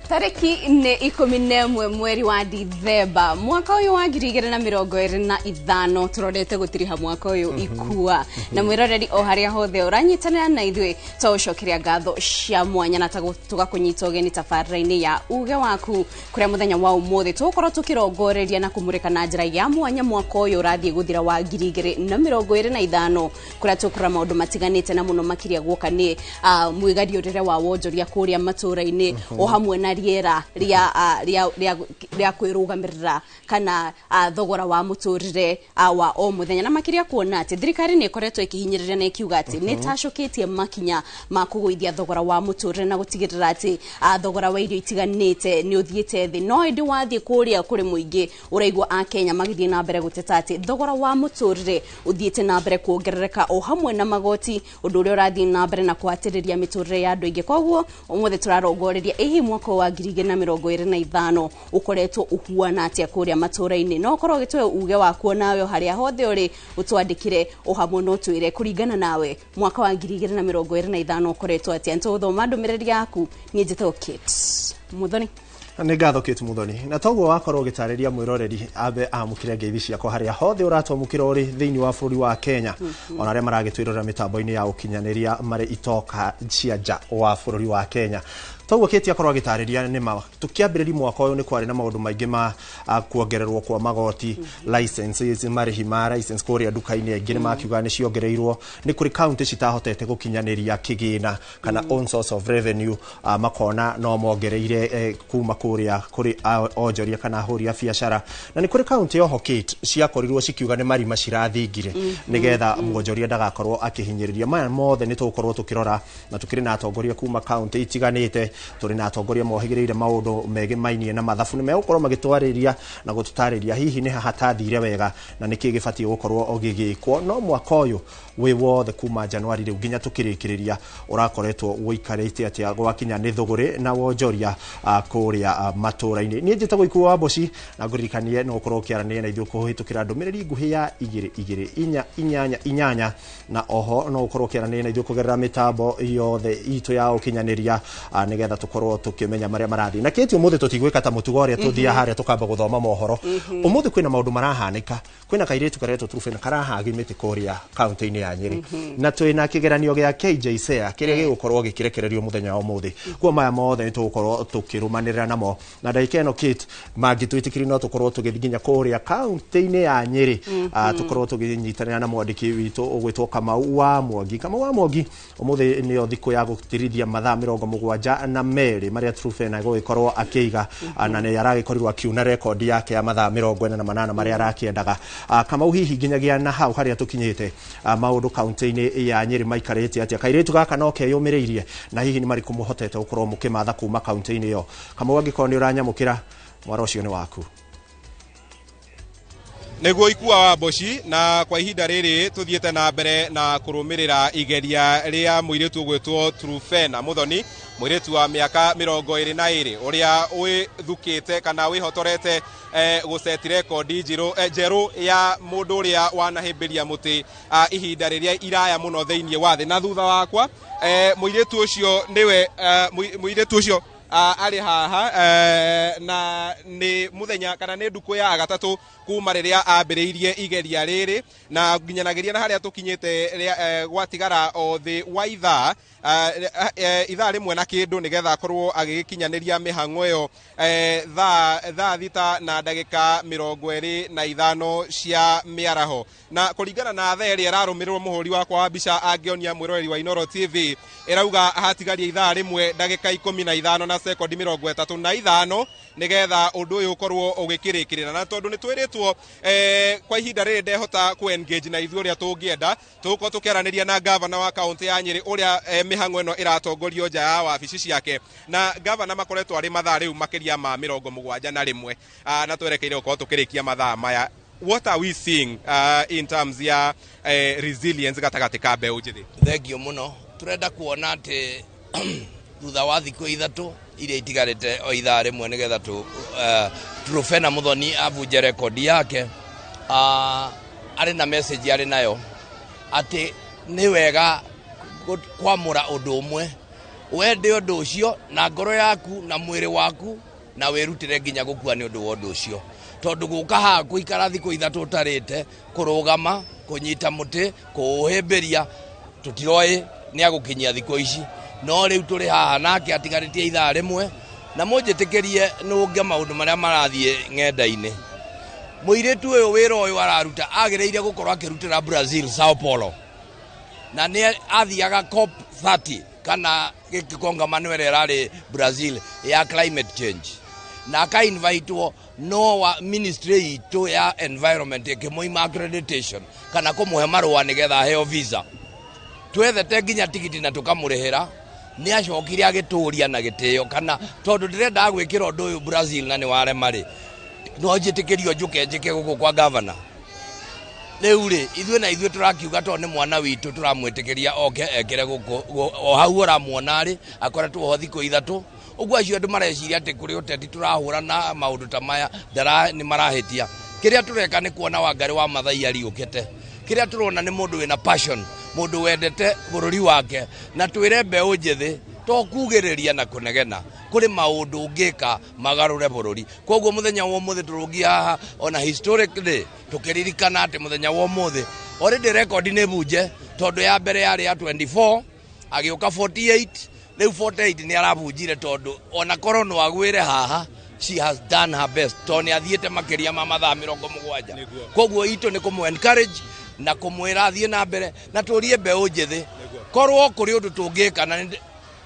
Tariki nĩ 11 mweri wa Dithemba mwaka ũyũ wa 2025 turorete gũtiriha mwaka ũyũ ikua na mwiroreri o harĩa hothe ũranyitanĩra na ithuĩ tũcokeria ngatho cia mwanya na tũgakũnyita ũgeni tabarĩra-inĩ ya uge waku kũrĩa mũthenya wa ũmũthĩ tũgũkorwo tũkĩrongoreria na kũmũrĩka na njĩra ya mwanya mwaka ũyũ ũrathiĩ gũthira wa 2025 kũrĩa tũkũrora maũndũ matiganĩte na mũno makĩria guoka nĩ mwĩgariũrĩre wa wonjoria kũrĩa matũũra-inĩ o hamwe na riera ria kwĩrũgamĩrĩra kana thogora wa mũtũrĩre wa o mũthenya na makĩria kuona atĩ thirikari nĩ ĩkoretwo ĩkĩhinyĩrĩria na ĩkiuga atĩ nĩ tacũkĩtie makinya ma kũgũithia thogora wa mũtũrĩre na gũtigĩrĩra atĩ thogora wa irio itiganĩte nĩ ũthiĩte thĩ no ĩndĩ wathiĩ kũrĩa kũrĩ mũingĩ ũraigua Akenya magĩthiĩ na mbere gũteta atĩ thogora wa mũtũrĩre ũthiĩte na mbere kuongerereka o hamwe na magoti ũndũ ũrĩa ũrathiĩ na mbere na kũhatĩrĩria mĩtũrĩre ya andũ aingĩ koguo ũmũthĩ tũrarongoreria ĩhi mwaka wa 2025 ukoretwo uhuana atia kũrĩa matũũra-inĩ no korwo gĩtwe uge wakuo nawe harĩa hothe ũrĩ ũtwandĩkire o hamwe no twĩre kũringana nawe mwaka wa 2025 ukoretwo atia ntũthoma ndũmĩrĩri yaku niĩ njĩtagwo Kate Muthoni nĩ ngatho Kate Muthoni na toguo wakorwo ũgĩtarĩria mwĩroreri ambe amũkire ngeithi ciakwa harĩa hothe ũratwamũkĩra ũrĩ thĩinĩ wa bũrũri wa Kenya ona arĩa maragĩtwĩrora mĩtambo-inĩ ya ũkinyanĩria marĩ itoka cia nja wa bũrũri wa Kenya toguo Kate akorwo agĩtarĩria nĩma tũkĩambĩrĩria mwaka ũyũ nĩ kwarĩ na maũndũ maingĩ ma kuongererwo kwa magoti licenses marĩhi ma license kũrĩa duka-inĩ aingĩ nĩ makiuga nĩ ciongereirwo nĩ kũrĩ county citahotete gũkinyanĩria kĩgĩna kana own source of revenue makona no mongereire kuma kũrĩa kũrĩ onjoria kana ahũri a biacara na nĩ kũrĩ county oho Kate ciakorirwo cikiuga nĩ marima cirathingire nĩgetha mwonjoria ndagakorwo akĩhinyĩrĩria maya mothe nĩ tũgũkorwo tũkĩrora na tũkĩrĩ na atongoria kuma county itiganĩte tũrĩ na atongoria mohĩgĩrĩire maũndũ megĩmainie na mathabu nĩ megũkorwo magĩtwarĩria na gũtũtarĩria hihi nĩ hatathire wega na nĩkĩ gĩbatiĩ gũkorwo ũgĩgĩkwo no mwaka ũyũ wĩ wothe kuma Januari rĩu nginya tũkĩrĩkĩrĩria ũrakoretwo wĩikarĩte atĩa gwakinya nĩ thũgũrĩ na wonjoria kũrĩa matũũra-inĩ niĩ njĩtagwo Ikuo wa Mboci na ngũririkanie no ũkorwo ũkĩaranĩria na ithuĩ kũhĩtũkĩra ndũmĩrĩri nguhĩ ya 2288 na oho no ũkorwo ũkĩaranĩria na ithuĩ kũgerera mĩtambo yothe itũ ya ũkinyanĩria nĩgetha tũkorwo tũkĩmenya marĩa marathiĩ na Kate ũmũthĩ tũtigwĩka ta mũtugo ũrĩa tũthia harĩa tũkamba gũthoma mohoro ũmũthĩ kwĩna maũndũ marahanĩka kwĩna kairĩtu karetwo Trufena karahagi mĩtĩ kũrĩa kaunti-inĩ ya Nyeri na twĩna kĩgeranio gĩa KJSEA kĩrĩa gĩgũkorwo gĩkĩrekererio mũthenya wa ũmũthĩ kwa maya mothe nĩ tũgũkorwo tũkĩrũmanĩrĩra namo na ndagĩka ĩno Kate mangĩtwĩtĩkĩria no tũkorwo tũgĩthiĩ nginya kũrĩa kaunti-inĩ ya Nyeri tũkorwo tũgĩnyitanĩra na mwandĩki witũ ũgwĩtwo Kamau wa Mwangi ũmũthĩ nĩyo thikũ ya gũtirithia mathaa 72 na merĩ marĩa Trufena gũgĩkorwo akĩiga na nĩ aragĩkorirwo akiuna rekondi yake ya mathaa 48 marĩa arakĩendaga Kamau hihi nginyagia na hau harĩa tũkinyĩte maũndũ kaunti-inĩ ya Nyeri maikarĩte atĩa kairĩtu gaka no keyũmĩrĩirie na hihi nĩ marĩkũ mũhotete gũkorwo mũkĩmatha kuma kaunti-inĩ ĩyo Kamau angĩkorwo nĩ ũranyamũkĩra mwara ũcio nĩ waku nĩguo Ikuo wa Mboci na kwa ihinda rĩrĩ tũthiĩte na mbere na kũrũmĩrĩra igeria rĩa mũirĩtu ũgwĩtwo Trufena Muthoni mũirĩtu wa mĩaka 22 ũrĩa wĩthukĩte kana wĩhotorete gũseti rekondi njerũ ya mũndũ ũrĩa wanahĩmbĩria mũtĩ ihinda rĩrĩa iraya mũno thĩinĩ wa thĩ na thutha wakwa mũirĩtu ũcio nĩwe mũirĩtu ũcio arĩ haha na nĩ mũthenya kana nĩ ndukũ ya gatatũ kuma rĩrĩa ambĩrĩirie igeria rĩrĩ na nginyanageria na harĩa tũkinyĩte gwatigara o thĩ wa ithaa rĩmwe na kĩndũ nĩgetha akorwo agĩkinyanĩria mĩhang'o ĩyo thaa thita na ndagĩka 25 cia mĩaraho na kũringana na thaa ĩrĩa ĩrarũmĩrĩrwo mũhũri wakwa wa mbica angĩonia mwĩroreri wa Inooro TV ĩrauga hatigaria ithaa rĩmwe ndagĩka 15 na sekondi 35 nĩgetha ũndũ ũyũ ũkorwo ũgĩkĩrĩkĩrĩra na tondũ nĩ twĩrĩtwo kwa ihinda rĩrĩ ndehota ku-engage na ithuĩ ũrĩa tũngĩenda tũgũkorwo tũkĩaranĩria na gavana wa kaunti ya Nyeri ũrĩa mĩhang'o ĩno ĩratongorio nja ya wabici ciake na gavana makoretwo arĩ mathaa rĩu makĩria ma 71 na twerekeire gũkorwo tũkĩrĩkia mathaa maya what are we seeing in terms ya resilience gatagatĩ ka mbeũ njĩthĩ thengio mũno turenda kuona atĩ thutha wa thikũ ithatũ iria itigarĩte o ithaa rĩmwe nĩgetha Trufena Muthoni abunje rekondi yake arĩ na message arĩ nayo atĩ nĩ wega kwamũra ũndũ ũmwe wende ũndũ ũcio na ngoro yaku na mwĩrĩ waku na wĩrutĩre nginya gũkua nĩ ũndũ wa ũndũ ũcio tondũ gũka haha gũikara thikũ ithatũ ũtarĩte kũrũgama kũnyita mũtĩ kũũhĩmbĩria tũtiroĩ nĩ agũkinyia thikũ ici no rĩu tũrĩ haha nake atigarĩtie ithaa rĩmwe na mũnjĩtĩkĩrie nũnge maũndũ marĩa marathiĩ ng'enda-inĩ mũirĩtu ũyũ wĩra ũyũ araruta agĩrĩire gũkorwo akĩrutĩra Brazil Sao Paulo na nĩ athiaga COP 30 kana gĩkongamano ĩrĩa ĩrarĩ Brazil ya climate change na aka-invitwo no wa ministry itũ ya environment ĩkĩmũima accreditation kana kũmũhe marũa nĩgetha aheo visa twethete nginya tigiti na tũkamũrĩhĩra nĩ acokire agĩtũũria na gĩtĩo kana tondũ ndĩrenda gwĩkĩra ũndũ ũyũ Brazil na nĩ warema rĩ no njĩtĩkĩrio njũke njĩke gũkũ kwa governor rĩu rĩ ithuĩ tũrakiuga tondũ nĩ mwana witũ tũramwĩtĩkĩria oke ekĩre gũkũ o hau ũramuona rĩ akoretwo ho thikũ ithatũ ũguo acio andũ mareciria atĩ kũrĩ ũteti tũrahũra na maũndũ ta maya nĩ marahĩtia kĩrĩa tũreka nĩ kuona Wangari wa Maathai ariũkĩte kĩrĩa tũrona nĩ mũndũ wĩna passion mũndũ wendete bũrũri wake na twĩre mbeũ njĩthĩ to kugĩrĩria na kũnegena kũrĩ maũndũ ũngĩka magarũre bũrũri koguo mũthenya wa ũmũthĩ tũrũngia haha ona historic day tũkĩririkana atĩ mũthenya wa ũmũthĩ already record nĩ bunje tondũ ya mbere yarĩ ya 24 agĩũka 48 rĩu 48 nĩ arabunjire tondũ ona korwo no agwĩre haha she has done her best tondũ nĩ athiĩte makĩria ma mathaa 70 koguo itũ nĩ kũmũ encourage na kũmwĩra athiĩ na mbere na tũrie mbeũ njĩthĩ korwo kũrĩ ũndũ tũngĩka na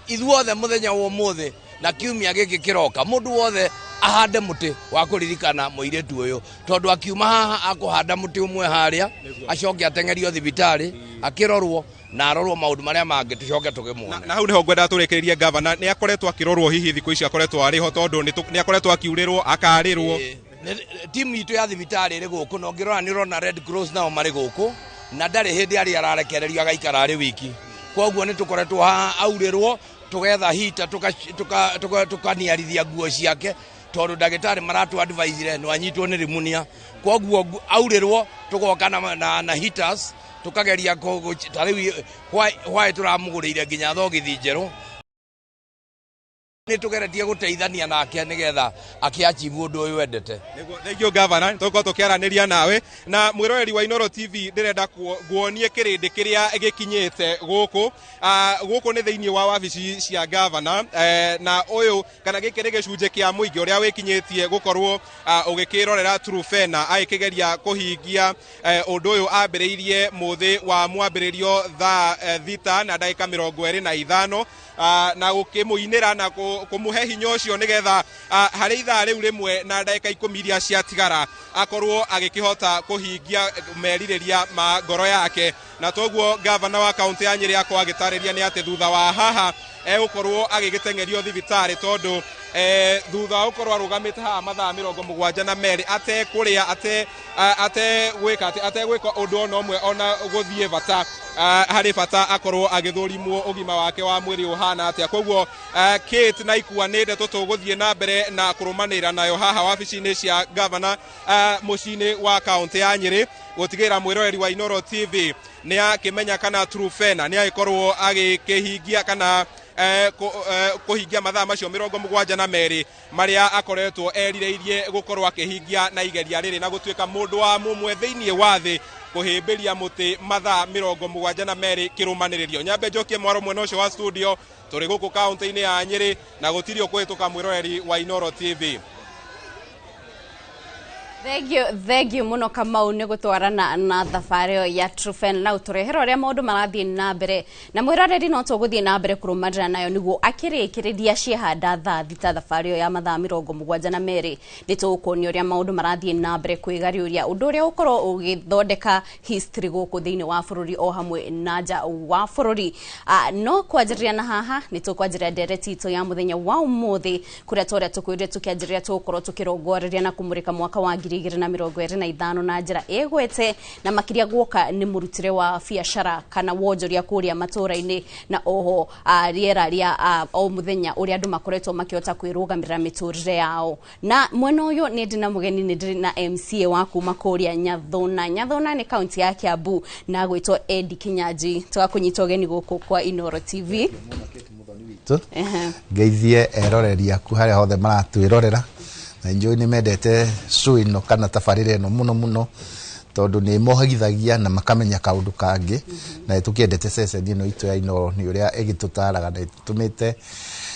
ithuothe mũthenya wa ũmũthĩ na kiumia gĩkĩ kĩroka mũndũ wothe ahande mũtĩ wa kũririkana mũirĩtu ũyũ tondũ akiuma haha akũhanda mũtĩ ũmwe harĩa acoke ateng'erio thibitarĩ akĩrorwo na arorwo maũndũ marĩa mangĩ tũcoke tũkĩmuone na hau nĩho ngwenda tũrekererie governor nĩ akoretwo akĩrorwo hihi thikũ ici akoretwo arĩho tondũ nĩ akoretwo akiurĩrwo akarĩrwo timu itũ ya thibitarĩ ĩrĩ gũkũ na ũngĩrora nĩ ũrona Red Cross nao marĩ gũkũ na ndarĩ hĩndĩ arĩa ararekererio agaikara arĩ wiki koguo nĩ tũkoretwo haha aurĩrwo tũgetha hita tũkaniarithia nguo ciake tondũ ndagĩtarĩ maratu advise no anyitwo nĩ rimunia koguo aurĩrwo tũgoka na hitters tukageria tarĩu why tũramũgũrĩire nginya thogithi njerũ nĩ tũgeretie gũteithania nake nĩgetha akĩachieve ũndũ ũyũ wendete thengio governor tũko tũkĩaranĩria nawe na mwĩroreri wa Inooro TV ndĩrenda kuonie kĩrĩndĩ kĩrĩa gĩkinyĩte gũkũ nĩ thĩinĩ wa wabici cia governor na ũyũ kana gĩkĩ nĩ gĩcunjĩ kĩa mũingĩ ũrĩa wĩkinyĩtie gũkorwo ũgĩkĩrorera Trufena agĩkĩgeria kũhingia ũndũ ũyũ ambĩrĩirie mũthĩ wa mwambĩrĩrio thaa 6 na ndagĩka 25 na gũkĩmũinĩra na kũmũhe hinya ũcio nĩgetha harĩ ithaa rĩu rĩmwe na ndagĩka 10 iria ciatigara akorwo agĩkĩhota kũhingia merirĩria ma ngoro yake na toguo governor wa kaunti ya Nyĩrĩ akwa agĩtarĩria nĩ atĩ thutha wa haha egũkorwo agĩgĩteng'erio thibitarĩ tondũ thutha wa gũkorwo arũgamĩte haha mathaa 72 atekũrĩa ategwĩka ũndũ ona ũmwe ona gũthiĩ bata harĩ bata akorwo agĩthũrimwo ũgima wake wa mwĩrĩ ũhana atĩa koguo Kate na ikua nĩ ndeto tũgũthiĩ na mbere na kũrũmanĩrĩra nayo haha wabici-inĩ cia governor mũciĩ-inĩ wa kaunti ya Nyĩrĩ gũtigĩra mwĩroreri wa Inooro TV nĩ akĩmenya kana Trufena nĩ agĩkorwo agĩkĩhingia kana kũhingia mathaa macio 72 marĩa akoretwo erirĩirie gũkorwo akĩhingia na igeria rĩrĩ na gũtuĩka mũndũ wa mũmwe thĩinĩ wa thĩ kũhĩmbĩria mũtĩ mathaa 72 kĩrũmanĩrĩrio nyambe njokie mwaro mwena ũcio wa studio tũrĩ gũkũ kaunti-inĩ ya Nyĩrĩ na gũtirio kũhĩtũka mwĩroreri wa Inooro TV Thengio mũno Kamau nĩ gũtwarana na thabarĩ ya Trufena na ũtũrehera ũrĩa maũndũ marathiĩ na mbere na mwĩroreri no tũgũthiĩ na mbere kũrũmanĩrĩra nayo nĩguo akĩrĩkĩrĩria ciehanda thaa thita thabarĩ ya mathaa 72 nĩ tũkuonia ũrĩa maũndũ marathiĩ na mbere kwĩgariũria ũndũ ũrĩa ũkorwo ũgĩthondeka history gũkũ thĩinĩ wa bũrũri o hamwe na nja wa bũrũri no kwanjĩrĩria na haha nĩ tũkwanjĩrĩria ndereti itũ ya mũthenya wa ũmũthĩ kũrĩa tũrĩa tũkwĩrire tũkĩanjĩrĩria tũgũkorwo tũkĩrongoreria na kũmũrĩka mwaka wa 2025 na njĩra ĩgwete na makĩria guoka nĩ mũrutĩre wa biacara kana wonjoria kũrĩa matũũra-inĩ na oho rĩera rĩa o mũthenya ũrĩa andũ makoretwo makĩhota kwĩrũgamĩrĩra mĩtũrĩre yao na mwena ũyũ nĩ ndĩ na mũgeni nĩ ndĩ na MCA wa kuma kũrĩa Nyathũna nĩ kaunti ya Kiambu na gwĩtwo Eddie Kinyanji tũgakũnyita ũgeni gũkũ kwa Inooro TV witũ ngeithie eroreri aku haria hothe maratwirorera na njoi nĩ mendete show ĩno kana tabarĩra ĩno mũno tondũ nĩ mohagithagia na makamenya kaũndũ kangĩ na tũkĩendete ceceni ĩno itũ ya Inooro nĩ ũrĩa ĩgĩtũtaraga na ĩtũmĩte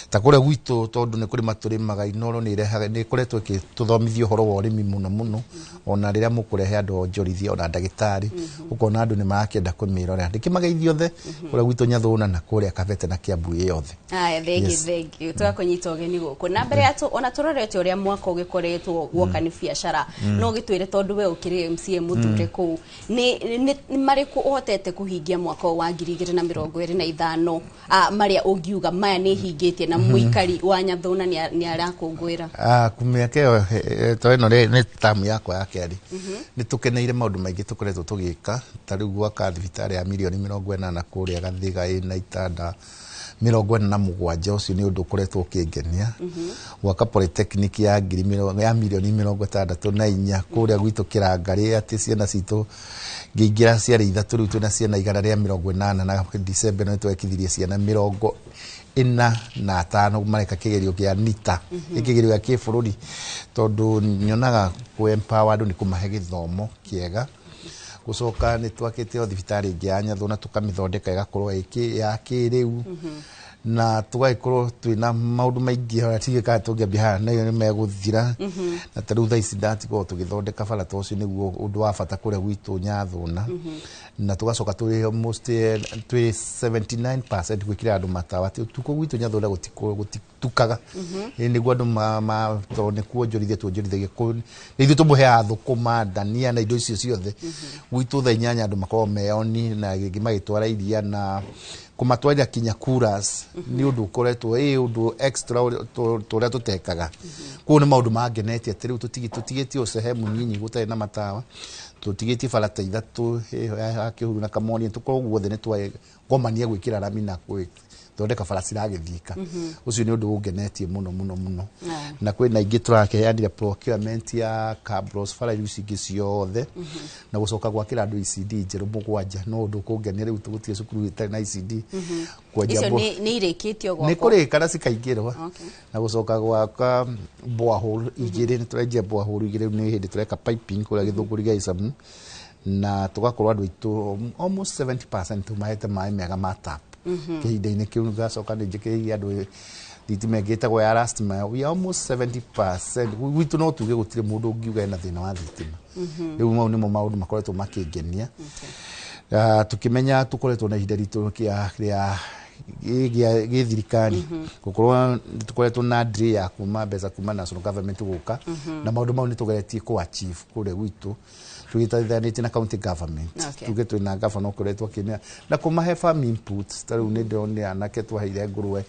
ta kũrĩa gwitũ tondũ nĩ kũrĩ matũrĩmaga Inooro nĩ irehaga nĩ koretwo ĩgĩtũthomithia ũhoro wa ũrĩmi mũno ona rĩrĩa mũkũrehe andũ onjorithia ona ndagĩtarĩ ũkona andũ nĩ marakĩenda kũmĩrorera ndĩkĩmageithia othe kũrĩa gwitũ Nyathũna na kũrĩa Kabete na Kiambu yothe. Thengi tũgakũnyita ũgeni gũkũ na mbere ya ona tũrorete ũrĩa mwaka ũgĩkoretwo guoka nĩ biacara no gĩtwĩre tondũ we ũkĩrĩ MCA mũthure kũu nĩ marĩkũ ũhotete kũhingia mwaka wa 2025 marĩa ũngiuga maya nĩ hingĩtie na mũikari wa Nyathũna nĩ arakũngũĩra? Kumĩaka ĩyo to ĩno nĩ tamu yakwa ya kerĩ nĩ tũkeneire maũndũ maingĩ tũkoretwo tũgĩka ta rĩu gwaka thibitarĩ ya mirioni 40 kũrĩa Gathiga ĩna itanda 47 ũcio nĩ ũndũ ũkoretwo ũkĩngenia gwaka polytechnic ya mirioni 64 kũrĩa gwitũ Kĩrangarĩ atĩ ciana citũ ngĩingĩra ciarĩ ithatũ rĩu twĩna ciana 180 na December nĩ twekithirie ciana 45 mareka kĩgerio kĩa NITA kĩgerio gĩa kĩbũrũri tondũ nyonaga empower andũ nĩ kũmahe gĩthomo kĩega gũcoka nĩ twakĩte thibitarĩ ĩngĩ ya Nyathũna tũkamĩthondeka ĩgakorwo ya kĩrĩu na tũgagĩkorwo twĩna maũndũ maingĩ harĩa tigĩkaga tũngĩambia haha nayo nĩ megũthira na ta rĩu thaa ici ndatikorwo tũgĩthondeka bara ta ũcio nĩguo ũndũ wa bata kũrĩa gwitũ Nyathũna na tũgacoka tũrĩ almost 79% gwĩkĩra andũ matawa tuko gwitũ Nyathũna gũtitukaga nĩguo andũ nĩ kuonjorithia tuonjorithagia ithuĩ tũmũheaga thũkũma ndania na indo icio ciothe gwitũ thaa 8 andũ makoragwo meoni na rĩngĩ magĩtwara iria na kũmatwarĩra kinya kuras nĩ ũndũ ũkoretwo ũndũ extra tũrĩa tũtekaga kũu nĩ maũndũ mangenetie atĩ rĩu tũtigĩtie o sehemu nyinyi gũtarĩ na matawa tũtigĩtie bara ta ithatũ ya Kĩhuru na Kamoni tũkorwo guothe nĩ twagomania gwĩkĩra rami na thondeka bara ciragĩthika ũcio nĩ ũndũ ũngenetie mũno na kwĩna ingĩ tũrakĩheanire procurement ya cabros bara icio ingĩ ciothe na gũcoka gwakĩra andũ ECD njerũ 7 no ũndũ ũkũngenia rĩu tũgũtige cukuru itarĩ na ECD icio nĩ irĩkĩtio gwakwa nĩ kũrĩka na cikaingĩrwo na gũcoka gwaka borehole igĩrĩ nĩ tũrenjia borehole igĩrĩ nĩ hĩndĩ tũreka piping kũrĩa Gĩthũngũri gĩa Isamu na tũgakorwo andũ aitũ almost 70% mahete maĩ mega ma tap kĩhinda-inĩ kĩu gacoka nĩ njĩkĩrĩire andũ thitima ĩngĩtagwo ya last mile we almost 70% gwitũ no tuge gũtirĩ mũndũ ũngiuga ena thĩna wa thitima rĩu mau nĩmo maũndũ makoretwo makĩngenia tukimenya tukoretwo na ihinda ritũ kĩa gĩthirikari gũkorwo tukoretwo na delay ya kuma mbeca kuma national government gũka na maũndũ mau nĩ tũgeretie kũ achieve kũrĩa gwitũ tugĩtathanĩtie na county government tuge twĩna governor ũkoretwo akĩmenya na kũmahe farm inputs ta rĩu nĩ ndĩronire anake twaheire ngũrwe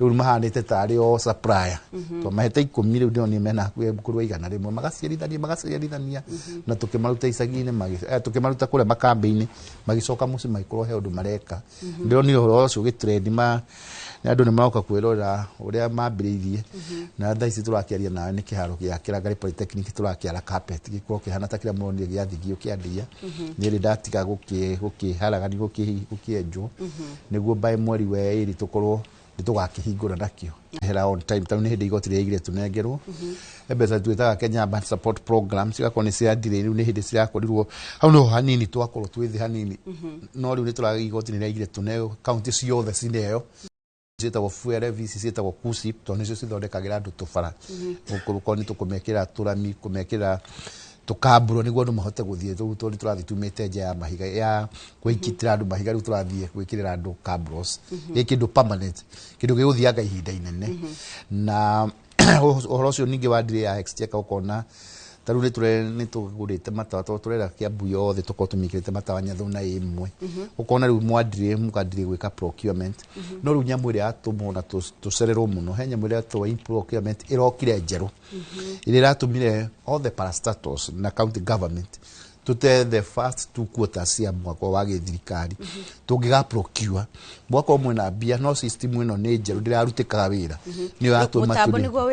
rĩu mahanĩte tarĩ o supplier twamahete 10 rĩu ndĩronire mena ngũrwe 100 magaciarithania na tũkĩmaruta icagi-inĩ tũkĩmaruta kũrĩa makambĩ-inĩ magĩcoka mũciĩ magĩkorwo he ũndũ mareka ndĩronire ũhoro ũcio gĩtrend andũ nĩ maroka kwĩrorera ũrĩa mambĩrĩirie na thaa ici tũrakĩaria nawe nĩ kĩharo gĩa Kĩrangarĩ Polytechnic tũrakĩara carpet gĩkorwo kĩhana ta kĩrĩa mũronire gĩa thigio kĩandia nĩ ndatiga gũkĩharagani gũkĩenjwo nĩguo by mweri wa 2 tũkorwo nĩ tũgakĩhingũra nakĩo hera on time tondũ nĩ hĩndĩ igoti rĩagire tũnengerwo mbeca twĩtaga Kenya Band Support Program cigakorwo nĩ ciathire rĩu nĩ hĩndĩ cirakorirwo hau no hanini twakorwo twĩthĩ hanini no rĩu nĩ tũragĩa igoti nĩ rĩagire tũneo kaunti ciothe cineo ciĩtagwo fuel levies ciĩtagwo KUSIP tondũ nĩcio cithondekagĩra andũ tũbara gũkorwo nĩ tũkũmekĩra tũrami kũmekĩra tũkambũrwo nĩguo andũ mahote gũthiĩ tondũ tũrathiĩ tumĩte nja ya mahiga ya gwĩkitĩra andũ mahiga rĩu tũrathiĩ gwĩkĩrĩra andũ cabros gĩ kĩndũ permanent kĩndũ gĩgũthianga ihinda inene na ũhoro ũcio ningĩ wa delay ya exchequer ũkona ta rĩu nĩ tũgũrĩte matawa tondũ tũrera Kiambu yothe tũkorwo tũmĩkĩrĩte matawa Nyathũna ĩmwe ũkona rĩu mũkandire gwĩka procurement no rĩu nyamũ ĩrĩa yatũmwo na tũcererwo mũno he nyamũ ĩrĩa twa procurement ĩrokire njerũ ĩrĩa ĩratũmire all the parastatals na county government tute the first 2 quarters cia mwaka wa gĩthirikari tũngĩga procure mwaka ũmwe na mbia no system ĩno nĩ njerũ ndĩrarutĩkaga wĩra nĩ yatũma mũtambo nĩguo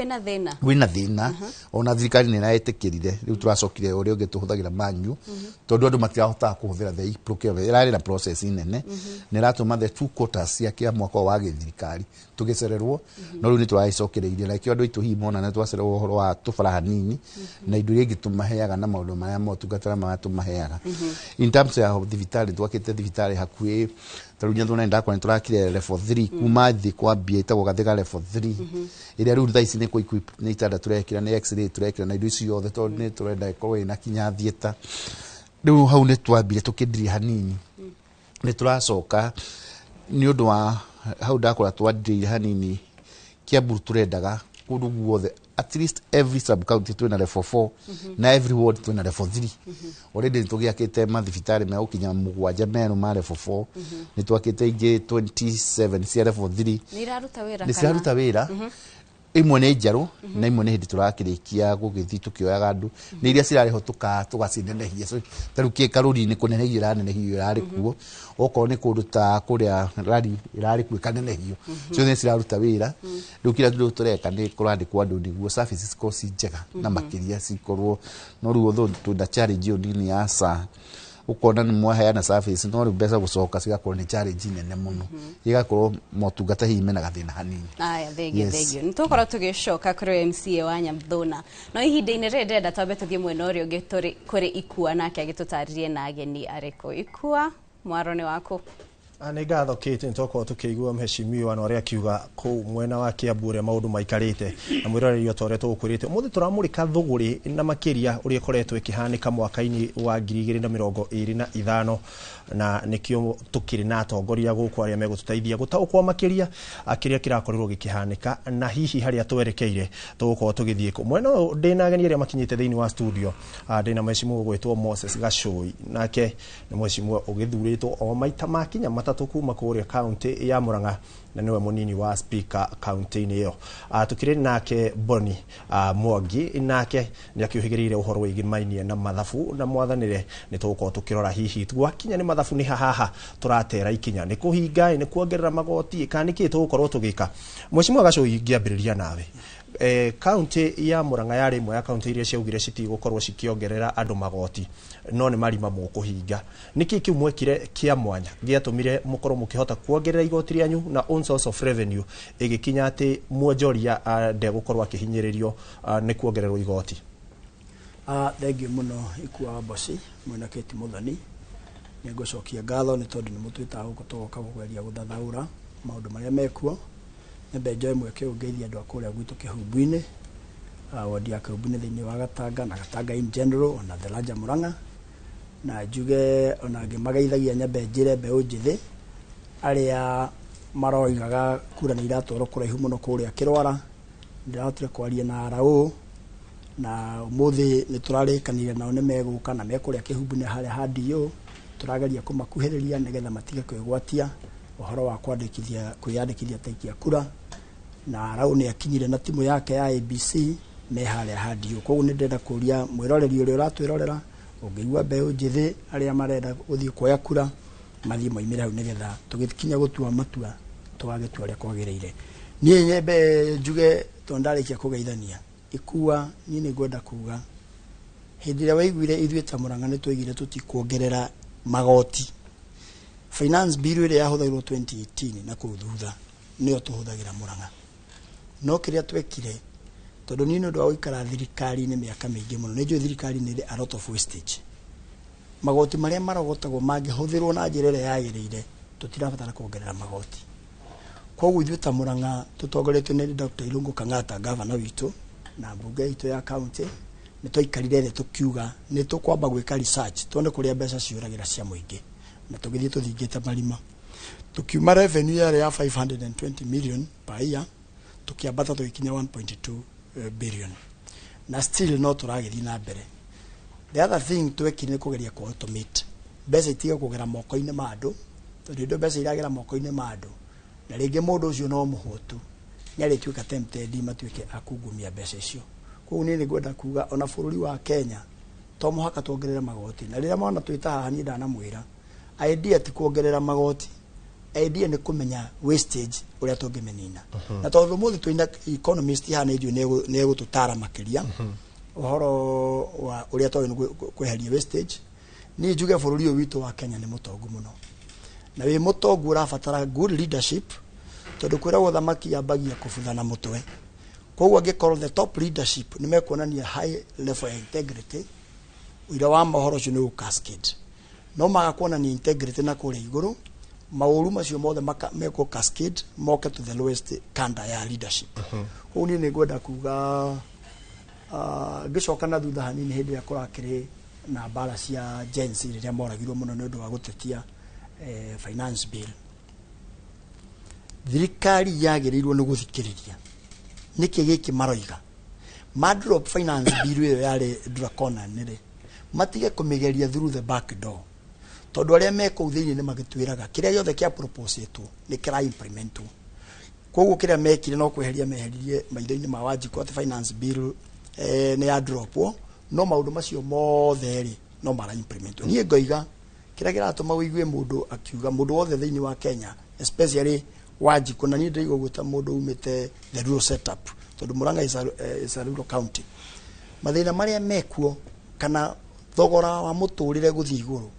wĩna thĩna ona thirikari nĩ ĩraĩtĩkĩrire rĩu tũracokire ũrĩa ũngĩ tũhũthagĩra manyu tondũ andũ matirahota kũhũthĩra the procurement ĩrarĩ na process nene nĩ ratũma the 2 quarters cia kĩa mwaka wa gĩthirikari tugicererwo no riu ni turacokereirie like andu itu hi mona na twacererwo horo wa tubara hanini na indo iria tumaheaga na maundu maria motungatira ma tumaheaga in terms of thibitari twakite thibitari hakuhi tarunya tuna nda kwa turakire level 3 kuma thi kwa bia itago gathega level 3 iria riu thaici ni equip ni itada turekira ni x-ray turekira na indo icio yothe tondu ni turenda ikorwo ina kinya thieta riu hau ni twambire tukindiri hanini ni turacoka ni undu wa hau ndakora twandiri hanini Kiambu turendaga kundu guothe at least every sub county twina level 4 na every ward twina level 3 already tugiakite mathibitari me ukinya mugwanja meno ma level 4 ni twakite ingi 27 cia level 3 ni iraruta wira imwe ni njaru na imwe ni hindi turakirikia gugithi tukioyaga andu ni iria cirariho tugacinenehia so tarukie karuri ni kunenehia ranenehio irari kuo oko ni kundu ta kuria rari irari kwikanenehio so ni ciraruta wira riu kira tureka ni kurandikwo andu niguo services ko njega na makiria cikorwo no riu otho tunda challenge yo ndini asa ukona ni mwaheana service no rubesa gucoka cigakorwo ni challenge nene muno igakorwo motungata hi mena gathina hanini aya thegio nitukorwo tugicoka kuri MCA wa Nyamthuna no ihinda-ini riri ndenda twambe tuthie mwena uria ungi kuri Ikua nake agitutaririe na ageni ariko Ikua mwarone wako Nĩ ngatho Kate nitoko tukĩigua mheshimiwa na ũrĩa akiuga kũu mwena wa Kiambu ũrĩa maũndũ maikarĩte na mwĩroreri ũtoretwo gũkũrĩte ũmũthĩ tũramũrĩka thũgũrĩ na makĩria ũrĩa ĩkoretwo ĩkĩhanĩka mwaka-inĩ wa 2025 na nĩkĩo tũkĩrĩ na atongoria gũkũ arĩa megũtũteithia gũtaũkwo makĩria kĩrĩa kĩrakorirwo gĩkĩhanĩka na hihi harĩa twerekeire tũgũkorwo tũgĩthiĩ kũ mwena ũyũ ndĩna ageni arĩa makinyĩte thĩinĩ wa studio ndĩna mheshimiwa gwĩtwo Moses Gacũi nake nĩ mheshimiwa ũgĩthurĩtwo o maita makinya matatũ kuma kũrĩa kaunti ya Murang'a na niwe munini wa speaker kaunti-inĩ ĩyo tukire nake Boni Mwangi nake nĩ akĩũhĩgĩrĩire ũhoro wĩgĩmainie na mathabu na mwathanĩre nĩ tũgũkorwo tũkĩrora hihi gwakinya nĩ mathabu nĩ haha tũratera ikinya nĩ kũhinga nĩ kuongerera magoti kana nĩkĩ tũgũkorwo tũgĩka mheshimiwa Gacũi ngĩambĩrĩria nawe kaunti ya Murang'a yarĩ imwe ya kaunti iria ciaugire citigũkorwo cikiongerera andu magoti no nĩ marima mũkũhinga nĩkĩ kĩu mwekire kĩa mwanya gĩatũmire mũkorwo mũkĩhota kuongerera igoti rĩanyu na own source of revenue ĩgĩkinya atĩ muonjoria ndegũkorwo akĩhinyĩrĩrio nĩ kuongererwo igoti thengiũ mũno Ikua Mboci mwena Kate Muthoni nĩ ngũcokia ngatho nĩ tondũ nĩ mũtwĩtaga gũkũ tũgoka kũgeria gũthathaũra maũndũ marĩa mekuo nyambe njoe mweke ũngeithia andũ akũrĩa gwitũ kĩhumbu-inĩ wodi ya kĩhumbu-inĩ thĩinĩ wa Gatanga na Gatanga in general ona the larger Murang'a na njuge ona ngĩmageithagia nyambe njĩre mbeũ njĩthĩ arĩa maroigaga kura nĩ iratwarwo kũraihu mũno kũrĩa Kĩrwara ndĩrahotire kwaria na RO na ũmũthĩ nĩ tũrarĩkanĩire nao nĩ megũka na mekũrĩa kĩhumbu-inĩ harĩa ha DO tũrageria kũmakuhĩrĩria nĩgetha matige kwĩgwatia ũhoro wa kwĩyandĩkithia taikia kura na RO nĩ akinyire na timu yake ya ABC me harĩa ha DO koguo nĩ ndenda kũria mwĩroreri ũrĩa ũratwĩrorera ũngĩigua mbeũ njĩthĩ arĩa marenda gũthiĩ kuoya kura mathiĩ moimĩre hau nĩgetha tũgĩkinya gũtua matua tũgagĩtua ũrĩa kwagĩrĩire niĩ nyembe njuge tondũ ndarĩkia kũgeithania Ikua niĩ nĩ ngwenda kuga hĩndĩ ĩrĩa waiguire ithuĩ ta Murang'a nĩ twaigire tũtikuongerera magoti finance bill ĩrĩa yahũthagĩrwo 2018 na kũu thutha nĩyo tũhũthagĩra Murang'a no kĩrĩa twekire tondũ niĩ nĩ ũndũ wa gũikara thirikari-inĩ mĩaka mĩingĩ mũno nĩ njũĩ thirikari nĩ a lot of wastage magoti marĩa marogotagwo mangĩhũthĩrwo na njĩra ĩrĩa yagĩrĩire tũtirabatara kuongerera magoti koguo ithuĩ ta Murang'a tũtongoretio nĩ Dr. Irungu Kang'ata gavana witũ na mbunge itũ ya county nĩ twaikarire thĩ tũkiuga nĩ tũkwamba gwĩka research tuone kũrĩa mbeca ciũragĩra cia mũingĩ na tũgĩthiĩ tũthingĩte marima tukiuma revenue yarĩ ya 520 million per year tukiambata tũgĩkinya 1.2 billion na still no tũragĩthiĩ na mbere the other thing twekire nĩ kũgeria ku automate mbeca itiga kũgera moko-inĩ ma andũ tondũ indo mbeca iragera moko-inĩ ma andũ na rĩngĩ mũndũ ũcio no mũhũtu nĩarĩtuĩka tempted matuĩke akungumia mbeca icio koguo niĩ nĩ ngwenda kuga ona bũrũri wa Kenya to mũhaka tuongerere magoti na rĩrĩa mwana twĩta haha niĩ ndanamwĩra idea ti kuongerera magoti idea nĩ kũmenya wastage ũrĩa tũngĩmenina na tondũ mũthĩ twĩna economist haha nĩ nĩ egũtũtara makĩria ũhoro wa ũrĩa twagĩrĩirwo kweheria wastage niĩ njuge bũrũri ũyũ witũ wa Kenya nĩ mũtongu mũno na wĩ mũtongu ũrabatara good leadership tondu kwiragwo thamaki yambagia kubuthana mutwe koguo angikorwo the top leadership ni mekuonania high level ya integrity uira wa mohoro cio ni cascade no magakuonania integrity na kuria iguru mauru macio mothe meko cascade moke to the lowest kanda ya leadership koguo ni ngwenda kuga ngicoka na thutha hanini hindi ya kurakiri na mbara cia jensi riria moragirwo muno ni undu wa gutetia finance bill thirikari yagirirwo ni guthikiriria niki giki maroiga madrop finance bill iyo yari draconian nire matige kumigeria through the back door tondu aria meko thiini ni magitwiraga kiria yothe kia proposetwo ni kira implementwo koguo kiria mekire no kweheria meheririe maitho-ini ma Wanjiku ati finance bill ni ya dropwo no maundu macio mothe ri no mara implementwo nie ngoiga kiria kiratuma wigue mundu akiuga mundu wothe thiini wa Kenya especially Wanjiku na nie ndigo gwita mundu umite the rural setup tondu Murang'a is a rural county mathina maria mekuo kana thogora wa muturire guthii iguru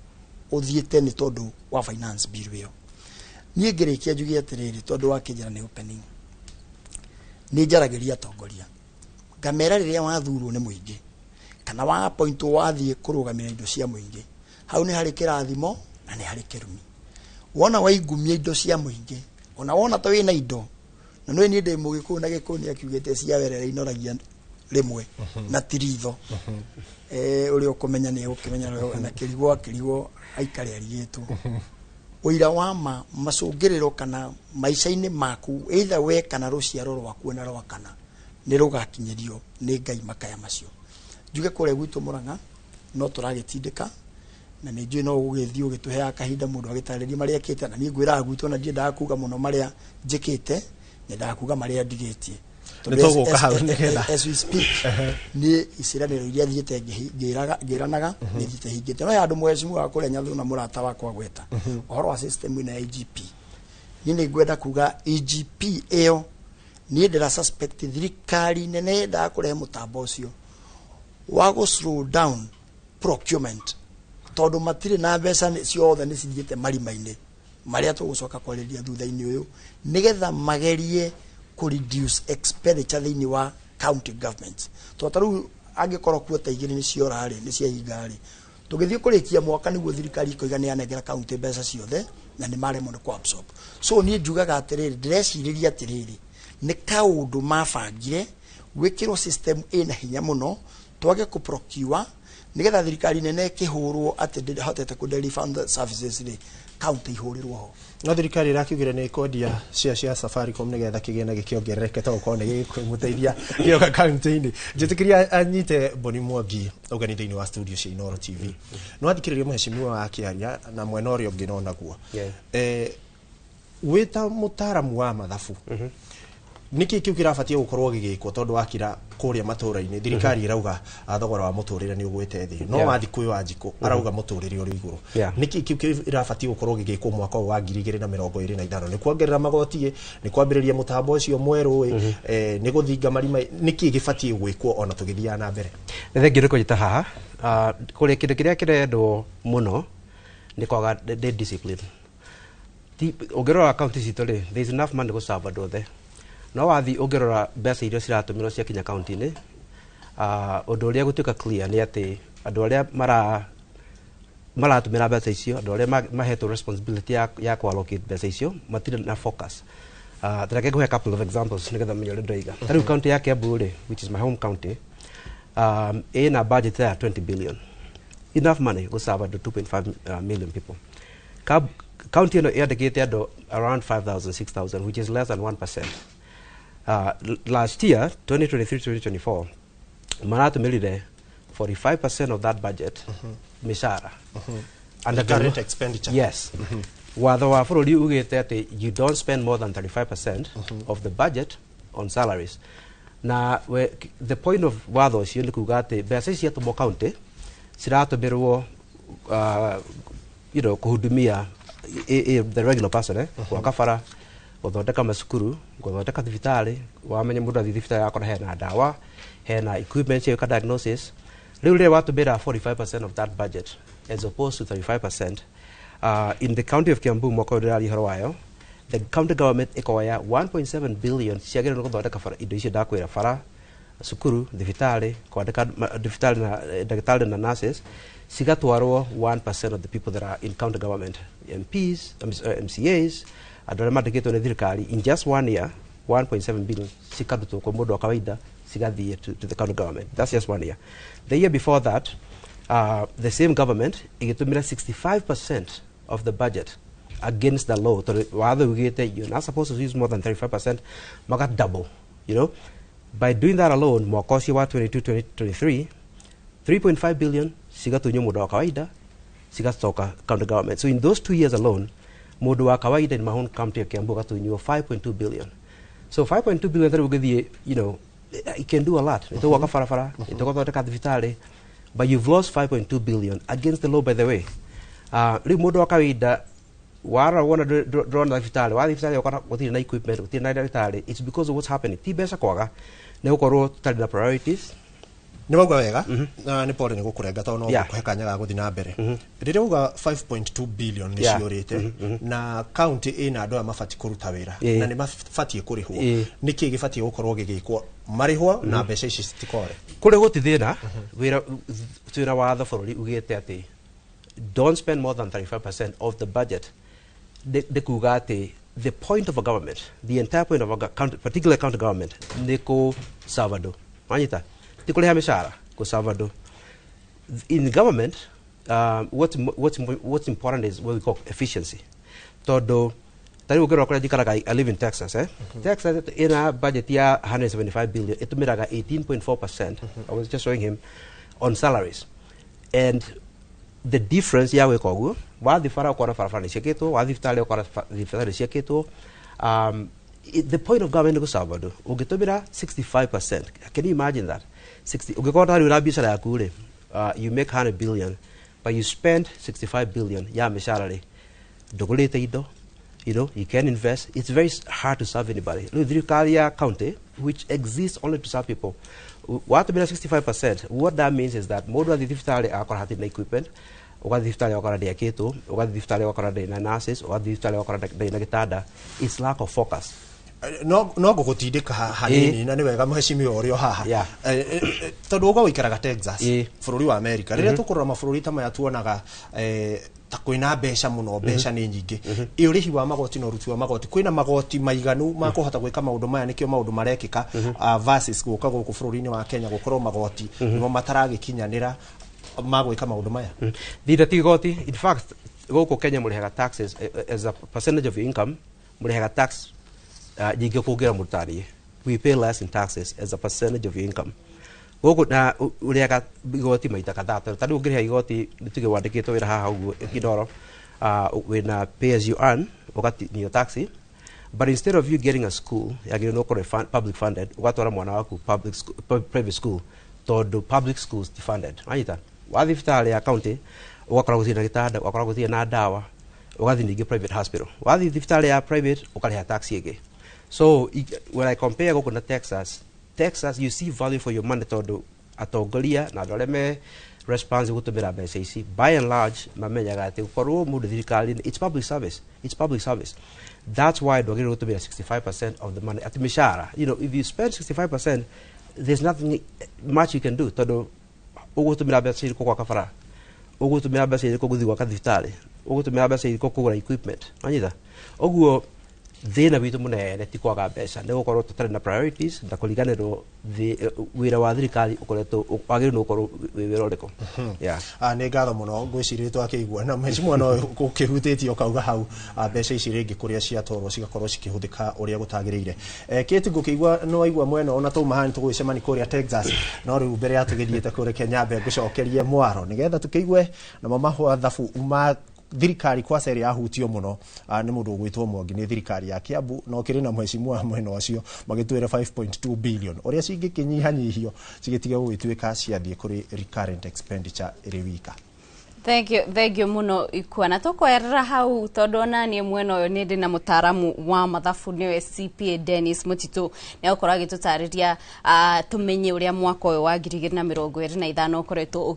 uthiite ni tondu wa finance bill iyo nie ngirikia njugi atiriri tondu wa kijana ni opening ni njaragiria atongoria ngamera riria wathurwo ni muingi kana wa appoint wathie kurugamira indo cia muingi hau ni hari kirathimo na ni hari kirumi wona waigumia indo cia muingi ona wona ta wina indo na no ni ndi mugiku na gikuni akiugite cia werere inoragia rimwe na tiritho uri ukumenya ni ukimenya na kirigwo aikare arigetu uira wa macungiriro kana maisha-ini maku either we kana ruciaro rwaku na rwakana ni rugakinyirio ni Ngai makaya macio njuge kure gwitu Murang'a no turagitindika na ni njui no gugithii ugituhea kahinda mundu agitariria maria akite na ni ngwira gwitu na ndiendaga kuga muno maria njikite nyendaga kuga maria ndigitie as we speak ni isiraniro iria thiete ngiranaga ni thiete hingite no andu mwecimu wa kuria nyathu na murata wakwa gweta ohoro wa system ina IGP ni ngwenda kuga IGP iyo ni ndira suspect thirikari nene nda kurehe mutambo ucio wa go slow down procurement tondu matire na mbeca ciothe ni cithiete marima-ini maria tugucoka kwariria thutha-ini uyu nigetha magerie ku reduce expenditure thiini wa county governments taru angikorwo kuota igiri ni ciorari ni cia hingari tugithii kurikia mwaka niguo thirikari ikoiga ni anengera county mbeca ciothe na ni mare muno ku absorb so ni njugaga atiriri ndireciria atiriri ni kaundu mabangire gwikirwo system ina hinya muno twage ku procure nigetha thirikari nene kihurwo ati ndihotete ku deliver services ri county ihurirwo ho no thirikari irakiugire ni kodia cia Safaricom nigetha kigena gikiongerereke ta uko ni gikuteithia gioka county-ini njitikiria anyite Boni Mwangi uganithiini wa studio cia Inoro TV no athikiririe muheshimiwa wa Kiaria na mwena urio ngina guo wita mutaramu wa mathabu niki kiu kirabatie gukorwo gigikwo tondu wakira kuria Matũũra-inĩ thirikari irauga thogora wa muturire ni ugwite thi no wathi kwi Wanjiku arauga muturire uri iguru niki kiu kirabatie gukorwo gigikwo mwaka wa 2025 ni kuongerera magoti ni kwambiriria mutambo ucio mweru ni guthinga marima niki gibatie gwikwo ona tugithia na mbere thengi riko jita haha kuri kindu kiria kirendo muno ni kwaga discipline ongerora account citu ri there is enough money go serve ndothe no wathi ongerora mbeca iria ciratumirwo cia kinya county-ini undu uria gutuika clear ni ati andu aria maratumira mbeca icio andu aria mahetwo responsibility ya allocate mbeca icio matire na focus tareke kuhe a couple of examples nigetha menye uria ndoiga tariu county ya Kiambu which is my home county ina budget ya 20 billion enough money go serve 2.5 million people county ino yandikite andu around 5,000 6,000 which is less than 1%. Last year, 2023-2024, maratumirire 45% of that budget mishara. And the current expenditure. Yes. Watho wa bururi ugite ati you don't spend more than 35% of the budget on salaries. Na the point of watho ucio ni kuga ati mbeca icio atumo county ciratumirwo kuhudumia the regular person kwa kafara guthondeka macukuru guthondeka thibitari wamenye mundu athi thibitari akora hena ndawa hena equipment cia diagnosis riu rire watumira 45% of that budget as opposed to 35% in the county of Kiambu mwaka uria ari horo wayo the county government ikoya 1.7 billion ciagĩrĩirwo nĩ gũthondeka indo icio ndakwĩra bara cukuru thibitarĩ kwandĩka thibitarĩ na ndagĩtarĩ na nurses cigatwarwo 1% of the people that are in county government MPs MCAs andũ arĩa mandĩkĩtwo nĩ thirikari in just 1 year 1.7 billion cikarutwo kwa mũndũ wa kawaida cigathiĩ to the county government. That's just 1 year. The year before that the same government igĩtũmĩra 65% of the budget against the law. You're not supposed to use more than 35%. Maga double, you know. By doing that alone, mwaka ũcio wa 22-23, 3.5 billion cigatunywo mũndũ wa kawaida, cigatoka county government. So in those 2 years alone, mũndũ wa kawaida in my own county of Kiambu gatunywo 5.2 billion. So 5.2 billion that will you know, it can do a lot. Ito waka farafara, ito gũthondeka thibitarĩ, but you've lost 5.2 billion against the law, by the way. Rĩu mũndũ wa kawaida wara wana drone thibitarĩ wa thibitarĩ ũkora gũtirĩ na equipment gũtirĩ na thibitarĩ, it's because of what's happening. Ti mbeca kwaga nĩ gũkorwo tũtarĩ na priorities. Nĩ wauga wega na nĩ pole nĩ gũkũrenga tondũ no gũkũhe kanya ga gũthiĩ na mbere. Rĩrĩa uga 5.2 billion nĩ ciũrĩte na county ĩna andũ mabatiĩ kũruta wĩra na nĩ mabatiĩ kũrĩhwo, nĩkĩ gĩbatiĩ gũkorwo gĩgĩkwo marĩhwo na mbeca ici citikore kũrĩ gũti thĩna wĩra twĩna watho bũrũri ugĩte atĩ don't spend more than 35% of the budget. The point of a government, the entire point of a particular county government, niko Salvador. Manita, niko leha mishara ko Salvador. In government, what's important is what we call efficiency. Todo, tadi ukira kwa jikaraga. I live in Texas. Texas in a budget ya 175 billion. Itu miraga 18.4%. I was just showing him on salaries, and the difference ya we kogu wadi fara kwa farafani sheketo wadi fitale kwa fitale sheketo the point of government ko Salvador ugetobira 65%. Can you imagine that? 60 ugekota ri rabisha ya kule you make 100 billion but you spend 65 billion ya mishara dogolete ido, you know, you can invest. It's very hard to serve anybody. Luthirikaria county which exists only to serve people. What about 65%? What that means is that more than the diftale akora hati na equipment, oga diftale akora de keto, oga diftale akora de na nurses, oga diftale akora de na gitada. It's lack of focus. No gũgũtindĩka hanini na nĩ wega mũhecimiwa ũrĩa haha tondũ ũga ũikaraga Texas bũrũri wa America rĩrĩa tũkũrora mabũrũri ta maya tuonaga ta kwĩna mbeca mũno mbeca nĩ nyingĩ ũrĩhi wa magoti na ũruti wa magoti kwĩna magoti maiganu ma kũhota gwĩka maũndũ maya nĩkĩo maũndũ marekĩka versus gũka gũkũ bũrũri-inĩ wa Kenya gũkorwo magoti no mataragĩkinyanĩra ma gwĩka maũndũ maya thira tigoti. In fact gũkũ Kenya mũrĩhaga taxes as a percentage of your income, mũrĩhaga tax we pay less in taxes as a percentage of your income. Na ũrĩaga igoti maita kadhaa. Tondũ ũngĩrĩha igoti nĩtuge wandĩkĩtwo wĩra haha ũguo kĩdoro wĩna pay as you earn ũgatinio your taxi, but instead of you getting a school yagĩrĩirwo no ũkorwo public funded ũgatwara mwana waku private school tondũ public schools defunded. Anyita wathiĩ thibitarĩ ya county ũgakorwo gũtirĩ na gĩtanda, ũgakorwo gũtirĩ na ndawa, ũgathiĩ ningĩ private hospital. Wathiĩ thibitarĩ ya private ũkarĩha taxi ĩngĩ. So when I compare gũkũ na Texas, you see value for your money tondũ atongoria na andũ arĩa me responsible gũtũmĩra mbeca ici by and large mamenyaga atĩ gũkorwo mũndũ thirikari it's public service. That's why ndwagĩrĩirwo gũtũmĩra 65% of the money at mishara. You know, if you spend 65%, there's nothing much you can do tondũ ũgũtũmĩra mbeca irĩkũ gwaka bara, ũgũtũmĩra mbeca irĩkũ gũthiĩ gwaka thibitarĩ, ũgũtũmĩra mbeca irĩkũ kũgũra equipment. Anyita ũguo thĩna witũ mũnene ti kwaga mbeca nĩ gũkorwo tũtarĩ na priorities na kũriganĩrwo wĩra wa thirikari ũkoretwo wagĩrĩirwo gũkorwo wĩra ũrĩkũ. Nĩ ngatho mũno ngwĩciria twakĩigua na mheshimiwa no ũkĩhutĩtie ũkauga hau mbeca ici rĩngĩ kũrĩa ciatwarwo cigakorwo cikĩhũthĩka ũrĩa gũtagĩrĩire. Kĩti ngũkĩigua no waigua mwena ona tauma hani tũgũgĩcemani kũrĩa Texas no rĩu mbere ya tũgĩthiĩte kũrĩa Kenya mbe ngũcokerie mwaro nĩgetha tũkĩigue na mamahwa thabu ma thirikari kwa seri yahutio muno nĩ mũndũ ũgwĩtwo Mwangi nĩ thirikari ya Kiambu no kĩrĩ na mheshimiwa mwena ũcio magĩtwĩra 5.2 billion ũrĩa cingĩkĩnyihanyihio cigĩtige gũgĩtuĩka ciathiĩ kũrĩ recurrent expenditure ĩrĩ wika. Thank you muno ikwana tũkwerera hau tondũ ona niĩ mwena ũyũ nĩ ndĩ na mũtaaramu wa mathabu nĩwe CPA Dennis Mũtitũ nĩ gũkorwo agĩtũtarĩria tũmenye ũrĩa mwaka ũyũ wa 2025 ũkoretwo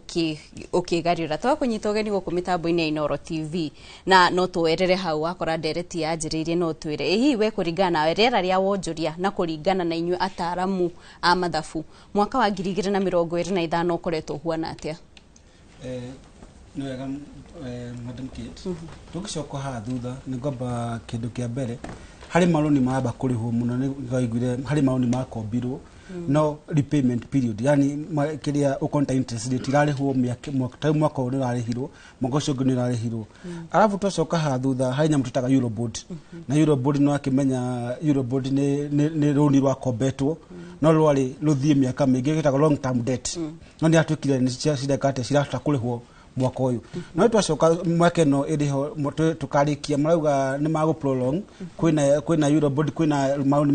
ũkĩgarũra twakũnyita ũgeni gũkũ mĩtambo-inĩ ya Inooro TV na no tũwerere hau akora ndereti yanjĩrĩirie no twĩre hihi we kũringana nawe rĩera rĩa wonjoria na kũringana na inyuĩ ataaramu a mathabu mwaka wa 2025 ũkoretwo ũhuana atĩa? Nwega Madam Kate tugicoka haha thutha nĩ ngomba kĩndũ kĩa mbere harĩ maroni maramba kũrĩhwo mũno nĩ ngaiguire harĩ maroni makombirwo no repayment period yani kĩrĩa ũkonta interest rate irarĩhwo mwaka ũyũ nĩrarĩhirwo mwaka ũcio ũngĩ nĩrarĩhirwo arabu twacoka haha thutha harĩ nyamũ tũtaga Eurobond na Eurobond no akĩmenya Eurobond nĩ rũni rwakombetwo no rwarĩ rũthiĩ mĩaka mĩingĩ gĩtagwo long term debt no nĩ atuĩkire nĩ cirekate cirahota kũrĩhwo mwaka ũyũ no twacoka mwaka ĩno ĩrĩho tũkarĩkia marauga nĩ magũ prolong kwĩna Eurobond kwĩna maũndũ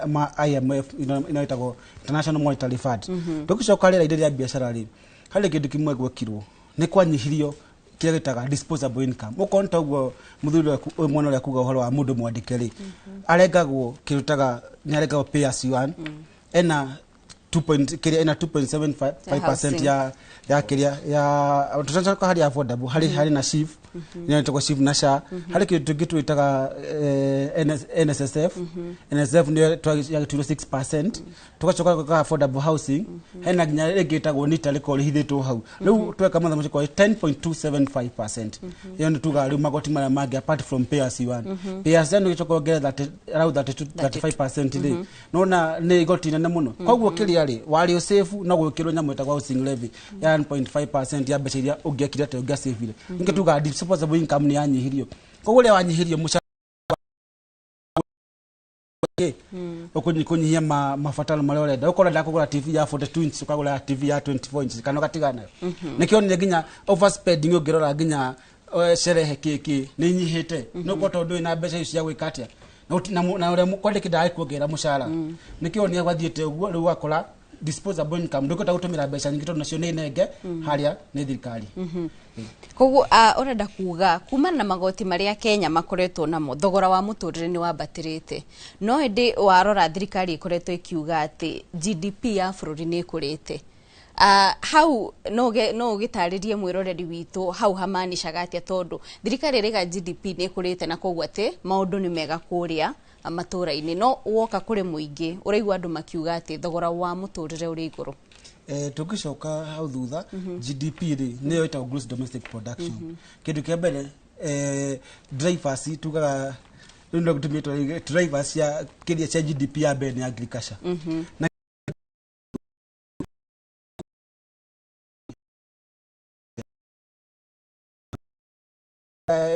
ma IMF ĩtagwo International Monetary Fund tũgĩcoka rĩera-inĩ rĩa biacara rĩ harĩ kĩndũ kĩmwe gwĩkirwo nĩ kwanyihirio kĩrĩa gĩtaga disposable income ũkonta ũguo mũthuri mwana ũrĩa kuga ũhoro wa mũndũ mwandĩke rĩ arengagwo kĩrutaga nĩ arengagwo pay as you earn ena 2.75% ya kiria ya tutacoka hari affordable hari na shift ni toko shift na sha hari kitu gitwitaga NSSF ni twagitiro 6% tugacoka kwa affordable housing hena ginya regitagwo ni taliko rihithitwo hau riu tweka matha muciko 10.275% iyo ni tuga riu magoti mara magi apart from pay as you earn pay as you earn gicoka gereza around 35% ri nona ni igoti nene muno koguo kiria ri wari safe no gwikirwo nyamu etagwo housing levy ya 1.5% ya mbeca iria ungiakire te ungiasavire inge tuga disposable income ni yanyihirio koguo ria wanyihirio mushara ukunyihia mafatalo maria urenda ukora ndakugura TV ya 42 inch ukagura TV ya 24 inch kana gatigana nikio ni nginya overspending ungirora nginya sherehe kiki ni nyihite no koto ndu ina mbeca icio cia gwikatia na uria mukwandikira kuongera mushara nikio ni gwathiite uguo riu wakora disposable income ndukota gutumira mbeca nyingi tondu nacio ni nenge haria ni thirikari koguo urenda kuga kumana na magoti maria Kenya makoretwo namo thogora wa muturire ni wambatirite no indi warora thirikari ikoretwo ikiuga ati GDP ya bururi ni ikurite how no gitaririe mwiroreri witu how hamaanishaga atia tondu thirikari riga GDP ni ikurite na koguo ati maundu ni mega kuria Matũũra-inĩ no woka kuri muingi uraigwa andu makiuga ati thogora wa muturire uri iguru tugicoka hau thutha GDP ri niyo ita gross domestic production kindu kia mbere drivers tugaga ndo gutumĩtwo drivers ya kiria cha GDP ya mbere ni agriculture na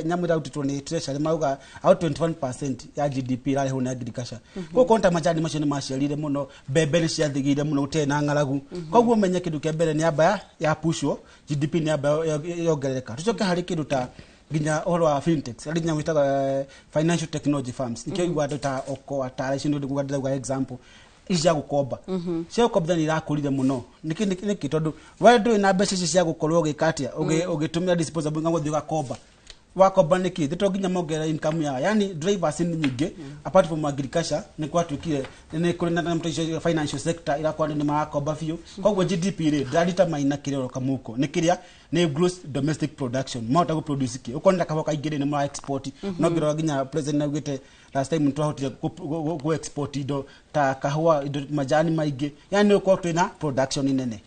nyamura utitwo ni treasury mauga out 21% ya GDP rari hona agriculture ko konta majani macio ni maciarire muno mbembe ni ciathigire muno gute na ngaragu koguo menye kindu kia mbere ni amba ya pushwo GDP ni amba yongerereka tucoke hari kindu ta ginya ohoro wa fintechs ari nya witaga financial technology firms nikio igwa ta oko atara icio ndio ngwa example ija gukomba cia gukomba ni irakurire muno niki tondu we ndu ina mbeca icio cia gukorwo gikatia ugitumira disposable ngamo thiga komba wakomba niki thito ginya mogera income ya yani drivers ni nyingi apart from agriculture ni kwatuikire ni kuri na financial sector ira kwa ni marakomba biu koguo GDP ri darita maina kirero kamuko ni kiria ni gross domestic production mota go produce ki ukonda kabo kaigire ni mara export no ngiro ginya president na ugite last time twahotire go export indo ta kahua indo majani maige yani uko twina production inene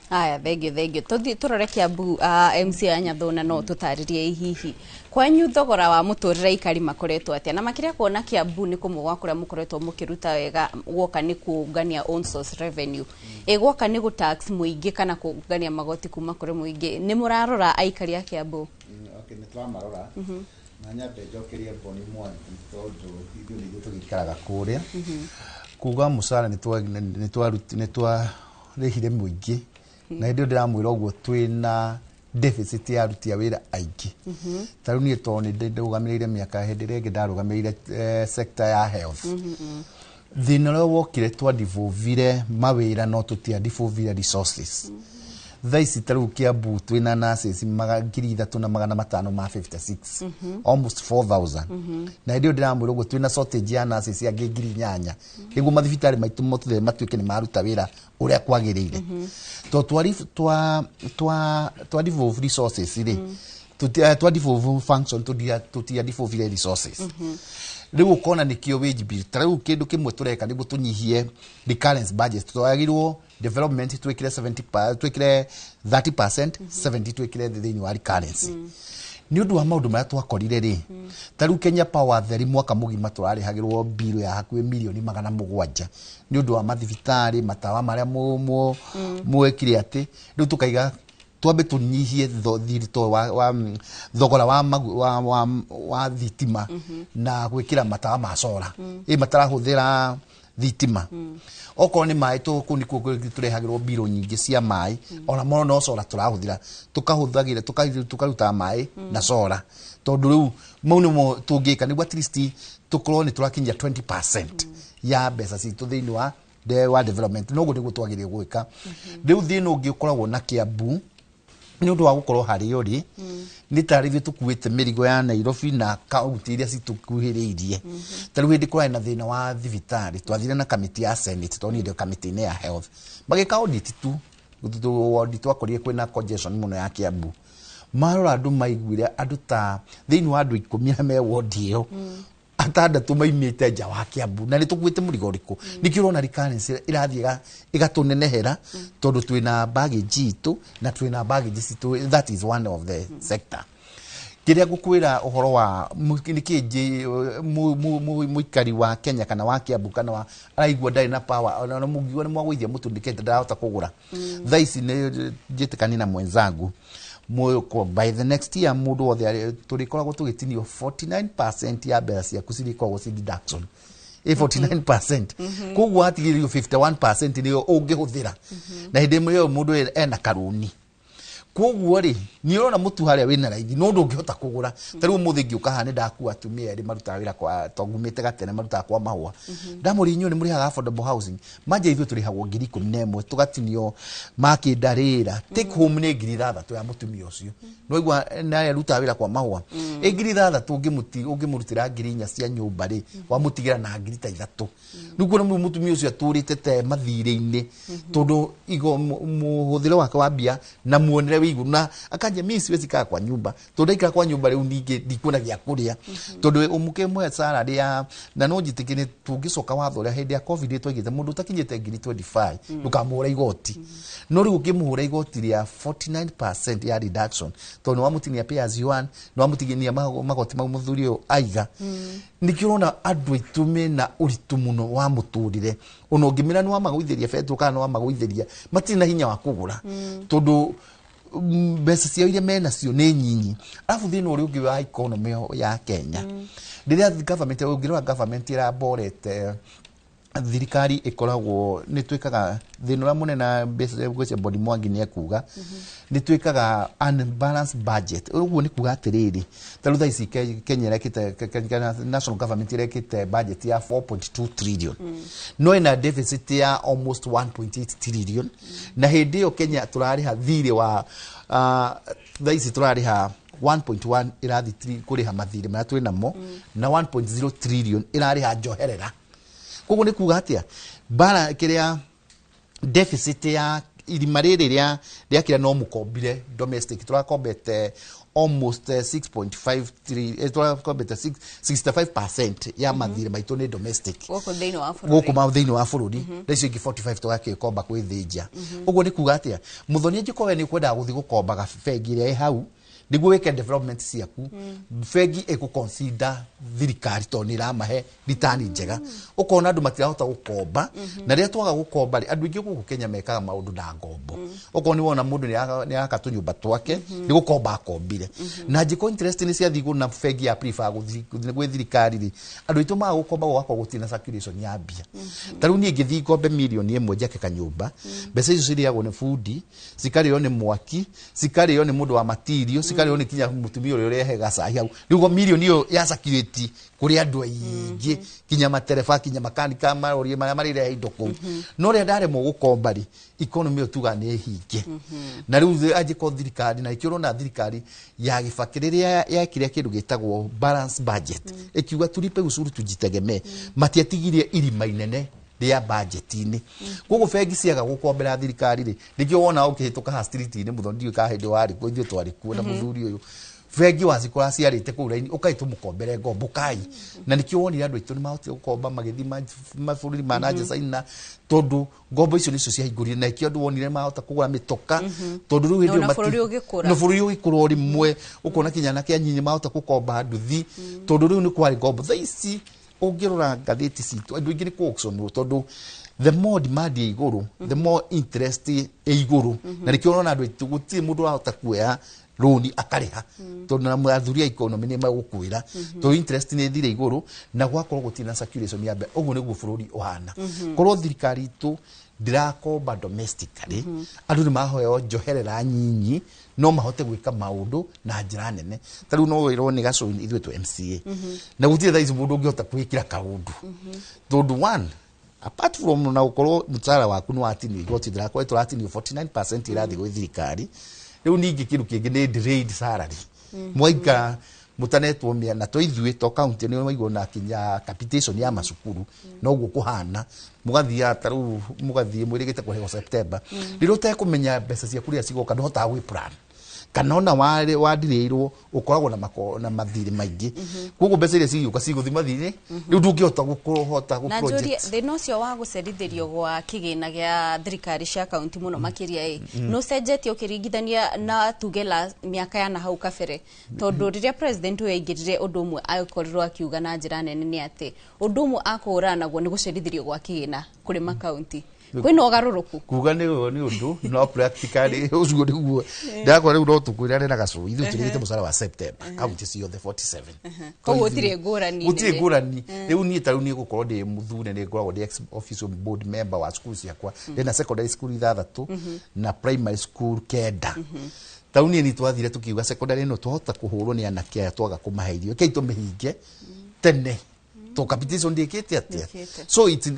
aya thenge tuthi turore Kiambu MC Anyathuna no tutaririe hihi kwanyu thogora wa muturire ikari makoretwo atia na makiria kuona Kiambu ni kumugwa kuria mukoretwo mukiruta wega gwoka ni kuungania own source revenue gwoka ni go tax muingi kana kuungania magoti kuma kuri muingi ni murarora aikari ya Kiambu okay ni twamarora na nyambe njokerie Boni Mwangi tondu ithuĩ nĩ tũgĩikaraga kũrĩa kuga mũcara nĩ twarĩhire mũingĩ na hĩndĩ ndĩramwĩra ũguo twĩna deficit ya aruti a wĩra aingĩ tarĩu niĩ tondũ nĩ ndĩrũgamĩrĩire mĩaka hĩndĩ ĩrĩa ĩngĩ ndarũgamĩrĩire sector ya health thĩna ũrĩa wokire twa devolvire mawĩra no tũtia devolvire resources thaisi taru Kiambu twina nurses 3,556 almost 4,000 na ndio ndiramwira uguo twina shortage ya nurses ya 8,000 niguo mathibitari maitu mothe matuike ni maruta wira uria kwagirire to twa devolve resources ri twa devolve function tutia devolve resources riu ukona nikio wage bill tarau kindu kimwe tureka niguo tunyihie recurrence budget twagirwo development twikire 70 twikire 30% 70 twikire thini wa recurrence ni undu wa maundu mara twakorire ri tarau Kenya Power theri mwaka mugima turarihagirwo bill ya hakuhi milioni 700 ni undu wa mathibitari matawa maria mwekire ati riu tukaiga twambe tunyihie thirito wa thogora wa thitima na gwikira matawa ma solar matarahuthira thitima okorwo ni mai kunikuo turehagirwo biro nyingi cia mai ona mono no solar turahuthira tukahuthagira tukaruta mai na solar tondu riu mau nimo tungika niguo at least tukorwo ni turakinyia 20% ya mbeca citu thiini wa development no guo twagire gwika riu thiini ungi ukoragwo na Kiambu ni undu wa gukorwo hari uri ni tarithio tukuite mirigo ya Nairobi na kaunti iria citukuhiriirie tariu hindi kurai na thina wa thibitari twathire na committee ya Senate toni ndio committee ya health magika audit tu audit wakorie kwina congestion muno ya Kiambu marora andu maiguire andu ta thiini wa andu 10 me ward iyo atandatu maimite nja wa Kiambu na nitukwite murigo riku nikio rona recurrence irathiega igatunenehera tondu twina baggage itu na twina baggage citu that is one of the sector kiria gukwira uhoro wa nikiji muikari wa Kenya kana wa Kiambu kana wa araigua ndari na power na mugiwa ni mwagwithia mutundikete ndahota kugura thaisi ni jitikani na mwenzangu by the next year mundu wothe turikoragwo tugitinio 49% ya mbeca ciaku cirikogwo ci deduction 49% koguo atigirio 51% niyo ungihuthira na hindi mwe mundu ena karuni koguo ri ni urona mutu haria wina raithi no ndungihota kugura tariu muthi ngiuka hane ndaku atumia ri maruta wira kwa tongumite gatene maruta kwa mahua ndamuri inyu ni muri haga affordable housing manje ithu turihagwo 11,000 tugatinio makindarira take home ni 6,000 ya mutumia ucio no igwa na ruta wira kwa mahua 6,000 ungimurutira 4,000 cia nyumba ri wa mutigira na 3,000 nuko no mutumia ucio aturite te mathire-ini tondu igo muhuthire wake wa bia na muonere wigu na akanje mimi siwezi kaa kwa nyumba tondu ikara kwa nyumba riu ninge ndikuna gya kuria tondu umuke mwe salary ya na no jitikine tungicoka watho ria hindi ya covid twigite mundu utakinyite 25 ndukamuhura igoti no riu ukimuhura igoti ria 49% ya reduction tondu wa mutinia pay as you earn no mutiginia magoti mau muthurio aiga nikirona andu itume na uritu muno wa muturire ono ngimira no magwithiria fetu kana no magwithiria matina hinya wa kugura tondu mbeca cia iria mena cio ni nyinyi alafu thina uri ungi wa economy ya Kenya riria government ungirwa government iraborete thirikari ikoragwo ni twikaga thina ura munena mbeca gwecia body mwangi ni ekuga ni twikaga unbalanced budget uguo ni kuga atiriri taru thaici Kenya rekite national government rekite budget ya 4.2 trillion no ina deficit ya almost 1.8 trillion na hindi yo Kenya turariha thiri wa thaici turariha 1.1 irathi kuriha mathiri mara twi namo na 1.0 trillion irariha njoherera koguo ni kuga atia bara kiria deficit ya irima riri ria kira no mukombire domestic turakombete almost 6.53 turakombete 65% ya mathiri maitu ni domestic goko thiini wa bururi ricio ingi 45 tugakikomba kwithinja koguo ni kuga atia muthoni njikowe ni kwenda guthi gukombaga bengi ria hau niguo weke development ciaku bengi ikuconsider thirikari toni ramahe ritani njega ukona andu matirahota gukomba na ria twaga gukomba andu ingi guku Kenya mekaga maundu na ngombo ukoni wona mundu ni akatu nyumba twake ni gukomba akombire na njiko interest ni cia thigu na bengi ya prefer gwe thirikari ri andu itu ma gukomba gwakwa gutina circulation ya bia taru ni ngithi ngombe milioni 1 njake kanyumba mbeca icio ciriagwo ni food cikario ni mwaki cikario ni mundu wa material thirikari oni kinya mutumia uri urehe gacahi hau riugo milioni yo ya security kuri andu aingi kinya matereba kinya makanika marori maria marire indo ku no ria ndare mo gukomba ri economy tuga ni hinge na riu aje ko thirikari na ikiro na thirikari ya gibakiriria ya kiria kindu gitagwo balance budget ikiuga tulipe usuru tujitegeme matiatigirie irima inene ria budget-ini kogo fegi ciaga gukombera thirikari ri nikio wona ukihituka ha street-ini muthondio ka hindi wari ko ithio twari kuo na muthuri uyu fegi wacikora ciarite ku raini ukaitu mukombere ngombo kai na nikio wonire andu aitu ni mahotire gukomba magithi mabũrũri ma nanja China tondu ngombo icio nicio ciahingũrire na ikio andu wonire mahota kugura mitoka tondu riu hindi na bũrũri ugikũra rimwe ukona kinyana kia nyinyi mahota gukomba nduthi tondu riu ni kwari ngombo thaici ungirora ngatheti citu andu ingiri ku auction tondu the more demand iguru the more interest iguru na nikio ona andu aitu gutie mundu ahota kuoya loan akariha tondu na mwathuri economy ni magukwira to interest ni thire iguru na gwakorwo gutina circulation ya mbeca uguo niguo bururi uhana korwo thirikari itu ndirakomba domestically andu ni mahoyo njoherera nyinyi no mahote gwika maundu na njira nene tariu no wirwo ni gaco ithuĩ tu MCA na gutire thaici mundu ungihota kwikira kaundu tondu one apart from na ukorwo mutara waku ni watini igoti ndirakorwo turatini 49% irathi gwi thirikari riu ningi kindu kingi ni delayed salary mwaika mutanetwo mia na to ithuĩ to county ni maigwo na kinya capitation ya masukuru no guo kuhana mugathia taru mugathie mwirigite kuhego September riro te kumenya mbeca cia kuria cigoka ndohota gwi plan kana ona wadireirwo ukoragwo na mathiri maingi koguo mbeca iria cigioka ciguthi mathiri riu ndungihota gukuhota gu project na njuri thina ucio wa gucerithirio gwa kigina gia thirikari cia county muno makiria no cenjetie ukiringithania na tugela miaka ya na hau kabere tondu riria president uyaingirire undu umwe akorirwo akiuga na njira nene ni ati undu umwe akura naguo ni gucerithirio gwa kigina kuri ma county kwina ugaruruku kuga ni undu no practically ucio niguo ndakora riu no tukwira na gacu ithu tirigite musara wa September county cio the 47 ko gutire ngurani riu ni taru ni gukorwo ndi muthune ni ngoragwo ndi ex official board member wa school ciakwa na secondary school ithathatu na primary school kenda tauni ni twathire tukiuga secondary no tuhota kuhurwo ni anake aya twaga kumaheirio keito mihinge tene to capitation ndikite atia so it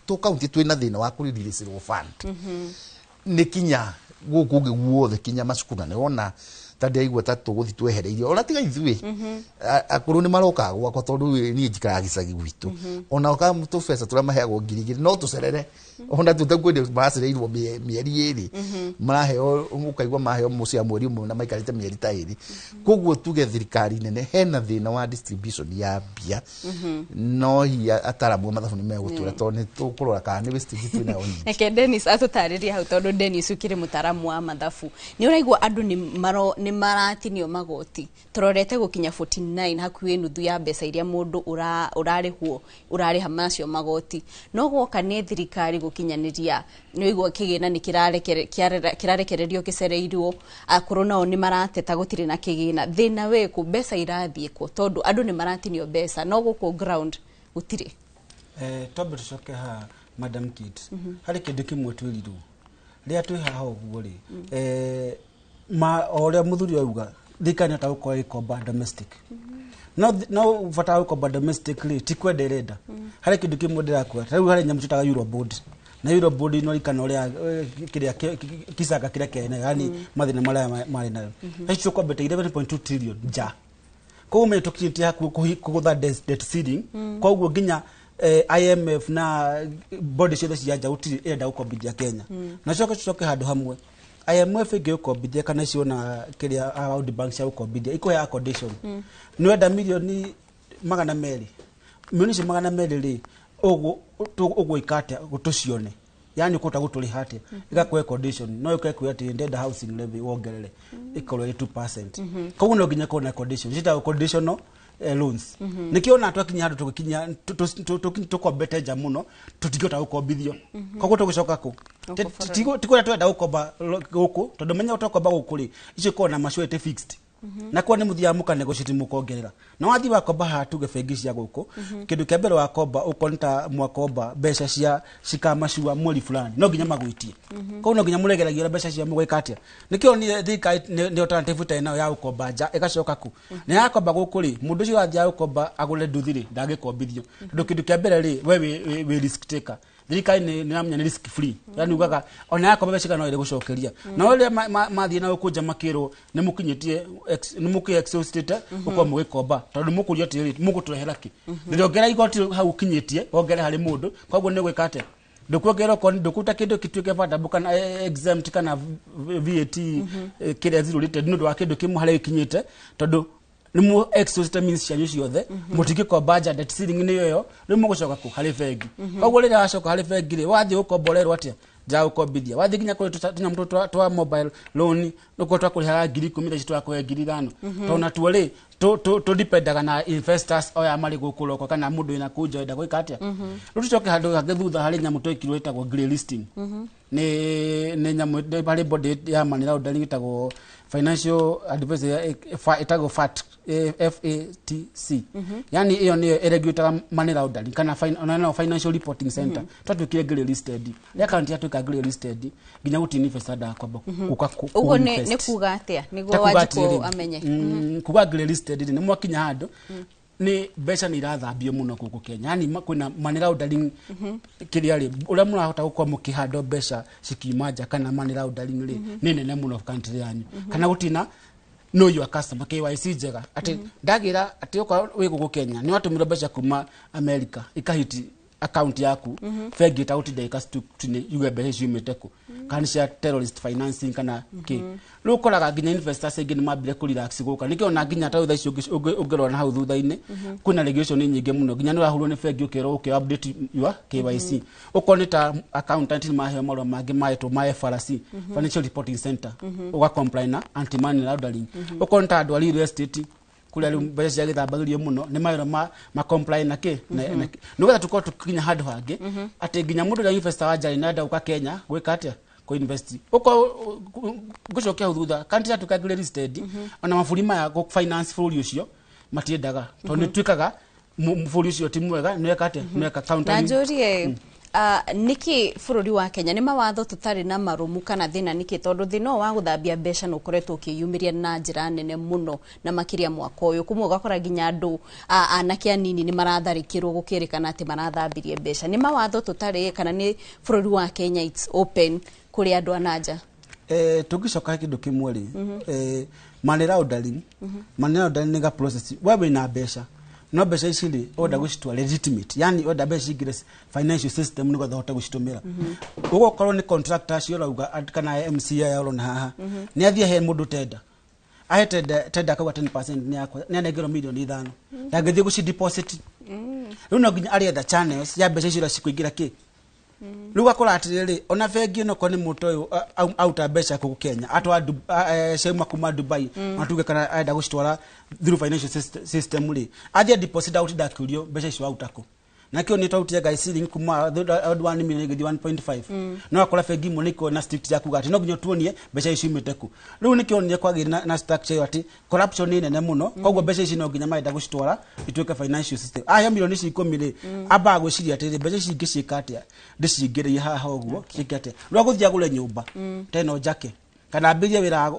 to county twina thina wa kuriricirwo fund ni kinya guku guothe kinya macukuru na ona tande aigua tatu guthi twehereirio ona tiga ithui akuru ni maroka gwakwa tondu ni njikara gicagi gwitu ona oka mutu pesa tura maheagwo ngirigiri no tucerere ona tutakwende macereirwo mieri iri maheo ukaigwa maheo mucia mweri umwe na maikarite mieri ta iri koguo tuge thirikari nene hena thina wa distribution ya bia no hiya ataramu mathabu ni megutura tondu tukurora kana ni wastage twina oni eke Dennis atutariria hau tondu Dennis ukire mutaramu wa mathabu ni uraigwa andu ni maratinio magoti turorete gukinya 49 hakuhi nuthu ya mbeca iria mundu urariha macio magoti no gwoka ni thirikari gukinyaniria ni igwa kigina ni kirarekererio kicereirwo akuru nao ni marateta gutire na kigina thina we ku mbeca irathie ku tondu andu ni maratinio mbeca no guku ground gutire tobe tucoke ha Madam Kit hari kindu kimwe twiriru ria twi haha uguo ri ma oria muthuri auga thikani ata uko ikomba domestic no vata ukomba domestically tikwendereda hari kindu kimwe ndirakwa riu hari nyamu tutaga euro board na euro board no ikana oria kiria kisaka kiria kene yani mathina maria mari nayo hicho kwa beta 11.2 trillion ja ko me tokiti haku kugutha debt ceiling kwa uguo ginya IMF na body ciothe cia nja utiri enda ukombithia Kenya na coke handu hamwe IMF ingĩũkombithia kana ciona kiria World Bank cia ũkombithia ikoya condition no enda milioni 200 milioni 200 ri ugu ikate gutucione yani ukota guturi hate igakwe condition no ikakwe ati ndenda housing levy wongerere ikorwo 2% koguo no nginya kona condition cita conditional loans nikiona twakinya handu tugikinya tukombeteja muno tutigota gukombithio koguo tugicoka ku tiko twenda gukomba guku tondu menya utokomba guku ri icio kona macuete fixed na kwa nĩ mũthia mũka negotiate mũkongerera na wathi wakomba ha tuge bengi cia gũkũ kĩndũ kĩa mbere wakomba ũkonta mwakomba mbeca cia cikamacua mweri fulani no nginya magwĩtie koguo no nginya mũregeragia mbeca cia mũgwĩka atĩa nĩkĩo nĩ alternative ta ĩno ya gũkomba nja ĩgacoka ku nĩ yakomba gũkũ rĩ mũndũ ũcio wathi gũkomba agũre nduthi rĩ ndangĩkombithio tondũ kĩndũ kĩa mbere rĩ we wĩ risk taker thirikari nĩ ramenya nĩ risk free yani ugaga ona yakomba mbeca no ĩrĩ gũcokeria na wale mathiĩ na gũkũ nja makĩrwo nĩ mũkinyĩtie nĩ mũkĩ exhausted ũkorwo mũgĩkomba tondũ mũkũria atĩrĩ mũgũtũrehera kĩ ndĩrongera igoti hau kinyĩtie wongere harĩ mũndũ koguo nĩ gwĩka atĩa ndũkuongerera ko ndũkuta kĩndũ kĩtuĩke vatabu kana exempt kana VAT kĩrĩa zero rated nĩ ũndũ wa kĩndũ kĩmwe harĩa gĩkinyĩte tondũ nĩ mu exhausted means cianyu ciothe mũtingĩkomba nja debt ceiling nĩ yo rĩu mũgũcoka kũ harĩ bengi koguo rĩrĩa wacoka harĩ bengi rĩ wathiĩ ũkomborerwo atĩa nja ũkombithia wathiĩ nginya kũrĩ tũnyamũ twa mobile loan nĩkuo twakũrĩhaga 10,000 thaici twakũhe 5,000 tondũ natuo rĩ tũdipendaga na investors oya marĩ gũkũ roko kana mũndũ wĩna kũu nja wenda gwĩka atĩa rĩu tũcoke handũ hangĩ thutha harĩ nyamũ twekirwo ĩtagwo grey listing nĩ nyamũ harĩ body ya money laundering ĩtagwo financial advisory ĩtagwo FATC yani iyo nĩyo ĩregulator money laundering kana financial reporting center twatuĩkire grey listed rĩa account yatuĩka grey listed nginya gũtini investor ndakwamba ũguo nĩ kuga atĩa nĩguo wanjikũ amenye kuga grey listed nĩ mwakinya handũ ni mbeca nĩ irathambio mũno gũkũ Kenya yani kwĩna money laundering kĩrĩa rĩ ũrĩa mũrahota gũkorwo mũkĩhanda mbeca cikiuma nja kana money laundering rĩ nĩ nene mũno country yanyu kana gũtina know your customer KYC njega atĩ ndagira atĩ ũkorwo wĩ gũkũ Kenya nĩ watũmĩra mbeca kuma America ikahiti account yaku bengi ĩtagũtinda ĩkastutine yuge mbeca ciumĩte kũ kana cia terrorist financing kana kĩ rĩu ũkoraga nginya investors aingĩ nĩ mambire kũrelax gũka nĩkĩo na nginya ta thaa ici ũngĩrora na hau thutha-inĩ kwĩna regulation nyingĩ mũno nginya nĩ ũrahũrwo nĩ bengi ũkĩrwo update your KYC ũkorwo nĩ ta accountant maheo marũa mangĩ mahetwo ma FRC Financial Reporting Center ũgacomply na anti money laundering ũkorwo nĩ ta andũ a real estate kule rĩu mbeca cia gĩthambagĩrio mũno nĩ mawĩra ma comply na kĩ nĩgetha tũkorwo tũkinya handũ hangĩ atĩ nginya mũndũ ũrĩa investor wa njari nenda gũka Kenya gwĩka atĩa kũ-invest ngũcokia hau thutha country yatuĩka grey listed ona mabũrũri maya finance bũrũri ũcio matiendaga tondũ nĩ tuĩkaga bũrũri ũcio ti mwega nĩweka atĩa nĩweka counter na njũrie niki bũrũri wa Kenya nĩ mawatho tũtarĩ na marũmu kana thĩna niki tondũ thĩna wa gũthambia mbeca no ũkoretwo ũkĩyumĩria na njĩra nene mũno na makĩria mwaka ũyũ kumwe ũgakora nginya andũ anake anini nĩ maratharĩkĩrwo gũkĩrĩkana atĩ marathambirie mbeca nĩ mawatho tũtarĩ kana nĩ bũrũri wa Kenya it's open kũrĩ andũ ananja tũngĩcoka kĩndũ kĩmwe rĩ money laundering nĩ ga process we wĩna mbeca no mbeca ici rĩ oda gũcitua legitimate yani oda mbeca ingire financial system nĩ gwetha hota gũcitumĩra ũgũkorwo nĩ contractor cio rauga kana MCA yarona haha nĩ athiĩ he mũndũ tenda ahete tenda kauga 10% nĩ yakwa nĩ anengerwo milioni 5 ndangĩthiĩ gũci deposit rĩu no nginya arĩ the channels ya mbeca icio cikũingĩra kĩ rĩu akora atĩrĩrĩ ona bengi ĩno ko nĩ mũndũ ũyũ auta mbeca kũgũ Kenya atwa ciauma kuma Dubai matuge kana aenda gũcitwara through financial system rĩ athiĩ deposit out ndakĩũrio mbeca icio autako nakĩo nĩ twautire guys ceiling kuma 1 million gĩthi 1.5 no akora bengi imwe nĩko na strict ya kuga atĩ no nginya tuonie mbeca icio imĩte kũ rĩu nĩkĩo nĩ kwagĩrĩra na structure atĩ corruption nĩ nene mũno koguo mbeca ici no nginya maenda gũcitwara ituĩke financial system aya milioni ici 10 rĩ amba gwĩciria atĩ mbeca ici ingĩciĩka atĩa ndĩcingĩrĩie haha ũguo ciĩke atĩa rĩu agũthiĩ agũre nyũmba teno njake kana ambĩrie wĩra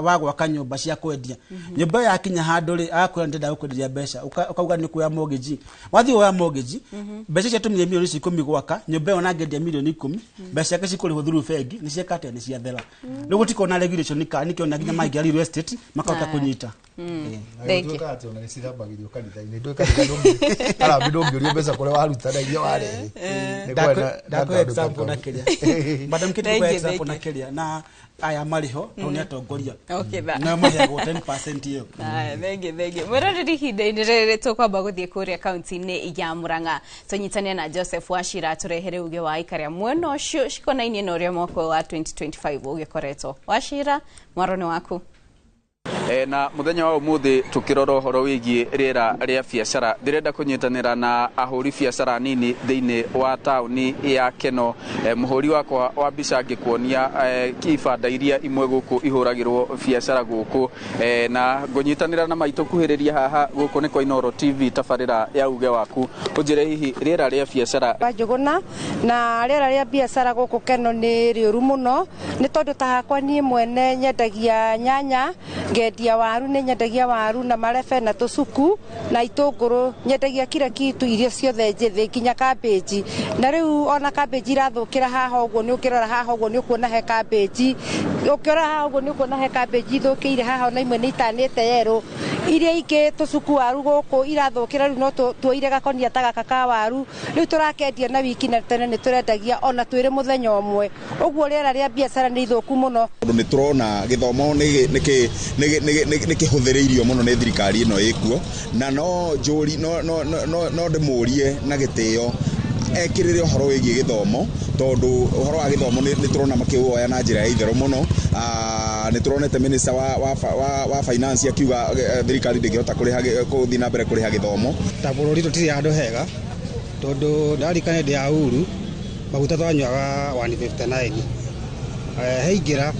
wa gwaka nyũmba cia kwendia nyũmba yakinya handũ rĩ akwĩra ndenda gũkwenderia mbeca ukauga nĩ kuoya mortgage wathiĩ woya mortgage mbeca cia tumire milioni 10 gwaka nyũmba ĩyo nangendia milioni 10 mbeca ciake cikũrĩhwo through bengi nĩ cieka atĩa nĩ ciathera rĩu gũtikoo na regulation nĩkĩo na nginya mangĩ real estate makahota kũnyita ati ona nicirambagĩrio kanitha-inĩ ndũĩ kanitha arambi ndũngĩũrio mbeca kũrĩa waruta na iria warehe ndakũhe example na kĩrĩa madam kĩtũkũhe example na kĩrĩa na aya mariho to nĩ atongoria na maheagwo 10% ĩyo thengi mwĩroreri ihinda-inĩ rĩrĩ tũkwamba gũthiĩ kũrĩa kaunti-inĩ ya Mũrang'a tũnyitane na Joseph Wachira tũrehere uge wa ikaria mwena ũcio cikonainie na ũrĩa mwaka wa 2025 ũgĩkoretwo Wachira mwaro nĩ waku na muthenya wa umuthi tukirora horo wigie riera ria biacara ndirenda kunyitanira na ahuri biacara nini thiini wa tauni ya Keno muhuri wakwa wa mbica ngikuonia kibanda iria imwe guku ihuragirwo biacara guku na ngunyitanira na maitu kuhiriria haha guku ni kwa Inoro TV tabarira ya uge waku unjire hihi riera ria biacara Njuguna na riera ria biacara guku Keno ni riuru muno ni tondu ta hakwa nie mwene nyendagia nyanya ngendia waru ni nyendagia waru na marebe na tucuku na itunguru nyendagia kira kitu irio ciothe njithi kinya cabbage na riu ona cabbage irathukira haha uguo ni ukirora haha uguo ni ukuona he cabbage ukirora haha uguo ni ukuona he cabbage ithukire haha na imwe ni itanite yero iria ingi tucuku waru guku irathukira riu no tuire gakonia ta gaka ka waru riu turakendia na wiki na tene ni turendagia ona twire muthenya umwe uguo riera ria biacara ni ithuku muno ni turona githomo ni kihuthiriirio muno ni thirikari ino ikuo na no njuri no ndimurie na gitio ekirire uhoro wigie githomo tondu uhoro wa githomo ni turona makiuoya na njira ya itherũ muno ni turonete minister wa finance akiuga thirikari ndingihota kuthi na mbere kuriha githomo ta bururi tutiri andu hega tondu ndarikane ndi ya uru maguta twanywaga 159 heigira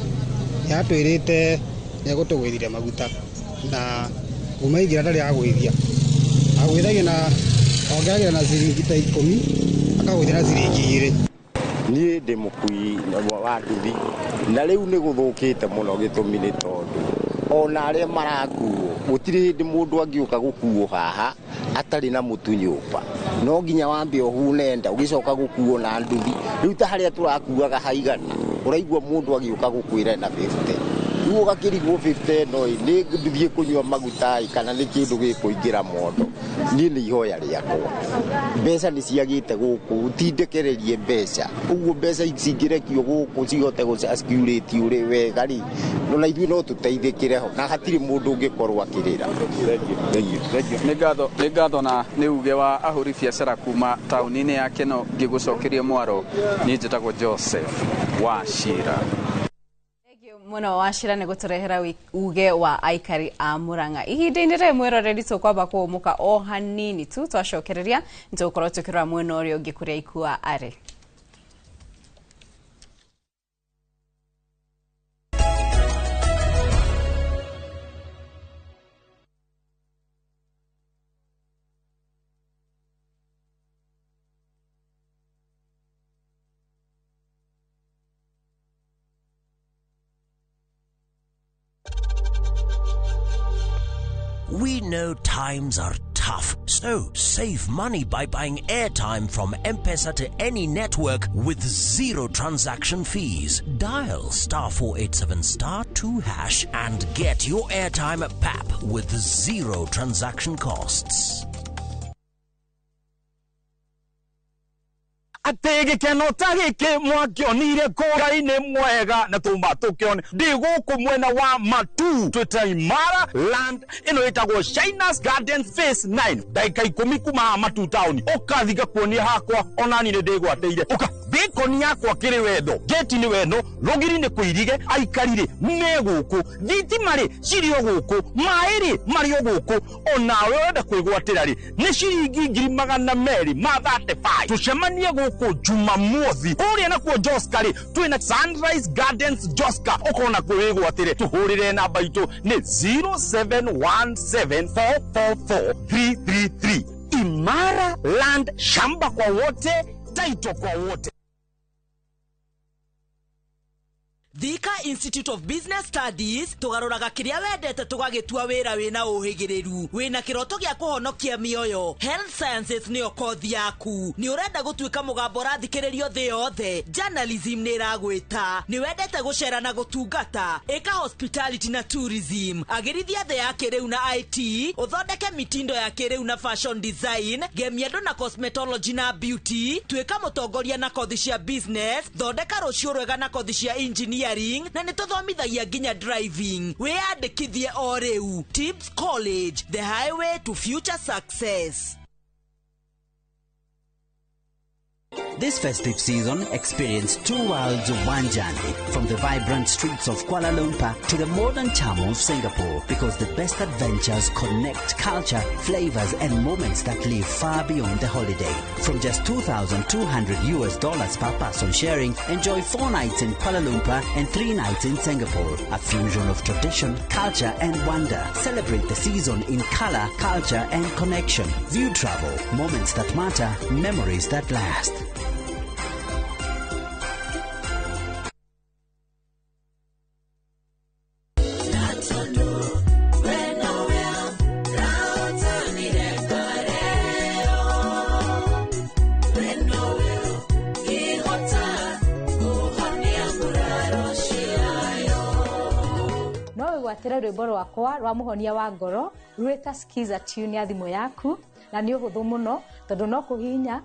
yatwirite negutugwithire maguta na umaigira ndari agwithia agwithagia na ongagira na ciringi ta 10 akagwithira na ciringi 2 ni ndi mukui wa nduthi na riu ni guthukite muno gitumi ni tondu ona aria marakuo gutiri hindi mundu angiuka gukuo haha atari na mutu nyumba no nginya wambe ohunenda ugicoka gukuo na nduthi riu ta haria turakuaga haigana uraigua mundu agiuka gukwira na 50 riu ugakirigwo 50 no ni nduthie kunywa maguta kana ni kindu gikuingira mondo ni ihoya riakwa mbeca ni ciagite guku utindekererie mbeca uguo mbeca icingirekio guku cigote gucirate uri wega ri no ithuĩ no tuteithikire ho na hatiri mundu ungikorwo akirira ni ngatho na ni uge wa ahuri biacara kuma tauni-ini ya Keno ngigucokeria mwaro ni njitagwo Joseph Wachira muno Wachira ni guturehera uge wa aikari a Murang'a ihinda-ini ri mwiroreri tukwamba kuumuka o hanini tu twacokereria nitugukorwo tukirora mwena uria ungi kuria ikua ari We know times are tough, so save money by buying airtime from M-Pesa to any network with zero transaction fees. Dial *487*2# and get your airtime PAP with zero transaction costs. Atege kenota gike mwakionire kura-ini mwega na tumba tukione ndi guku mwena wa Matu twita Imara land ino itagwo Shainas Gardens Phase 9 daika 10 kuma Matu town ukathiga kuonia hakwa onani ni ndigwateire uka bikoni yakwa kiri wendo geti ni weno logiri ni kuirige aikarire me guku thitimari cirio guku mairi mario guku onawe wenda kwigwatira ri ni ciringi 235 tucemanie guku Jumamothi uria nakuo Joska ri twina Sunrise Gardens Joska ukona kwigwatire tuhurire namba itu ni 0717444333 Imara land shamba kwa wote taito kwa wote. Thika Institute of Business Studies tugaroraga kiria wendete tugagitua wira wina uhigiriru wina kiroto gia kuhonokia mioyo. Health Sciences ni kothi yaku. Ni urenda gutuika mugambo rathikiririo thi yothe. Journalism ni ragwita. Ni wendete gucera na gutungata. Eka hospitality na tourism. Agirithia the ya kiriu na IT. Uthondeke mitindo ya kiriu na fashion design. Gemiendo na cosmetology na beauty. Tuika mutongoria na kothi cia business. Thondeka rucio rwega na kothi cia engineering na nituthomithagia nginya driving. Wiyandikithie o riu. Tibbs College, the highway to future success. This festive season, experience two worlds of one journey, from the vibrant streets of Kuala Lumpur to the modern charm of Singapore, because the best adventures connect culture, flavors, and moments that live far beyond the holiday. From just $2,200 per person sharing, enjoy 4 nights in Kuala Lumpur and 3 nights in Singapore. A fusion of tradition, culture, and wonder. Celebrate the season in color, culture, and connection. View travel, moments that matter, memories that last. Gwatĩra rwĩmbo rwakwa rwa mũhonia wa ngoro rwĩta skiza tune ya thimũ yaku, na nĩ ũhũthũ mũno tondũ no kũhihinya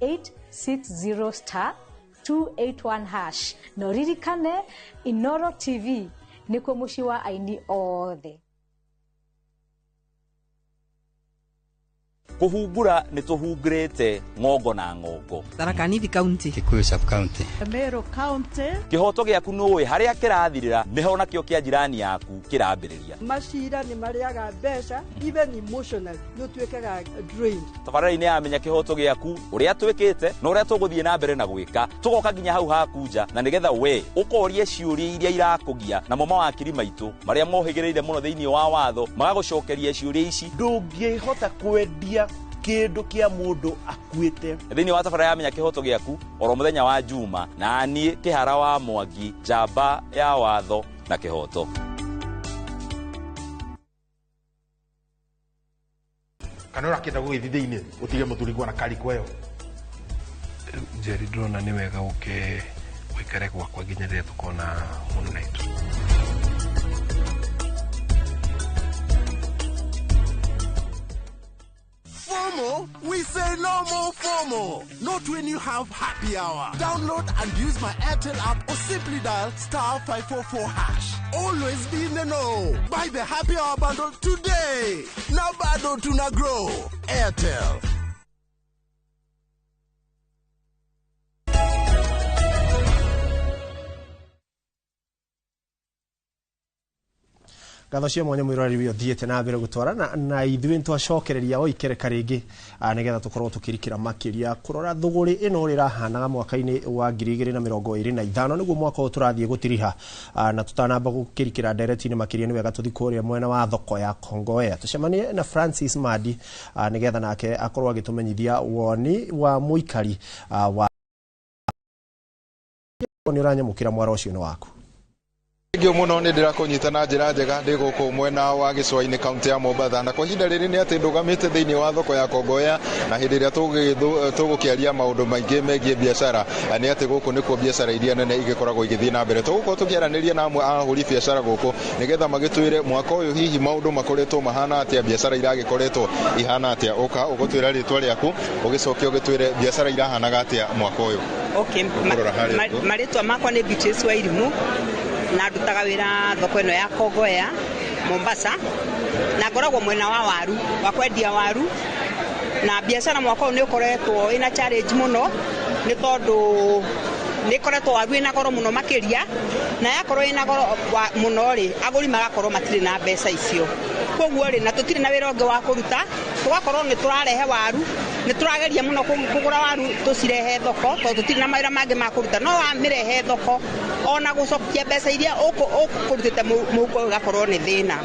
*860*281# na ũririkane Inoro TV nĩkuo mũciĩ wa aini othe. Kuhumbura ni tuhungurite ngongo na ngongo. Tharaka Nithi County, Kikuyu Sub County, Meru County. Kihoto giaku nuwe haria kirathirira niho nakio kia jirani yaku kirambiriria. Macira ni mariaga mbeca, even emotionally no twekaga drain. Tabarari ni amenya kihoto giaku uria twikite na uria tuguthie na mbere na gwika tugoka nginya hau hakunja na nigetha we ukorie ciuria iria irakugia na mama wa kiri maitu maria mohigireire muno thiini wa watho magagucokeria ciuria ici ndungihota kwendia kindu kia mundu akuite thiini wa tabara ya menya kihoto giaku oro muthenya wa Juma na nie kihara wa Mwangi jamba ya watho na kihoto. Kana urakenda gugithi thiini utige muthurigwa na kari kweyo Jerry drona ni wega wikare gwakwa nginya rĩrĩa tukona Moonlight. FOMO? We say no more FOMO. Not when you have happy hour. Download and use my Airtel app or simply dial *544#. Always be in the know. Buy the happy hour bundle today. Now bado tuna grow. Airtel. Gatho cia mwanya mwirori wio thiete na mbere gutwarana na ithuĩ twacokereria o ikereka ringi nigetha tukorwo tukirikira makiria kurora thũgũrĩ ino uri rahanaga mwaka-ini wa 2025 niguo mwaka ũyũ turathie gutiriha na tutanamba gukirikira ndereti-ini makiria ni wega tuthi kuria mwena wa thoko ya Kongowea tucemanie na Francis Madi nigetha nake akorwo agitumenyithia woni wa muikari wa ni uranyamukira mwara ucio ni waku. Ngio muno ni ndirakunyita na njira njega ndi guku mwena wa Gicũa-inĩ kaunti ya Mombatha na kwa ihinda rĩrĩ ni ati ndugamite thiini wa thoko ya Kongowea na hindi ria tugukiaria maundu maingi megie biashara ni ati guku nikuo biashara iria nene igikoragwo igithii na mbere tugukorwo tukiaraniria na amwe ahuri biashara guku nigetha magitwire mwaka uyu hihi maundu makoretwo mahana atia biashara iragikoretwo ihana atia uka ugutwira ritwa riaku ugicokia ugitwire biashara irahanaga atia mwaka uyu. Okay, maritwa makwa ni Beatrice wa Irimu na ndutaga wira thoko ino ya Kongowea Mombasa na ngoragwo mwena wa waru wa kwendia waru na biashara mwaka ni ukoretwo ina challenge muno ni tondu ni koretwo waru ina goro muno makiria na yakorwo ina goro muno ri aguri magakorwo matire na mbeca icio koguo ri na tutire na wira ungi wa kuruta tugakorwo ni turarehe waru ni turageria muno kugura waru tucirehe thoko tondu tutire na mawira mangi ma kuruta no wa mirehe thoko ona gucokia mbeca iria ukurutite muhuko ugakorwo ni thina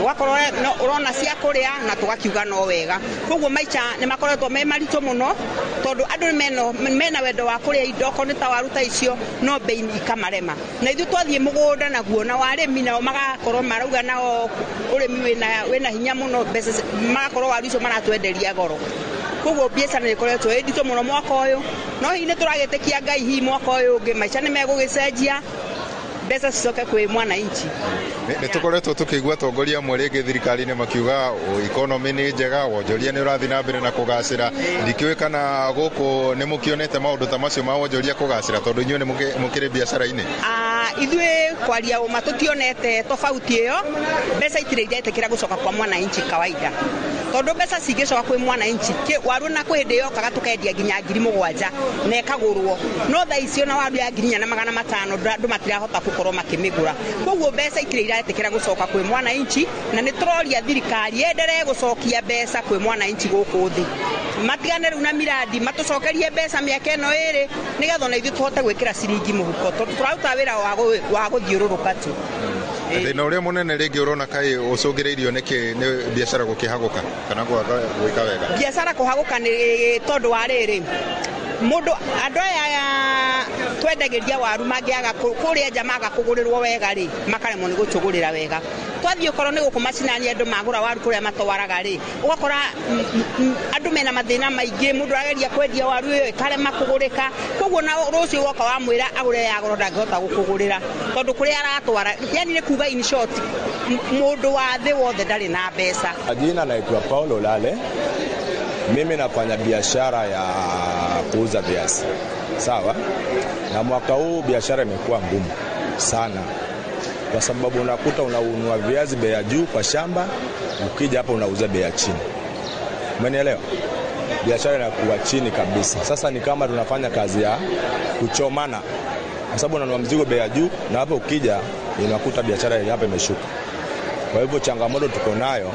ugakorwo urona cia kuria na tugakiuga no wega koguo maica ni makoretwo me marito muno tondu andu mena wendo wa kuria indo ko ni ta waru ta icio no bei ikamarema na ithu twathie mugunda naguo na warimi nao magakorwo marauga nao urimi wina hinya muno mbeca magakorwo waru icio maratwenderia goro koguo biashara ni koretwo ndito muno mwaka uyu no hihi ni turagitikia Ngai hi mwaka uyu ungi maica ni megugicenjia mbeca cicoke kwi mwana inchi ni tukoretwo tukigua tongoria amwe ringi thirikari-ini makiuga economy ni njega wonjoria ni urathi na mbere na kugacira ndikiwe kana guku ni mukionete maundu ta macio ma wonjoria kugacira tondu inyuĩ ni mukiri biashara-ini ithuĩ kwaria ũma tũtionete tofauti ĩyo mbeca itirĩ iretekĩra gũcoka kwa mwananchi kawaida tondũ mbeca cingĩcoka kwĩ mwananchi waru na kwĩ hĩndĩ yokaga tũkendia nginya 7,000 na ĩkagũrwo no thaa icio na waru ya 4,500 andũ matirahota gũkorwo makĩmĩgũra koguo mbeca itirĩ iretekĩra gũcoka kwĩ mwananchi na nĩ tũroria thirikari endelee gũcokia mbeca kwĩ mwananchi gũkũ thĩ matigane rĩu na miradi matũcokerie mbeca mĩaka ĩno ĩrĩ nĩgetha na ithuĩ tũhote gwĩkĩra ciringi mũhuko tondũ tũraruta wĩra wa gũthiũrũrũka tu thĩna ũrĩa mũnene rĩngĩ ũrona kaĩ ũcũngĩrĩirio nĩ biacara gũkĩhagũka kana gwĩka wega biacara kũhagũka nĩ tondũ wa rĩrĩ mũndũ andũ aya twendagĩria waru mangĩaga kũrĩa nja maga kũgũrĩrwo wega rĩ makaremwo nĩ gũtũgũrĩra wega twathiĩ ũkorwo nĩ gũkũ macinani andũ magũra waru kũrĩa matwaraga rĩ ũgakora andũ mena mathĩna maingĩ mũndũ arageria kwendia waru ĩyo ĩkarema kũgũrĩka koguo na rũciũ woka wamwĩra agũre ya goro ndangĩhota gũkũgũrĩra tondũ kũrĩa aratwara yani nĩ kuga in short mũndũ wa thĩ wothe ndarĩ na mbeca. Jina naitwa Paulo Lale. Mimi nafanya biashara ya kuuza viazi. Sawa? Na mwaka huu biashara imekuwa ngumu sana. Kwa sababu unakuta unanunua viazi bei ya juu kwa shamba, ukija hapa unauza bei ya chini. Umenielewa? Biashara inakuwa chini kabisa. Sasa ni kama tunafanya kazi ya kuchomana. Kwa sababu unanunua mzigo bei ya juu na hapo ukija unakuta biashara hapa imeshuka. Kwa hivyo changamoto tuko nayo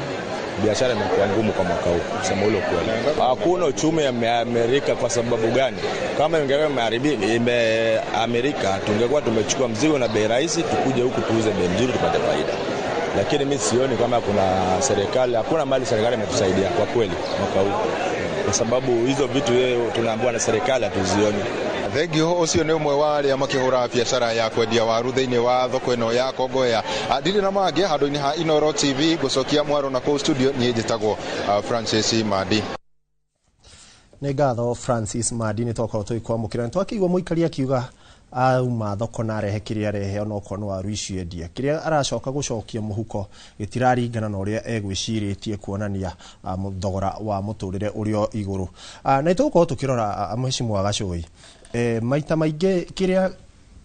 biashara imekuwa ngumu kwa mwaka huu kusema ule kweli. Hakuna uchumi ya Amerika kwa sababu gani? Kama ingekuwa Amerika tungekuwa tumechukua mzigo na bei rahisi tukuje huku tuuze bei nzuri tupate faida. Lakini mimi sioni kama kuna serikali, hakuna mali serikali imetusaidia kwa kweli mwaka huu. Kwa sababu hizo vitu tunaambiwa na serikali hatuzioni. Thengio ucio nĩ ũmwe wa arĩa makĩhũra biacara ya kwendia waru thĩinĩ wa thoko ĩno ya Kongoya. Ndirĩ na mangĩ handũ-inĩ ha Inoro TV gũcokia mwaro na kũu studio niĩ njĩtagwo Francis Madi. Nĩ ngatho Francis Madi nĩ twakorwo tũgĩkwamũkĩra nĩ twakĩigua mũikari akiuga auma thoko na arehe kĩrĩa arehe ona okorwo nĩ waru icio endia kĩrĩa aracoka gũcokia mũhuko gĩtiraringana na ũrĩa egwĩcirĩtie kuonania thogora wa mũtũrĩre ũrĩa igũrũ. Na nĩtũgũkorwo tũkĩrora Mheshimiwa Gacũi maita maingĩ kĩrĩa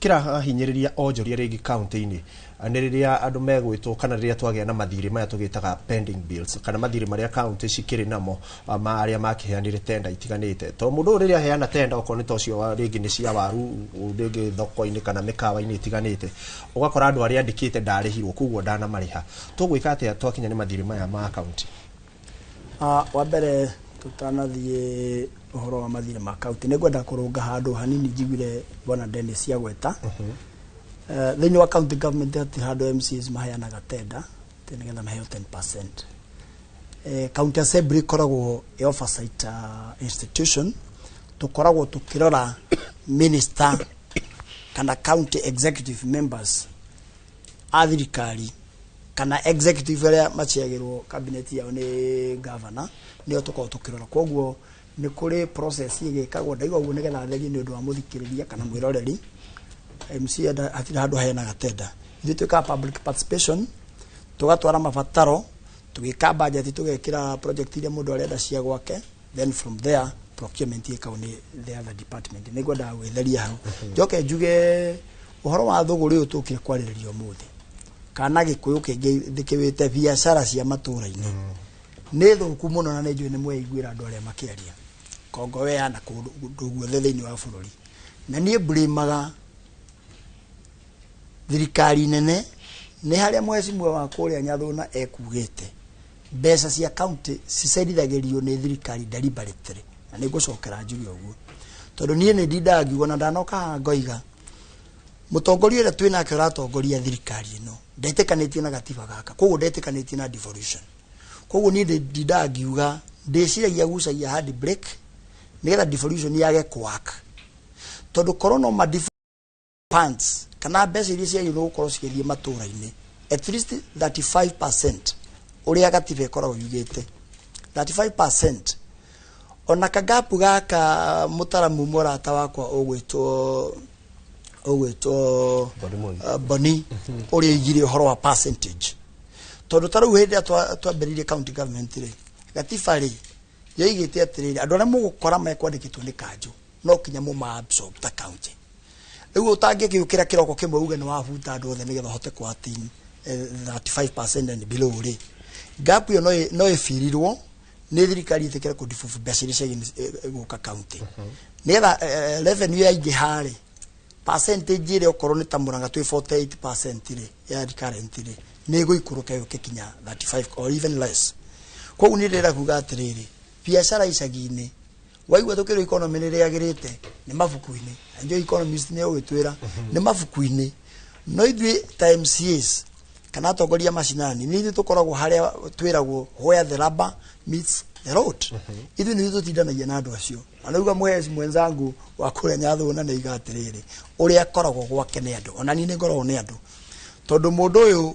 kĩrahinyĩrĩria onjoria rĩngĩ kaunti-inĩ nĩ rĩrĩa andũ megwĩtwo kana rĩrĩa twagĩa na mathirĩ maya tũgĩtaga pending bills kana mathirĩ marĩa kaunti cikĩrĩ namo marĩa makĩheanire tenda itiganĩte to mũndũ rĩrĩa aheana tenda okorwo nĩ tocio rĩngĩ nĩ cia waru rĩngĩ thoko-inĩ kana mĩkawa-inĩ itiganĩte ũgakora andũ arĩa andĩkĩte ndarĩhirwo koguo ndanamarĩha tũgwĩka atĩa twakinya nĩ mathirĩ maya ma kaunti? Wa mbere tutanathiĩ ũhoro wa mathirĩ ma kaunti nĩ ngwenda kũrũnga handũ hanini njiguire Bwana Dennis Yagweta thĩinĩ wa county government atĩ handũ MCs maheanaga tenda nĩgetha maheo 10%. County Assembly koragwo oversight institution tũkoragwo tũkĩrora minister kana county executive members a thirikari kana executive arĩa maciagĩrwo cabinet yao nĩ governor nĩo tũkoragwo tũkĩrora koguo nĩ kũrĩ process ĩgĩkagwo ndaigua ũguo nĩgetha atherie nĩ ũndũ wa mũthikĩrĩria kana mwĩroreri MC hatirĩ handũ heanaga tenda ithuĩ twĩkaga public participation tũgatwara mabataro tũgĩka budget tũgekĩra project iria mũndũ arenda cia gwake then from there procurement ĩkagwo nĩ the other department nĩ ngwenda gwĩtheria hau njoke njuge ũhoro wa thũgũrĩ ũyũ tũkire kwarĩrĩria ũmũthĩ kana gĩkũyũ kĩngĩ thikĩwĩte biacara cia matũũra-inĩ nĩ thũku mũno na nĩ njũĩ nĩ mweiguĩra andũ arĩa makĩaria Kongoya na kũndũ guothe thĩinĩ wa bũrũri na niĩ mbũrĩmaga thirikari nene nĩ harĩa Mheshimiwa wa kũrĩa Nyathũna ekugĩte mbeca cia county cicerithagĩrio nĩ thirikari deliberately na nĩ ngũcokera njuge ũguo tondũ niĩ nĩ ndindaga ngiuga na ndanoka ngoiga mũtongoria ũrĩa twĩ nake ũratongoria thirikari ĩno ndetĩkanĩtie na gatiba gaka koguo ndetĩkanĩtie na devolution koguo niĩ ndindaga ngiuga ndĩciragia gucagia hard break nĩgetha devolution yage kwaka tondũ korona ma funds kana mbeca iria ciagĩrĩirwo gũkorwo cigĩthiĩ matũũra-inĩ at least 35% ũrĩa gatiba ĩkoragwo yugĩte 35% ona kagapu gaka mũtaramu mũrata wakwa ũgwĩtwo Boni ũrĩa igire ũhoro wa percentage tondũ tarĩu hĩndĩ ĩrĩa twambĩrĩirie county government rĩ gatiba rĩ yaigĩte atĩrĩrĩ andũ arĩa mũgũkora mekwandĩkĩtwo nĩ kanjũ no kinya mũma absorb ta county riu utangĩkĩũkĩra kĩroko kĩmwe uge nĩ wabuta andũ othe nĩgetha hote kwa attain 35% and below ri gap yo no ĩbirirwo nĩ thirikari ĩtĩkĩre kũdifufu mbeca iria ciagĩ gũka county nĩgetha revenue yaingĩha rĩ percentage ĩrĩa okorwo nĩ ta Mũrang'a twĩ 48% ri ya recurrent ri nĩ ĩgũikũrũka yũke kinya 35 or even less koguo nĩ ndĩrenda kuga atĩrĩrĩ biacara icagi-inĩ waigua tukĩrwo economy nĩ rĩagĩrĩte nĩ mabuku-inĩ anjo economist nĩ ũgĩtwĩra nĩ mabuku-inĩ no ithuĩ ta MCAs kana atongoria macinani nĩ ithuĩ tũkoragwo harĩa twĩragwo where the rubber meets the road ithuĩ nĩ tũtindanagia na andũ acio anauga mwezi mwenzangu wa kũrĩa Nyathũna nĩ iga atĩrĩrĩ ũrĩa akoragwo gwake nĩ andũ ona niĩ nĩ ngoragwo nĩ andũ tondũ mũndũ ũyũ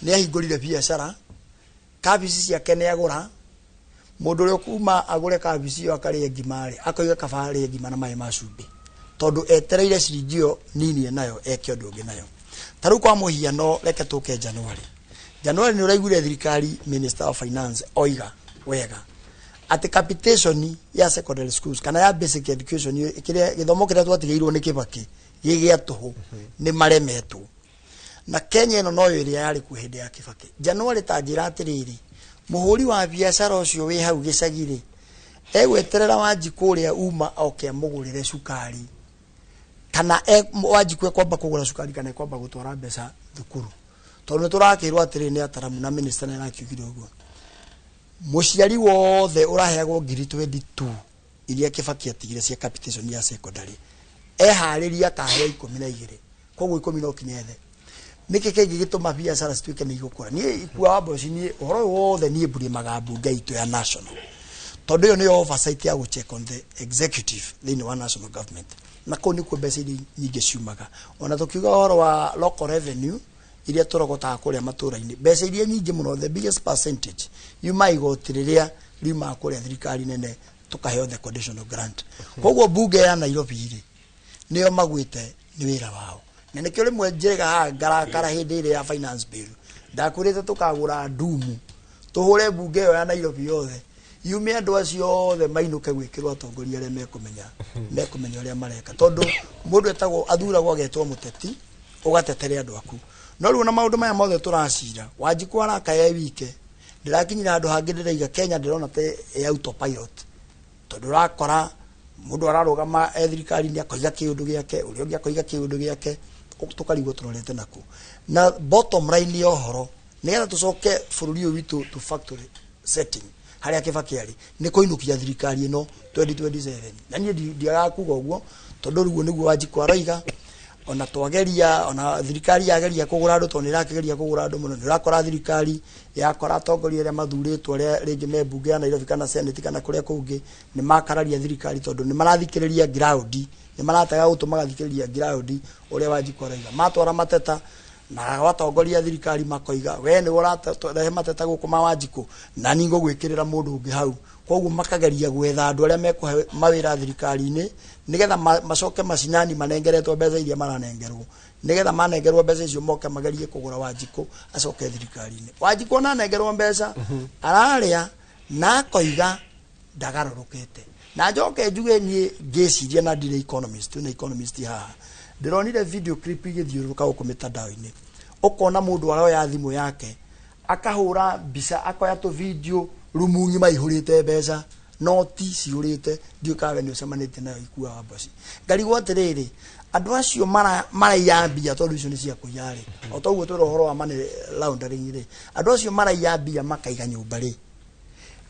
nĩ ahingũrire biacara kabici ciake nĩ agũra mũndũ ũrĩa kuma agũre kabici ĩyo akarĩa ngima rĩ akoiga kabarĩ ngima na maĩ ma cumbĩ tondũ etereire ciringi ĩyo nini nayo eke ũndũ ũngĩ nayo tarĩu kwa mũhiano reke tũke January nĩ ũraiguire thirikari Minister of Finance oiga wega atĩ capitation ya secondary schools kana ya basic education gĩthomo kĩrĩa twatigĩirwo nĩ Kĩbakĩ gĩgĩa tũhũ nĩ maremetwo na Kenya ĩno no ĩrĩa yarĩ kuo hĩndĩ ya Kĩbakĩ January ta njĩra atĩrĩrĩ muhuri wa biacara ũcio wĩ hau gĩcagi-rĩ egweterera Wanjikũ ũrĩa uma oke amũgũrĩre cukari kana Wanjikũ ekwamba kũgũra cukari kana ekwamba gũtwara mbeca thukuru tondũ nĩ tũrakĩrwo atĩrĩ nĩ ataramu na minister nĩ arakiugire ũguo mũciari wothe ũraheagwo 22 iria Kĩbakĩ atigire cia capitation ya secondary eharĩria kahea 12 koguo 10 no kinyethe niki kĩngĩ gĩtũma biacara cituĩke nĩ igũkũra niĩ ikua wa mboci niĩ ũhoro wothe niĩ mbũri magambunge itũ ya national tondũ ĩyo nĩ oversight ya gũcheck on the executive thĩinĩ wa national government na kũu nĩkuo mbeca iria nyingĩ ciumaga ona tũkiuga ũhoro wa local revenue iria tũrogotaga kũrĩa matũũra-inĩ mbeca iria nyingĩ mũno the biggest percentage yuma igoti rĩrĩa riumaga kũrĩa thirikari nene tũkaheo the conditional grant koguo mbunge ya Nairobi rĩ nĩo magwĩte nĩ wĩra wao na nĩkĩo rĩmwe njĩrĩga ngarakara hĩndĩ ĩrĩa ya finance bill ndakwĩrĩte tũkagũra ndumu tũhũre mbunge ĩyo ya Nairobi yothe yume andũ acio othe mainũke gwĩkĩrwo atongoria arĩa mekumenya ũrĩa mareka tondũ mũndũ etagwo athuragwo agetwo mũteti ũgatetere andũ aku no rĩu na maũndũ maya mothe tũracira Wanjikũ arakaya wike ndĩrakinyira handũ hangĩ ndĩraiga Kenya ndĩrona ta autopilot tondũ ũrakora mũndũ ararũgama thirikari-inĩ akoiga kĩũndũ gĩake ũrĩa ũngĩ akoiga kĩũndũ gĩake tukarigwo turorete naku na bottom line ya horo nigetha tucoke bũrũri ũyũ witũ to factory setting harĩa Kĩbakĩ arĩ nĩ kũinũkia thirikari ĩno 2027 na niĩ ndiagakuga ũguo tondũ rĩu nĩguo Wanjikũ aroiga ona twageria ona thirikari yageria kũgũra andũ tondũ nĩrakĩgeria kũgũra andũ mũno nĩrakora thirikari yakora atongoria arĩa mathurĩtwo arĩa rĩngĩ me mbunge ya Nairobi kana senate kana kũrĩa kũngĩ nĩ makararia thirikari tondũ nĩ marathikĩrĩria ground nĩ maratega gũtũma gathikĩrĩria ground ũrĩa Wanjikũ araiga matwara mateta na watongoria thirikari makoiga we nĩ ũrarehe mateta gũkũ ma Wanjikũ na nĩ ngũgwĩkĩrĩra mũndũ ũngĩ hau koguo makageria gwetha andũ arĩa mekũhe mawĩra thirikari-inĩ nigetha macoke macinani manengeretwo mbeca iria maranengerwo nigetha manengerwo mbeca icio moke magerie kũgũra Wanjikũ acoke thirikari-inĩ Wanjikũ na nengerwo mbeca ararĩa na koiga ndagarũrũkĩte na njoke njuge niĩ ngĩciria na ndire economist haha ndĩronire video clip igĩthiũrũrũka gũkũ mĩtandao-inĩ ũkona mũndũ aroya thimũ yake akahũra mbica akoya tũ video rumu ng'ima ihũrĩte mbeca noti ciũrĩte ndiũkaga nĩ ũcemanĩtie nayo ikua wa mboci ngarigwo atĩrĩrĩ andũ acio maraiya mbia tondũ icio nĩ cia kũiya rĩ o toguo twĩra ũhoro wa money laundering rĩ andũ acio maraiya mbia makaiga nyũmba rĩ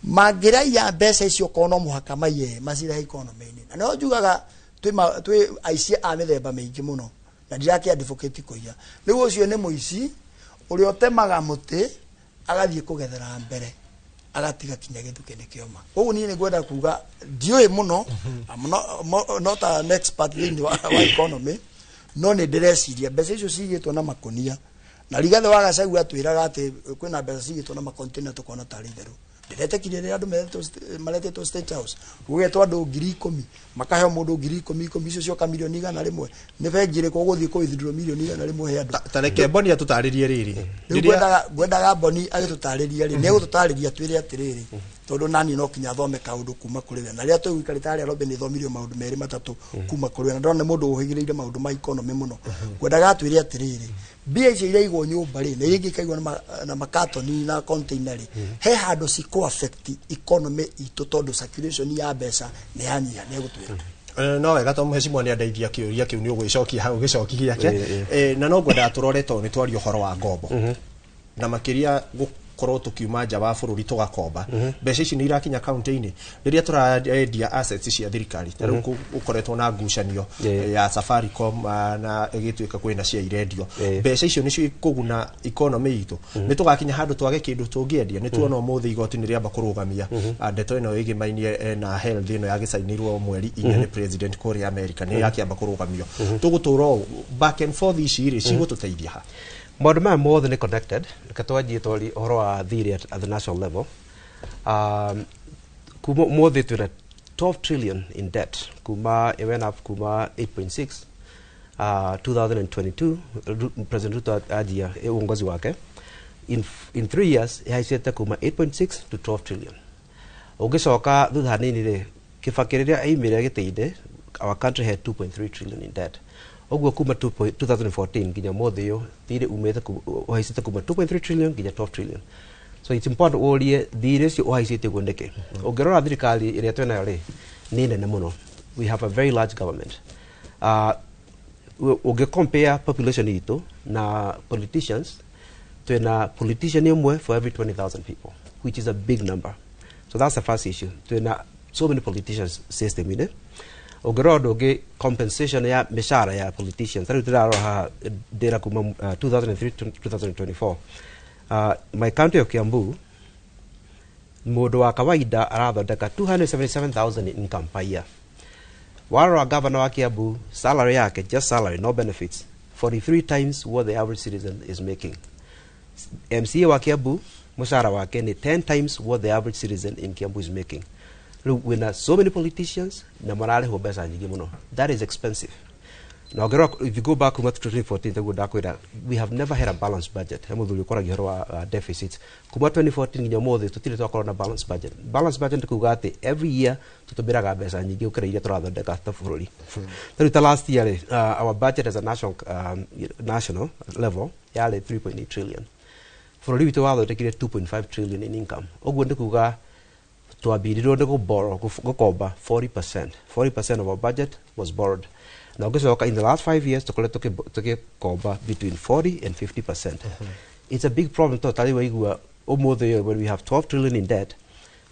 mangĩraiya mbeca icio korwo no mũhaka maiye macirehe economy-inĩ na no njugaga twĩ aici a mĩthemba mĩingĩ mũno na ndirakĩ advocate kũiya rĩu ũcio nĩ mũici ũrĩa ũtemaga mũtĩ agathiĩ kũgethera mbere agatiga kinya gĩthukĩ nĩ kĩoma koguo niĩ nĩ ngwenda kuga ndiũĩ mũno not an expert thĩinĩ wa economy no nĩ ndĩreciria mbeca icio cigĩtwo na makonia na Rigathĩ wa Gachagua atwĩraga atĩ kwĩna mbeca cigĩtwo na makontena tũkona tarĩ itherũ ndiretekire rĩrĩa andũ maretetwo State House gũgetwo andũ 10,000 makaheo mũndũ 10,000 icio cioka milioni 100 nĩ bengi ĩrĩkũ gũthiĩ kũwithdraw milioni 100 he andũ tareke Boni atũtarĩrie rĩrĩ ngwendaga Boni agĩtũtarĩria rĩ nĩ egũtũtarĩria twĩre atĩrĩrĩ tondu nani no kinya thome kaundu kuma kuri we na ria tu ikarita aria Robin ithomirio maundu meri matatu kuma kuri we na ndona mundu uhigireire maundu ma economy muno kwendaga atwire atiriri mbia icio iraigwo nyumba ri na ingi kaigwo na makatoni na container ri he handu ciko affect economy itu tondu circulation ya mbeca ni yanyiha ni gutwira no wega to muhecimwa ni andeithia kiuria kiu ni ugwicokia hau gicoki giake na no ngwenda turore to ni twari uhoro wa ngombo na makiria korwo tukiuma nja wa bururi tugakomba mbeca ici ni irakinya county-ini riria turaendia assets cia thirikari riu ukoretwo na ngucanio ya Safaricom na igituika kwina cia irendio mbeca icio nicio ikuguna economy itu ni tugakinya handu twage kindu tungiendia ni tuona umuthi igoti ni riamba kurugamia ndeto ino igimainie na health ino yagicainirwo mweri 4 ni president kuria America ni yakiamba kurugamio tugutura back and forth ici ri cigututeithia ha maundu maya mothe ni connected katwanjie twari uhoro wa thiri at the national level kuma mothe twina 12 trillion in debt kuma it went up kuma 8.6 2022 President Ruto ajia uongozi wake in 3 years haicete kuma 8.6 to 12 trillion ugicoka thutha hanini ri kibakiriria aimire giteinde our country had 2.3 trillion in debt ogwo kuma 2014 nginya mothe yo thire umete uhaicite kuma 2.3 trillion nginya 12 trillion so it's important urie thire cio uhaicite gwendeke ungirora thirikari iria twena ri ni nene muno we have a very large government uge compare population itu na politicians twena politician imwe for every 20,000 people which is a big number so that's the first issue twena so many politicians system ine ogero ge compensation ya mishara ya politicians tari tira dera kuma 2003 to 2024 my county of Kiambu modo wa kawaida arathondeka 277,000 in income per year waro governor wa Kiambu salary yake just salary no benefits 43 times what the average citizen is making MCA wa Kiambu mshahara wake ni 10 times what the average citizen in Kiambu is making when there are so many politicians na marale ho besa nyingi muno that is expensive now if you go back to 2014 we have never had a balanced budget hemu ukora gihoro wa deficits kuma 2014 nginya mothe tutire twakora na balanced budget kuga ati every year tutubiraga besa nyingi ukira iria turathondeka ta bururi ta last year our budget as a national level yale 3.8 trillion bururi witu wathondekire 2.5 trillion in income ogwo ndikuga twabiriro ndiko borrow gukomba 40% of our budget was borrowed now in the last 5 years to komba between 40 and 50%. It's a big problem totally when we have 12 trillion in debt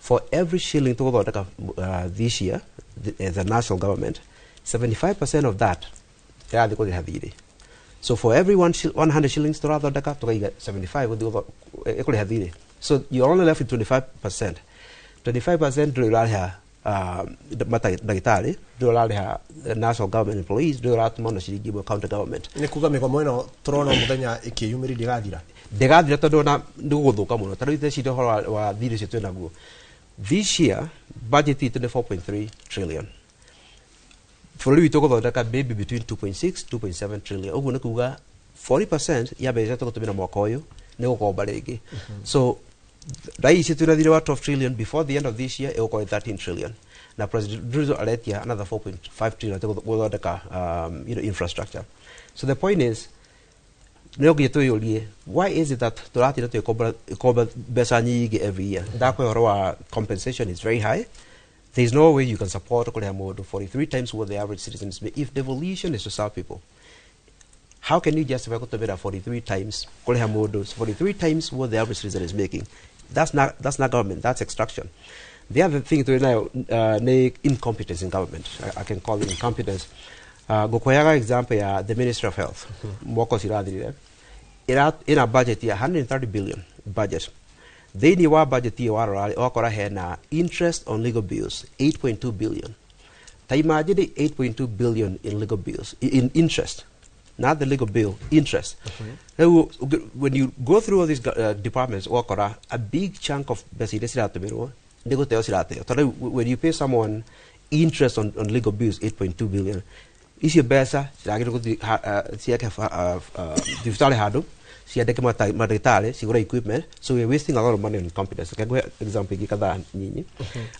for every shilling to this year the national government 75% of that so for every 100 shillings to 75 so you're only left with 25%. 25% dolarha daktari dolarha national government employees dolarha na shilingi wa county government ni kuga migomo ino turona muthenya ikiyumiri ndigathira tondu na nduguthuka muno tondu ite cindo wa thiri cio twena guo this year budget is 4.3 trillion for we talk about that baby between 2.6 2.7 trillion ogwo ni kuga 40% ya mbeca tugutumira mwaka uyu ni gukomba ringi so Raisi tunathire wa 12 trillion before the end of this year it will 13 trillion. Now President Ruto aletia another 4.5 trillion to go infrastructure. So the point is why is it that turati to cover besa nyingi every year? That compensation is very high. There is no way you can support 43 times what the average citizens make. If devolution is to serve people, how can you justify 43 times 43 times what the average citizen is making? That's not government, that's extraction. The other thing to now incompetence in government. I can call it incompetence. Go kwa example ya the Ministry of Health. Mwako siradiri in a budget ya 130 billion budget. They ni wa budget ya wakora hena interest on legal bills 8.2 billion. Ta imagine 8.2 billion in legal bills in interest. Not the legal bill, interest. Now, when you go through all these departments, a big chunk of when you pay someone interest on legal bills, 8.2 billion, icio mbeca ciragĩrwo ciake thibitarĩ handũ ciandĩke mandagĩtarĩ cigũre equipment, so we're wasting a lot of money on competence. Can go example ingĩ kadhaa nyinyi.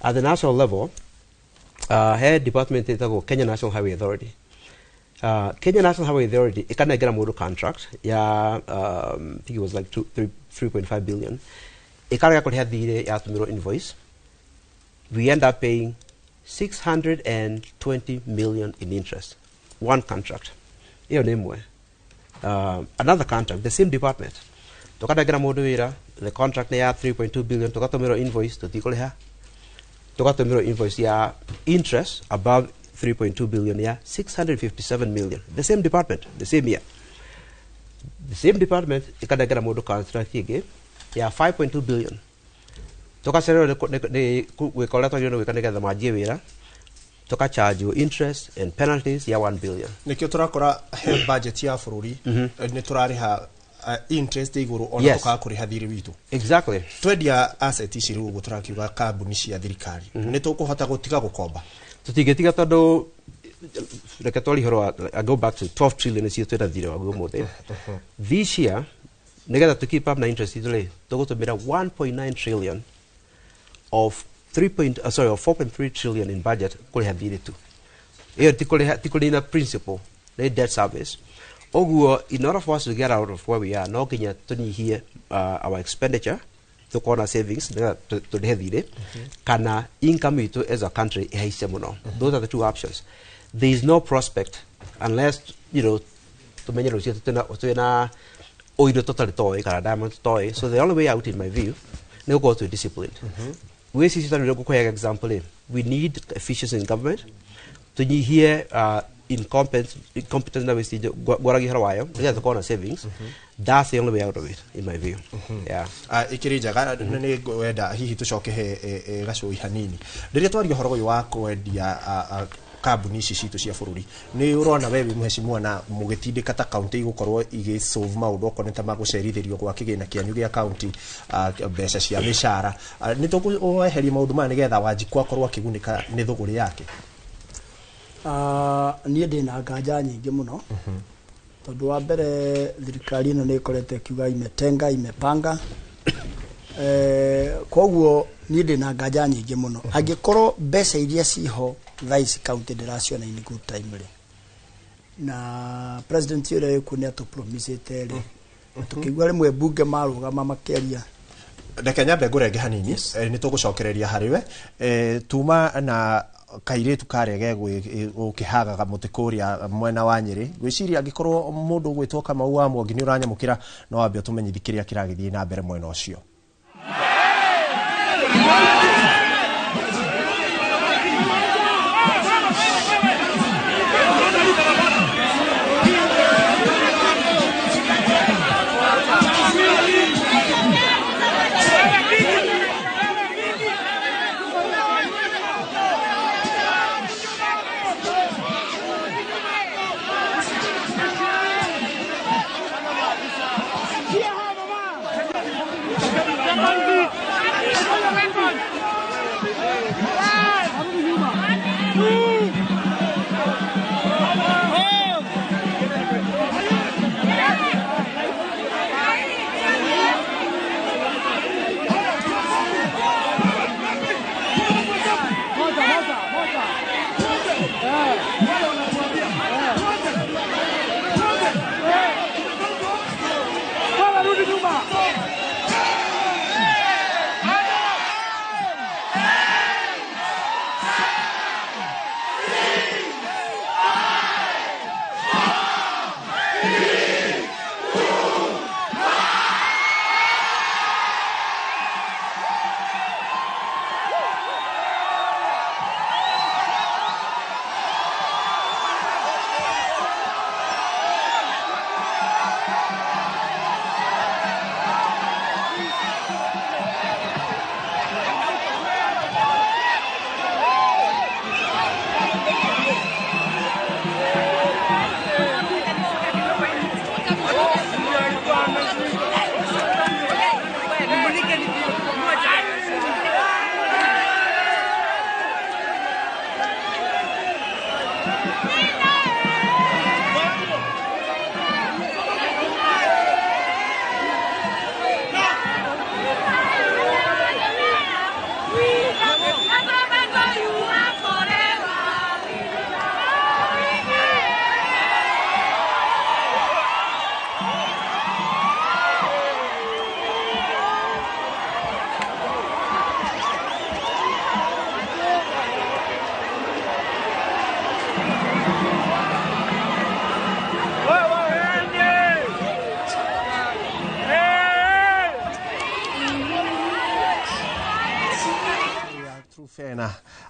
At the national level, he department ĩtagwo Kenya National Highway Authority. Kenya National Highway Authority ikanengera mũndũ contract ya I think it was like 3.5 billion. Ikarega kũrĩha thirĩ yatũmirwo invoice. We end up paying 620 million in interest. One contract. Iyo nĩ ĩmwe. Another contract, the same department. Tukadagera mũndũ wĩra, the contract nĩ ya 3.2 billion, tugatũmirwo invoice tutikũrĩha. Tugatũmirwo invoice ya interest above 3.2 billion ya 657 million. The same department, the same year. The same department ikadagera mũndũ contract ĩngĩ ya 5.2 billion. Tukacererwo nĩ gwĩka ũrĩa twagĩrĩirwo nĩ gwĩka nĩgetha manjie wĩra. Tukacharge interest and penalties ya 1 billion. Nikio turakora he budget ya bũrũri nĩ turarĩha interest igũrũ ona tukakũrĩha thirĩ witũ. Exactly. Twendia asset ici rĩu tũrakiuga kambuni cia thirikari nĩ tũkũhota gũtiga gũkomba. Tũtingĩtiga tondũ reke twari horo I go back to 12 trillion icio twĩna thirĩ waguo mũthĩ. This year nĩgetha to keep up na interest itũ tũgũtũmĩra 1.9 trillion of 4.3 trillion in budget kũrĩha thirĩ tu. Iyo tikũrĩha principal nĩ debt service. Oguo, in order for us to get out of where we are, no nginya tũnyihie our expenditure, tukona savings tũrĩhe thirĩ, kana income itũ as a country ihaice mũno. Those are the two options. There is no prospect unless, tũmenye rũciũ twĩna oil totally toy, kana diamond toy. So the only way out, in my view, nĩ gũkorwo twĩ disciplined. We see that example. We need efficiency in government. Tunyihie incompetent na wisi gwaragia harawayo. We have to call savings. That's the only way out of it, in my view. Yeah. Ikiri njaga nĩ gwenda hihi tucoke he gacũi hanini. Rĩrĩa twaria ũhoro ũyũ wa kwendia kambuni ici citũ cia bũrũri nĩ ũrona we mheshimiwa na mũgĩtindĩka ta county igũkorwo igĩsolve maũndũ okorwo nĩ ta magũcerithĩrio gwa kĩgĩna kĩanyu gĩa county mbeca cia mĩcara nĩ tũkũeheria maũndũ maya nĩgetha Wanjikũ akorwo akĩgunĩka nĩ thũgũrĩ yake. Niĩ ndĩna nganja nyingĩ mũno tondũ wa mbere thirikari ĩno nĩ ĩkoretwo ĩkiuga imetenga imepanga koguo niĩ ndĩna nganja nyingĩ mũno angĩkorwo mbeca iria ciho thaici county ndĩraciona in good time rĩ na president ũrĩa wĩkuo nĩ atũpromisĩte rĩ tũkĩigua rĩmwe mbunge marũgama makĩaria. Reke nyambe ngũrenge hanini nĩ tũgũcokereria harĩ we tuma na kairĩtu karege gũkĩhagaga mũtĩ kũrĩa mwena wa Nyĩrĩ gwĩciria angĩkorwo mũndũ gwĩtwo Kamau wa Mwangi nĩ ũranyamũkĩra no wambe ũtũmenyithie kĩrĩa kĩragĩthiĩ na mbere mwena ũcio.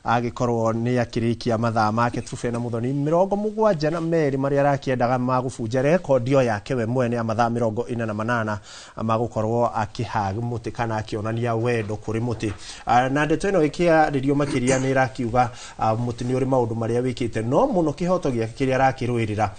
agikorwo ni akirikia mathaa make Trufena Muthoni 72 maria arakiendaga magubunja rekondi yake we mwene ya mathaa 48 magukorwo akihaga muti kana akionania wendo kuri muti na ndeto ino ikiaririo makiria ni rakiuga muti ni uri maundu maria wikite no muno kihoto giake kiria arakirwirira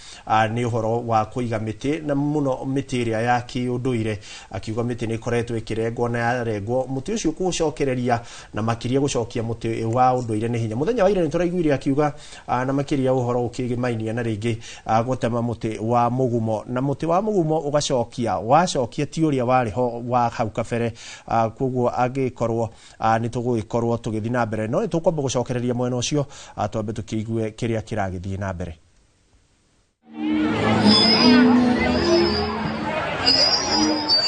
ni uhoro wa kuiga miti na muno miti iria ya kiunduire akiuga miti ni koretwo ikirengwo na yarengwo muti ucio kucokereria na makiria gucokia muti wa unduire ni hinya muthenya wa ira ni turaiguire akiuga na makiria uhoro ukigimainia na ringi gutema muti wa mugumo na muti wa mugumo ugacokia wacokia ti uria wari ho wa hau kabere koguo agikorwo ni tugugikorwo tugithi na mbere no ni tukwamba gucokereria mwena ucio twambe tukiigue kiria kiragithii na mbere.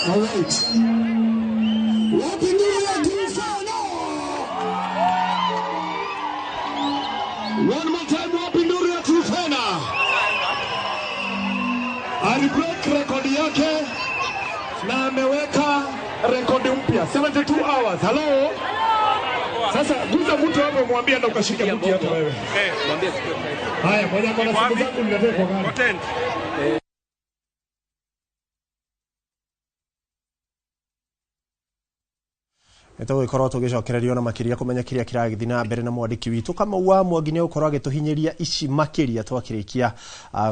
All right. One more time, Wapinduria Trufena. Alibreak rekodi yake na ameweka rekodi mpya 72 hours. Hello. Sasa guza mtu hapo mwambie ndo ukashika mti hapo wewe. Mwambie sikio. Haya, moja kwa simu zangu niletee kwa gani. Eto ikorwo tugicokererio na makiria kumenya kiria kiragithi na mbere na mwandiki witu kama wa mwangi ne ukorwo agituhinyiria ici makiria twakirikia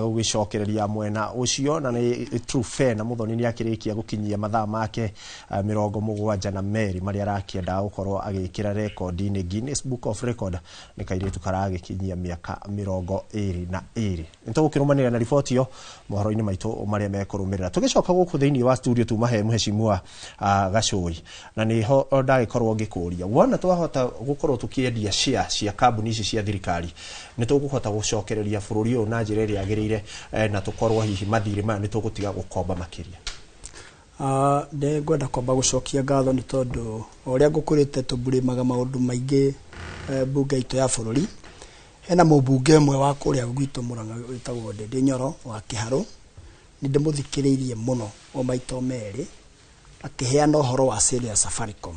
gugicokereria mwena ucio na ni Trufena Muthoni ni akirikia gukinyia mathaa make 72 maria arakienda gukorwo agikira rekondi ni Guinness Book of Record ni kairitu karagikinyia miaka 22 nitugukirumanira na riboti yo mohoro-ini maitu maria mekurumirira tugicoka guku thiini wa studio tumahe muheshimiwa Gacui na ni ho gikorwo ngikuria wona twahota gukorwo tukiendia share cia kambuni ici cia thirikari ni tuguhota gucokereria bururi uyu na njira iria agirire na tukorwo hihi mathire ma ni tugutiga gukomba makiria de gwenda komba gucokia ngatho ni tondu uria ngukurite tuburimaga maundu maingi bunge itu ya bururi hena mubunge mwe wa kuria gwitu Murang'a witagwo Ndindi Nyoro wa Kiharu ni ndimuthikiriirie muno o maito meri akiheana uhoro wa sale ya Safaricom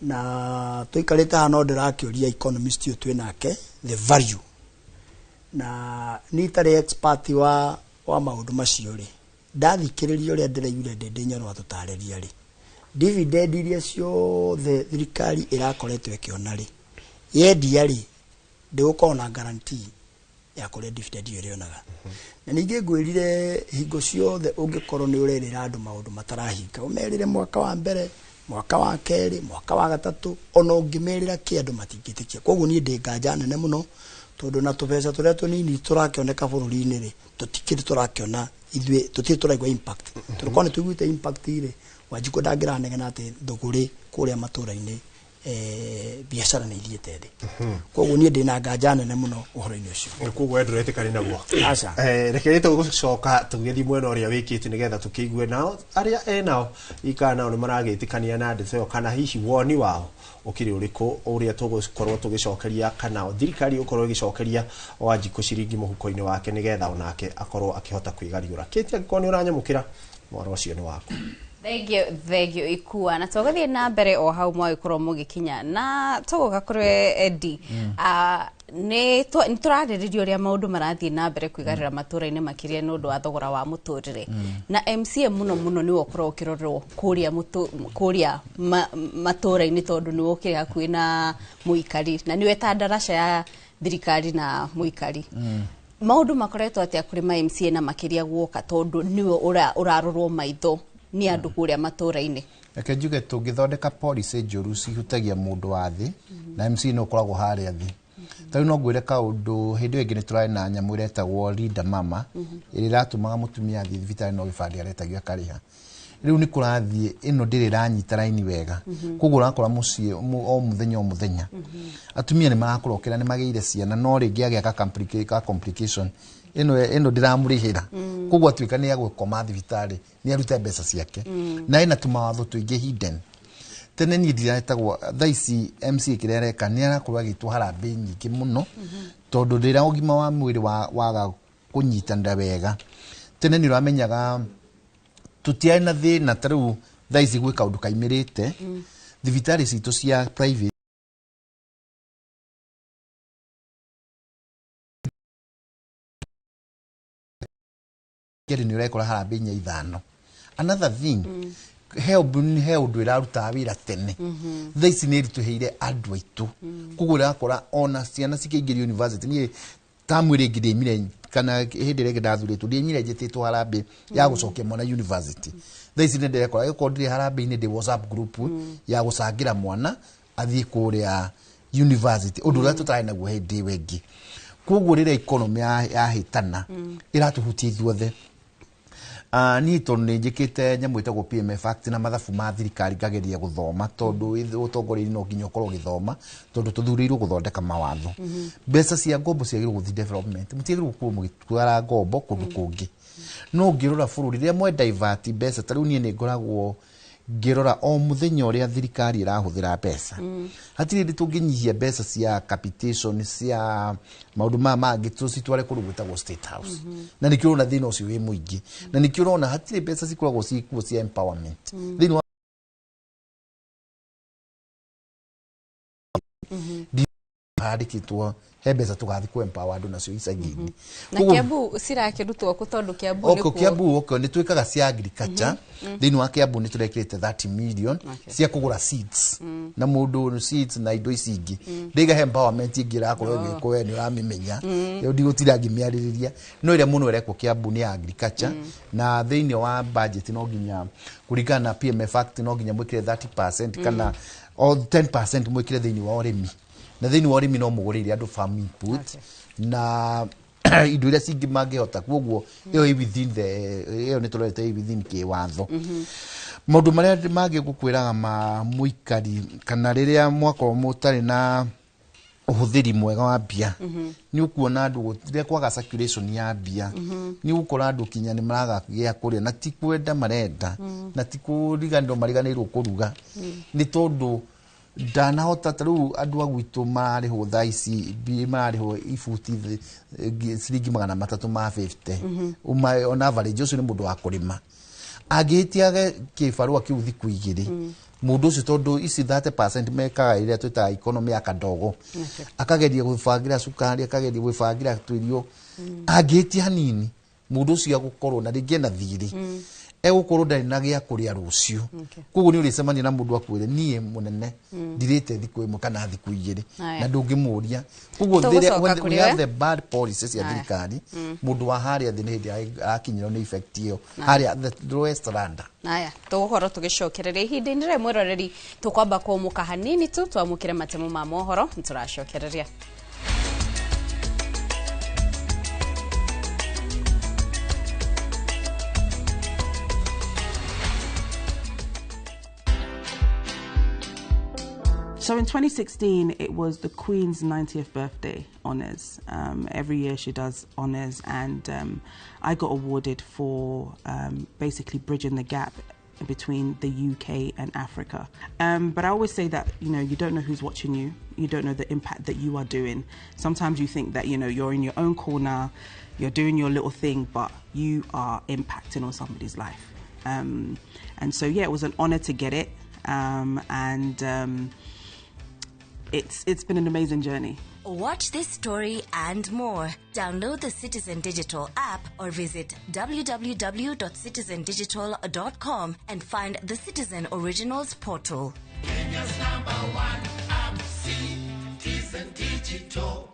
na tuikarite hano ndirakiuria economist yu twinake the value na ni tari expert wa maundu macio ri ndathikiriria uria ndiraigire Ndindi Nyoro atutariria ri dividend iria ciothe thirikari irakoretwo ikiona ri yendia ri ndigukorwo na guarantee ya kuria dividend iyo rionaga na ninge ngwirire hingo ciothe ungikorwo ni urerera andu maundu matarahinga umerire mwaka wa mbere mwaka wa keri mwaka wa gatatu ona ungimerira ki andu matingitikia koguo ni ndinganja nene muno tondu na tubeca turia tunini turakioneka bururi-ini ri tutikiri turakiona ithwe tutiri turaigwa impact turikwa ni tuiguite impact ire Wanjiku ndangiranegena ati Thũgũrĩ kuria Matũũra-inĩ biashara ni ithiete thi koguo ni ndina nganja nene muno uhoro-ini ucio koguo enduretikani naguo aca rekeri tugucoka tugithi mwena uria wikite nigetha tukiigue nao aria enao ikana nao ni maragitikania na ndeto kana hihi woni wao ukiri uriku uria tugukorwo tugicokeria kana thirikari ukorwo igicokeria Wanjiku ciringi muhuko-ini wake nigetha onake akorwo akihota kwigariura kiti angikoni uranyamukira mwaro ucio ni waku Thegio ikua na tugathie na mbere o hau mwagikorwo mugikinya na tugoka kuri Edi ni turariririo ria maundu marathie na mbere kwigarira Matũũra-inĩ makiria nundu wa thogora wa muturire na MCA muno ni wokorwo ukirorwo kuria Matũũra-inĩ tondu ni wokire hakuhi na muikari na ni weta darasha ya thirikari na muikari maundu makoretwo atia kuri ma MCA na makiria guoka tondu niwe urarorwo maitho ni andu kuria Matũũra-inĩ eke njuge tungithondeka policy njuru cihutagia mundu wa thi na MC no koragwo haria thi tari no ngwire kaundu hindi ingi ni turai na nyamu iretagwo Linda Mama iri ratumaga mutumia thi thibitari no gibandi aretagio kariha riu ni kurathie ino ndiri ranyita raini wega koguo rakora mucie o muthenya atumia ni marakorokera ni magiire ciana no ringi agia ka complication ino ndiramurihira koguo atuika ni agukoma thibitari ni arute mbeca ciake na ina tumawatho tuingi hidden tene ni ndiretagwo thaici MC kirereka ni arakorwa gitwa harambe nyingi muno tondu ndira ugima wa mwiri waga kunyitana wega tene ni uramenyaga tutiai na thina tariu thaici gwika undu kaimirite thibitari citu cia private keri ni urekora harambee inya ithano. Another thing, help ndu iraruta wira tene. Thaici ni rituheire andu aitu. Kugura akora ona ciana cikeingiria university ni tamwire ngidimire kana hindi rege ndathuritwo ndimire njititwo harambee ya gucokia mwana university. Thaici ni ndirekora yuko ndiri harambee ni ndi WhatsApp group ya gucangira mwana athii kuria university undu uria tutarae naguo hindi wengi. Koguo rire economy ya hitana iratuhutia ithuothe. Ni tondu ni njikite nyamu itagwo PMF Act na mathabu ma thirikari ngageria guthoma tondu utongori no nginya ukorwo githoma tondu tuthurirwo guthondeka mawatho. Mbeca cia ngombo ciagirwo guthi development mutiagirwo kuo mugitwara ngombo kundu kungi. No ngirora bururi ria mwe divert mbeca tariu nie ni ngoragwo ngirora o muthenya uria thirikari irahuthira mbeca. Hatiri ndi tunginyihia mbeca cia capitation cia maundu mangi tucitware kundu gwitagwo state house. Na nikio na thina ucio wi muingi. Na nikio na hatiri mbeca cikoragwo cikuo cia empowerment. Thina handikitwo he mbeca tugathi ku empower andu nacio icagi-ini. Na Kiambu cirakirutwo ku tondu Kiambu nikuo Kiambu oko ni twikaga cia agriculture thini wa Kiambu ni turekirite 30 million cia kugura seeds na mundu seeds na indo ici ingi ndiga he empowerment ingira akorwo gikuwe ni uramimenya yo ndigutira ngimiaririria no ire muno irekwo Kiambu ni agriculture na thini wa budget no nginya kurigana na PMF Act no nginya mwikire 30% kana or 10% mwikire thini wa urimi. Na thini wa urimi no mugurire andu farm input na indo iria cingi mangihota koguo iyo within the iyo ni turete within ki watho. Maundu maria magi gukwiraga ma muikari kana riria mwako mutari na uhuthiri mwega wa bia ni ukuona andu gutire kwaga circulation ya bia ni ukora andu kinya ni maraga gia kuria na ti kwenda marenda na ti kuriganirwo mariganirwo kuruga ni tondu ndanahota tariu andu agwitu marihwo thaici marihwo ifuti ciringi 350 on average ucio ni mundu wa kurima agitiage kibarua kiu thiku igiri mundu ucio tondu ici 30% mekaga iria twita economy ya kadogo akageria gwibangira sukari akageria gwibangira twirio agitia hanini mundu ucio agukorwo na ringi na thiri egukorwo ndari na gia kuria rucio koguo ni uricemania na mundu akwire nie munene ndirite thiku imwe kana thiku igiri na ndungimuria koguo we have the bad policies ya thirikari mundu wa haria thini hindi akinyirwo ni effect iyo haria the lowest randa. Aya tugukorwo tugicokereria ihinda-ini ria mwiroreri tukwamba kumuka hanini tu twamukire matemu ma mohoro nturacokereria. So in 2016, it was the Queen's 90th birthday honours. Every year she does honours, and I got awarded for basically bridging the gap between the UK and Africa. But I always say that, you know, you don't know who's watching you. You don't know the impact that you are doing. Sometimes you think that, you know, you're in your own corner, you're doing your little thing, but you are impacting on somebody's life. And so, yeah, it was an honour to get it. It's been an amazing journey. Watch this story and more. Download the Citizen Digital app or visit www.citizendigital.com and find the Citizen Originals portal. Kenya's #1 app, Citizen Digital.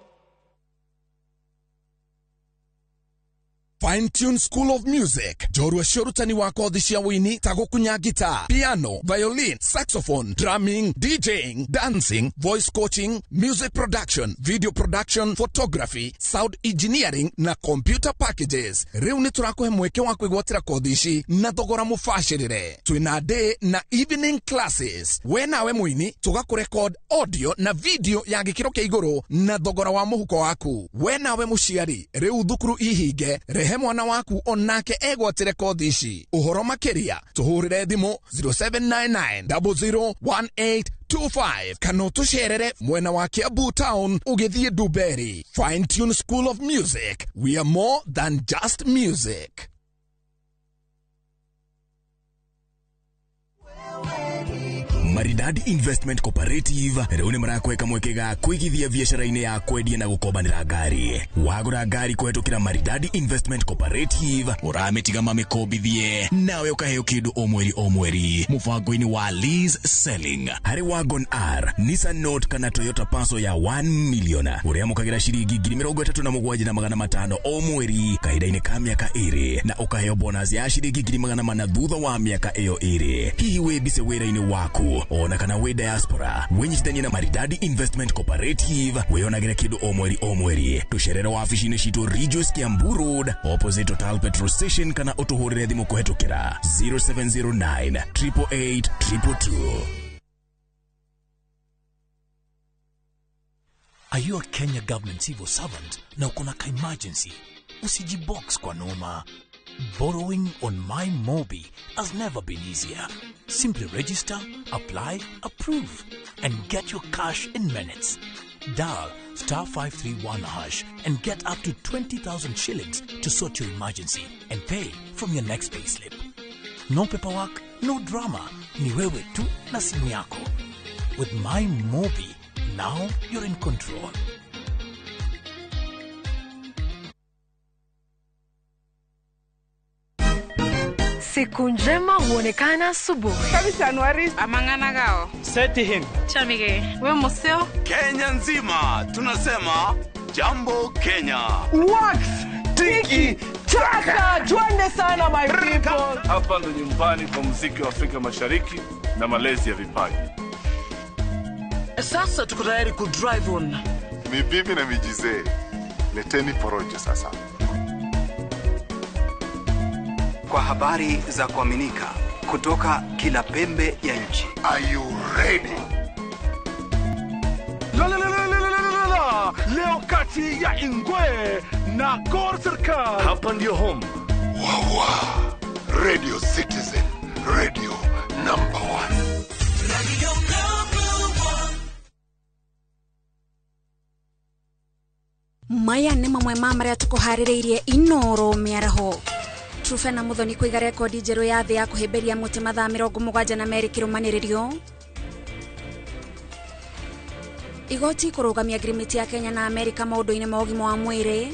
Fine Tune School of Music. Jorua shorutani wa kothi cia wini ta gukunya guitar, piano, violin, saxophone, drumming, DJing, dancing, voice coaching, music production, video production, photography, sound engineering na computer packages. Riu ni turakuhe mweke wa kwigwatira kothi ici na thogora mubashirire. Twina day na evening classes. We nawe mwini tugakurecord audio na video ya gikiro kia iguru na thogora wa muhuko waku. We nawe muciari riu thukuru ihinge rehe mwana waku onake egwatire kothi ici. Uhoro makiria tuhurire thimu 0799001825 kana tucerere mwena wa Kiambu Town ugithie Duberi. Fine Tune School of Music. We are more than just music. Maridadi Investment Cooperative rĩu nĩ marakweka mwekega kwĩgithia biacara-inĩ ya kwendia na gũkombanĩra ngari. Wagũra ngari kũhetũkĩra Maridadi Investment Cooperative ũramĩtiga mamĩkombithie nawe ũkaheo kĩndũ o mweri mũbango-inĩ wa lease selling. Harĩ Wagon R, Nissan Note kana Toyota Passo ya 1 million ũrĩa mũkagĩra ciringi 37,500 o mweri kahinda-inĩ ka mĩaka 2 na ũkaheo bonus ya ciringi 400 thutha wa mĩaka ĩyo 2. Hihi wĩ bice wĩra-inĩ waku ona kana wĩ diaspora wĩnyitithanie na Maridadi Investment Cooperative wĩonagĩre kĩndũ o mweri. Tũcerere wabici-inĩ citũ Regis Kiambu Road opposite Total Petrol Station kana ũtũhũrĩre thimũ kũhetũkĩra 0709 888 222. Are you a Kenya government civil servant na uko na emergency? Usijibox kwa noma. Borrowing on MyMobi has never been easier. Simply register, apply, approve, and get your cash in minutes. Dial *531# and get up to 20,000 shillings to sort your emergency and pay from your next payslip. No paperwork, no drama. Ni wewe tu na simu yako. With MyMobi, now you're in control. Siku njema huonekana asubuhi. Kabisa Anuari amangana gao. Seti him. Chamige, we museo. Kenya nzima tunasema jambo Kenya. Wax, tiki, chaka, twende sana my people. Hapa ndo nyumbani kwa muziki wa Afrika Mashariki na malezi ya vipaji. Sasa tuko tayari ku drive on. Mibibi na mijize. Leteni porojo sasa. Kwa habari za kuaminika kutoka kila pembe ya nchi. Are you ready? Leo kati ya Ingwe na Gor Serikali. Hapa ndio home. Wawa. Radio Citizen. Radio number 1. Radio number 1. Maya nĩ mamwe ma marĩa tũkũharĩrĩirie inoro mĩaraho. Trufena Muthoni kũiga rekodi njerũ ya thĩ ya kũhĩmbĩria mũtĩ mathaa 72 kĩrũmanĩrĩrio. Igoti kũrũgamia agreement ya Kenya na Amerika maũndũ-inĩ ma ũgima wa mwĩrĩ.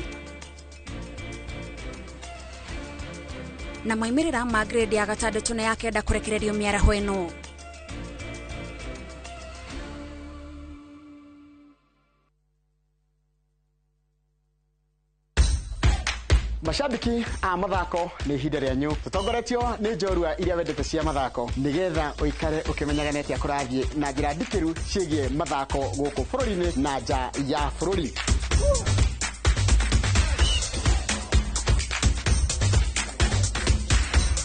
Na moimĩrĩra ma grade ya 6 na ya 9 kũrekererio mĩaraho ĩno. Mashabiki a mathako ni ihinda rĩanyu tutongoretio nĩ njorua iria wendete cia mathako nigetha uikare ukimenyaga netia kurathie na njĩra ndikiru ciĩgie mathako gũkũ bũrũri-inĩ na nja ya bũrũri.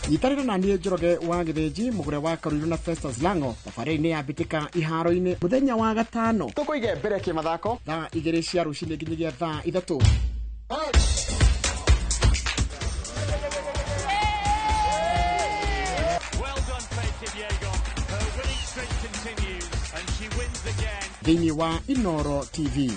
Nyitarĩra na niĩ Njoroge wa Gĩthĩnji mũgũre wa Karũirũ na Festus Lango thabarĩ-inĩ ya mbĩtĩka iharo-inĩ mũthenya wa gatano tũkũige mbere kĩmathako thaa 2 cia rũcinĩ nginyagia thaa 3. Thĩinĩ wa Inoro TV.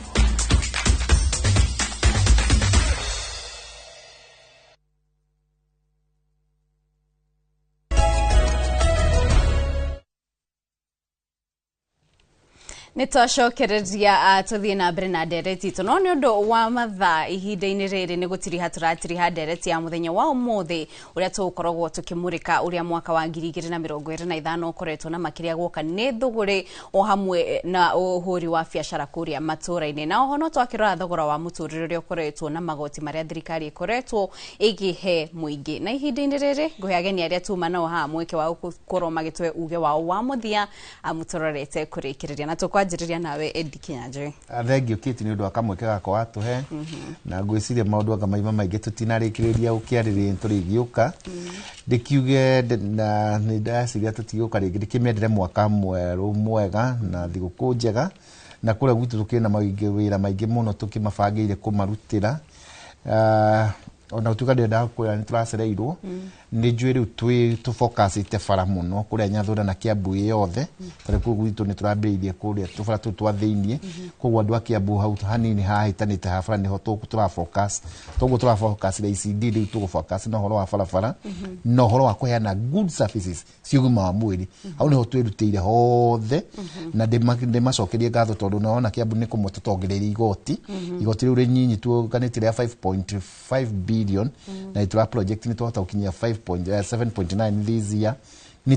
Nitwacokereria tuthie na mbere na ndereti itu no nĩ ũndũ wa mathaa ihinda-inĩ rĩrĩ nĩ gũtiriha tũratiriha ndereti ya mũthenya wa ũmũthĩ ũrĩa tũkoragwo tũkĩmũrĩka ũrĩa mwaka wa 2025 ũkoretwo na makĩria gũka nĩ thũgũrĩ o hamwe na ũhũri wa biacara kũrĩa matũũra-inĩ. Na oho no twakĩrora thogora wa mũtũrĩre ũrĩa ũkoretwo na magoti marĩa thirikari ĩkoretwo ĩgĩhe mũingĩ. Na ihinda-inĩ rĩrĩ ngũhe ageni arĩa tuma nao haha mweke wa gũkorwo magĩtũhe uge wao wa mũthia amũtũrorete kũrĩkĩrĩria na kwanjĩrĩria nawe Edi Kinyanjui. Thengi ũkĩti nĩ ũndũ wa kamweke gako watũhe na ngwĩciria maũndũ anga maima maingĩ tũtinarĩkĩrĩria ũkĩarĩrĩria tũrĩgĩũka ndĩkiuge na nĩ ndĩreciria tũtigũka rĩngĩ ndĩkĩmendere mwaka mwerũ mwega na thigũkũ njega na kũrĩa gwitũ tũkĩrĩ na wĩra maingĩ mũno tũkĩmabangĩire kũmarutĩra ona ũtuĩka ndĩrenda kwĩra nĩ tũracereirwo nĩ njũĩ rĩu tũfocusĩte bara mũno kũrĩa Nyathũra na Kiambu yothe tondũ kũu gwitũ nĩ tũrambĩrĩirie kũrĩa tũbara tũu twa thĩiniĩ koguo andũ a Kiambu hau hanini hahĩtanĩte ha bara nĩho tũrafocus toguo tũrafocus ICD rĩu tũgũfocus na ũhoro wa barabara na ũhoro wa kũheana good services cia ũgima wa mwĩrĩ hau nĩho twĩrutĩire hothe na ndĩmacokerie ngatho tondũ naona Kiambu nĩ kũmwe tũtongereirie igoti rĩu rĩnyinyi tuoganĩte rĩa 5.5 billion na itũra project nĩ twahota gũkinyia 7.9 this year nĩ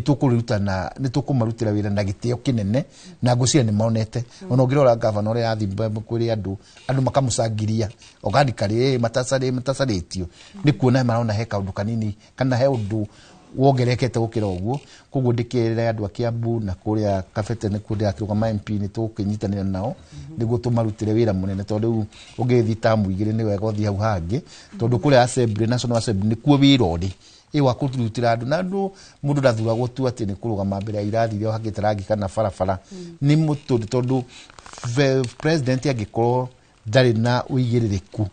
tũkũmarutĩra wĩra na gĩtĩo kĩnene na ngũciria nĩ monete ona ũngĩrora gavana ũrĩa athimba kũrĩ andũ makamũcangiria organically matacarĩtio nĩ kuona marona he kaũndũ kanini kana he ũndũ wongerekete gũkĩra ũguo koguo ndĩkĩrĩra andũ a Kiambu na kũrĩa Kabete nĩ kũrĩa akĩrũgama MP nĩ tũkĩnyitanĩra nao nĩguo tũmarutĩre wĩra mũnene tondũ rĩu ũngĩthiĩ tamu igĩrĩ nĩ wega ũthiĩ hau hangĩ tondũ kũrĩa Assembly National Assembly nĩ kuo wĩra ũrĩ wa kũrutĩra andũ na andũ mũndũ ndathuragwo tu atĩ nĩ kũrũgama mbere ya irathi iria hakĩte rangi kana barabara nĩ mũtũrĩ tondũ president angĩkorwo ndarĩ na ũigĩrĩrĩku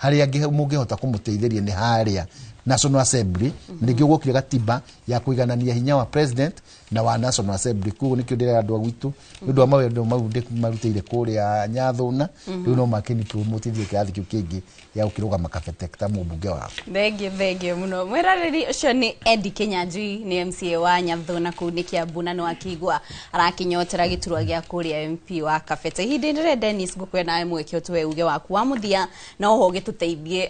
harĩa mũngĩhota kũmũteithĩria nĩ harĩa National Assembly nĩkĩo gũkire gatiba ya kũiganania hinya wa president na wa National Assembly kuo nĩkĩo ndĩrera andũ a gwitũ nĩũndũ wa mawendo mau marutĩire kũrĩa Nyathũna rĩu no makeni tũmũteithie kĩrathi kĩu kĩngĩ ya gũkĩrũgama Kabete ta mũmbunge wao thengio mũno mwĩrarĩri ũcio nĩ Eddie Kinyanjui nĩ MCA wa Nyathũna kũu nĩ Kiambu na no akigwa arakinyotera gĩturwa gĩa kũrĩa MP wa Kabete ihinda-inĩ rĩa Dennis ngũkwĩra nawe mweke ũtwe uge waku wa mũthia na oho gĩtũteithie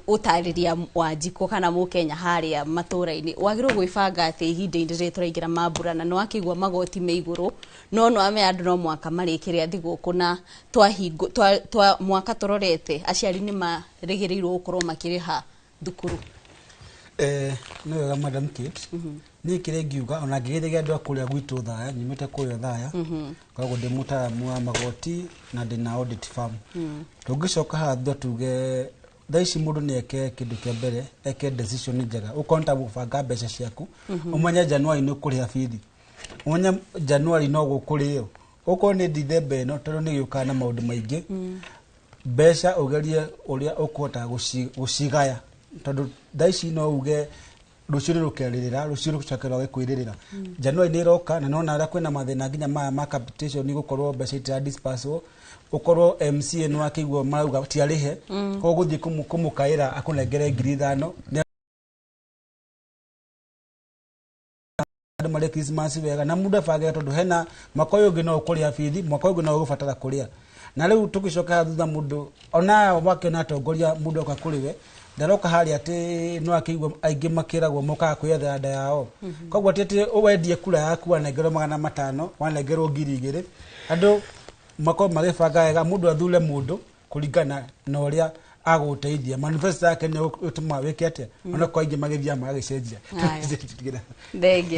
ũtarĩria wa jiko kana mũkenya harĩa matũũra-inĩ wagĩrĩirwo gwĩbanga atĩ ihinda-inĩ rĩrĩa tũraingĩra mambura na no akigwa magoti me igũrũ no ame andũ no mwaka marĩkĩre thigũkũ na twa mwaka tũrorete aciari nĩ marĩgĩrĩirwo gũkorwo makĩrĩha thukuru no wega Madam Kate nĩ kĩrĩa ngiuga ona ngĩgeithia andũ a kũrĩa gwitũ Thaya nyumĩte kũrĩa Thaya koragwo ndĩ mũtaaramu wa magoti na ndĩ na audit firm tũngĩcoka haha tuge thaa ici mũndũ nĩ eke kĩndũ kĩa mbere eke decision njega ũkonta gũbanga mbeca ciaku ũmenye Januari nĩ ũkũrĩha bithi ũmenye Januari no gũkũrĩo ũkorwo nĩ December ĩno tondũ nĩ gĩũkaga na maũndũ maingĩ mbeca ũgerie ũrĩa ũkũhota gũcigaya tondũ thaa ici no uge rũciũ rũkerĩrĩra rũciũ rũcokerwa gwĩkwĩrĩrĩra Januari nĩ ĩroka na nona arĩa kwĩna mathĩna nginya maya ma capitation gũkorwo mbeca itira dispersal ukorwo MCA no akigwo marauga tiarĩhe koguo gũthiĩ kũmũkaĩra akũnengere 5,000 mari Christmas wega na muda bage tondu hena mwaka uyu ngino kuria bithi mwaka uyu ngino gubatara kuria na riu tugicoka thutha mundu ona wake na tongoria mundu oka kuriwe ndaroka hari ati no akigwa aingi makiragwo moka kwiyethera nda yao koguo ati uwendie kura yaku wanengerwo 500 wanengerwo 2,000 andu mako magibanga wega mundu athule mundu kuringana na uria agũteithia manifesto yake nĩ ũtuma wĩke atĩa ona kwa ingi magithia magacenjia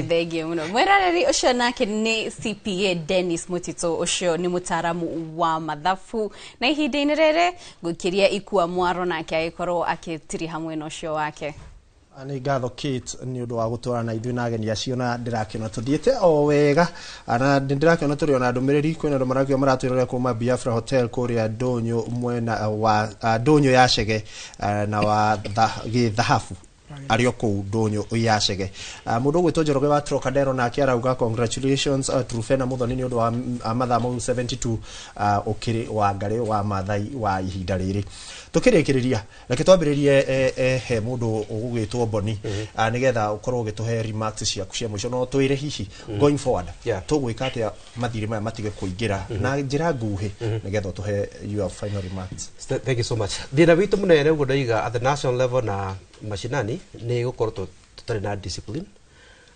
thenge muno mwĩrarĩri ũcio nake nĩ CPA Dennis Mutito ũcio nĩ mũtaaramu wa mathabu na ihinda-inĩ rĩrĩ gũkĩria ikua mwaro nake agĩkorwo akĩtiri hamwe na ũcio wake Ani ngatho Kate ni undu wa gutwarana ithui na ageni acio na ndirakiona tuthiete o wega ana ndirakiona turi ona ndumiriri kwina andu marakio maratwirora kuma Biafra Hotel kuria Ndonyo mwena wa Ndonyo ya Chege na wa Githahabu ario kuu Ndonyo ya Chege mundu gwitwo Njoroge wa Trocadero na akiarauga congratulations Trufena Muthoni ni undu wa mathaa 72 ukiri wa ngari wa mathai wa ihinda riri tukirikiria reke twambiririe he mundu ugugitwo Boni nigetha ukorwo ugituhe remarks ciaku cia muico no twire hihi going forward tugwika atia mathiri maya matige kuingira na njira nguhi nigetha tuhe your final remarks. Thank you so much. Thina witu munene uguo ndaiga at the national level na mashinani ni gukorwo tutari na discipline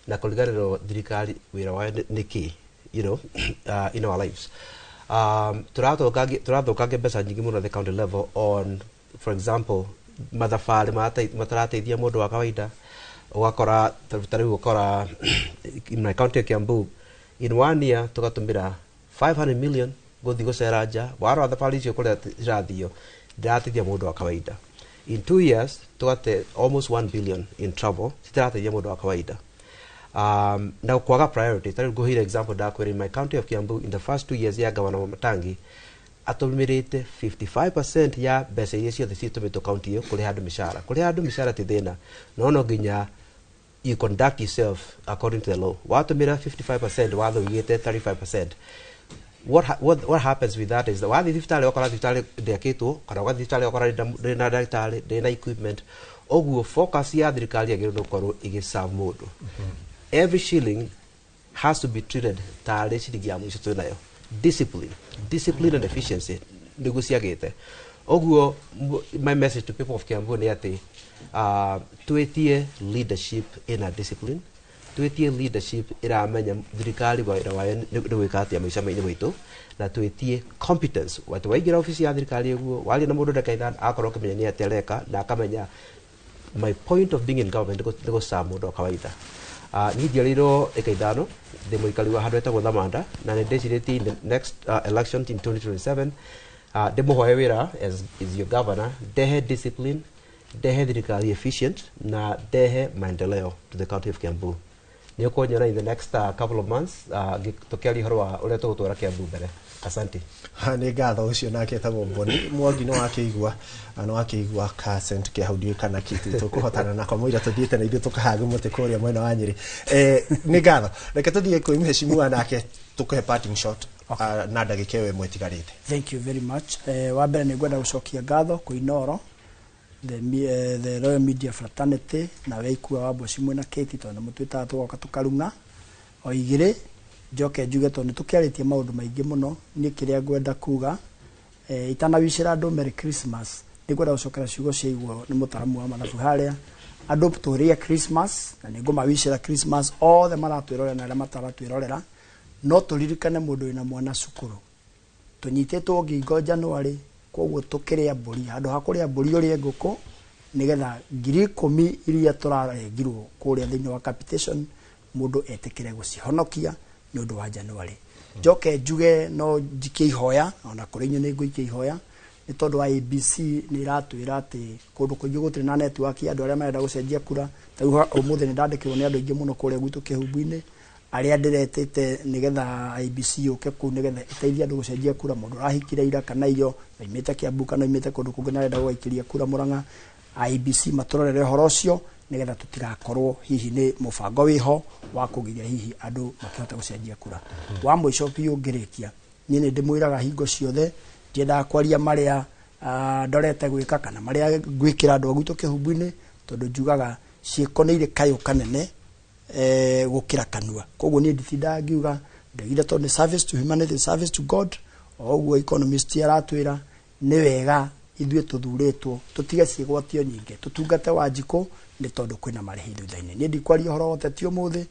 na kuliganirwo thirikari wira wa niki in our lives. Turathokange mbeca nyingi muno the county level on, for example, mathabarĩ matarateithia mũndũ wa kawaida ugakora tariu ukora in my county of Kiambu in 1 year tugatumira 500 million guthi gucera nja waro thabarĩ icio kuria irathio ndirateithia mũndũ wa kawaida. In 2 years tugate almost 1 billion in travel citirateithia mũndũ wa kawaida. Now kwaga priority tariu go here example ndakwira in my county of Kiambu in the first 2 years ya gavana Matangi atumirite 55% ya mbeca iria ciothe citumitwo county iyo kuri handu mishara ti thina no nginya you conduct yourself according to the law. Watumira 55%, watho ugite 35%. What happens with that is that wathi thibitari okora thibitari ndekitwo kana wathi thibitari okora ndina ndagitari ndina equipment oguo focus ya thirikari agire no korwo igiserve mundu. Every shilling has to be treated tari ciringi ya mwisho twinayo. Discipline and efficiency ndigo ciagite. Oguo my message to people of Kiambu ni ati twetie leadership in a discipline, twetie leadership iramenya thirikari wira wayo ni gwika atia maica maini maitu, na twetie competence. Watu waigira ofisi ya thirikari uguo wali na mundu ndakaithan akorwo kimenya ni atia reka na akamenya my point of being in government go serve mundu wa kawaida. Ni ndiariro ikaithano de muikari wa handweta guthamanda na ni ndeciriti in the next election in 2027 demo hoye wira as your governor dehe discipline, dehe thirikari efficient na dehe maendeleo to the county of Kiambu. Ni ukonyona in the next couple of months tukiari horo wa uria tugutwara Kiambu mbere. Asante. Ni ngatho ucio nake etagwo Mboni Mwangi no akĩigua Crescent kĩhaudio kana kiti tukuhotana nako mwira tuthiĩte na ithuĩ tukahaga mũtĩ kũrĩa mwena wa Nyeri. Ni ngatho reke tuthiĩ kwĩ mheshimiwa nake tukuhe parting shot na ndagĩka ĩyo ĩmwe ĩtigarĩte. Thank you very much. Wa mbere nĩ ngwenda gũcokia ngatho kwĩ Inoro the Royal Media Fraternity na weikua wa Boci mwena Kiti tondũ mũtwĩtaga tũgoka tũkaruna o igĩrĩ njoke njuge tondũ nĩ tũkĩarĩtie maũndũ maingĩ mũno. Niĩ kĩrĩa ngwenda kuga itanawicĩra andũ Merry Christmas nĩ ngwenda gũcokera ciugo ciaiguo nĩ mũtaramu wa mathabu harĩa andũ tũrĩe Christmas na nĩ ngũmawicĩra Christmas othe maratwĩrorera na arĩa mataratwĩrorera. No tũririkane mũndũ wĩna mwana cukuru tũnyitĩtwo ngingo January, koguo tũkĩrĩa mbũri handũ ha kũrĩa mbũri ũrĩe ngũkũ nĩgetha 10,000 iria tũrarengirwo kũrĩa thĩinĩ wa capitation mũndũ etĩkĩre gũcihonokia nĩ ũndũ wa January. Njoke njuge no njikĩihoya ona kũrĩ inyuĩ nĩ ngũikĩihoya nĩ tondũ wa ABC nĩ iratwĩra atĩ kũndũ kũingĩ gũtirĩ na network andũ arĩa marenda gũcenjia kura. Ta ũmũthĩ nĩ ndandĩkĩrwo nĩ andũ aingĩ mũno kũrĩa gwitũ kĩhumbu-inĩ arĩa ndĩretĩte nĩgetha ABC yũke kũu nĩgetha ĩteithie andũ gũcenjia kura. Mũndũ arahikire ira kana iyo oimĩte Kiambu kana oimĩte kũndũ kũngĩ na arenda gũgaikĩria kura Murang'a. ABC matũrorere ũhoro ũcio nĩgetha tũtigakorwo hihi nĩ mũbango wĩho wa kũgiria hihi andũ makĩhota gũcenjia kura. Wa mũico biũ ngĩrĩkia niĩ nĩ ndĩmwĩraga hingo ciothe ndiendaga kwaria marĩa ndorete gwĩka kana marĩa ngwĩkĩra andũ a gwitũ kĩhumbu-inĩ tondũ njugaga ciĩko nĩ irĩ kayũ kanene gũkĩra kanua. Koguo niĩ nditindaga ngiuga ndegire tondũ nĩ service to humanity, service to God. Oguo economist aratwĩra nĩ wega ithuĩ tũthurĩtwo tũtige ciĩgwatio nyingĩ tũtungate Wanjikũ nĩ tondũ kwĩna marĩhi thutha-inĩ. Niĩ ndikwaria ũhoro wa ũteti ũmũthĩ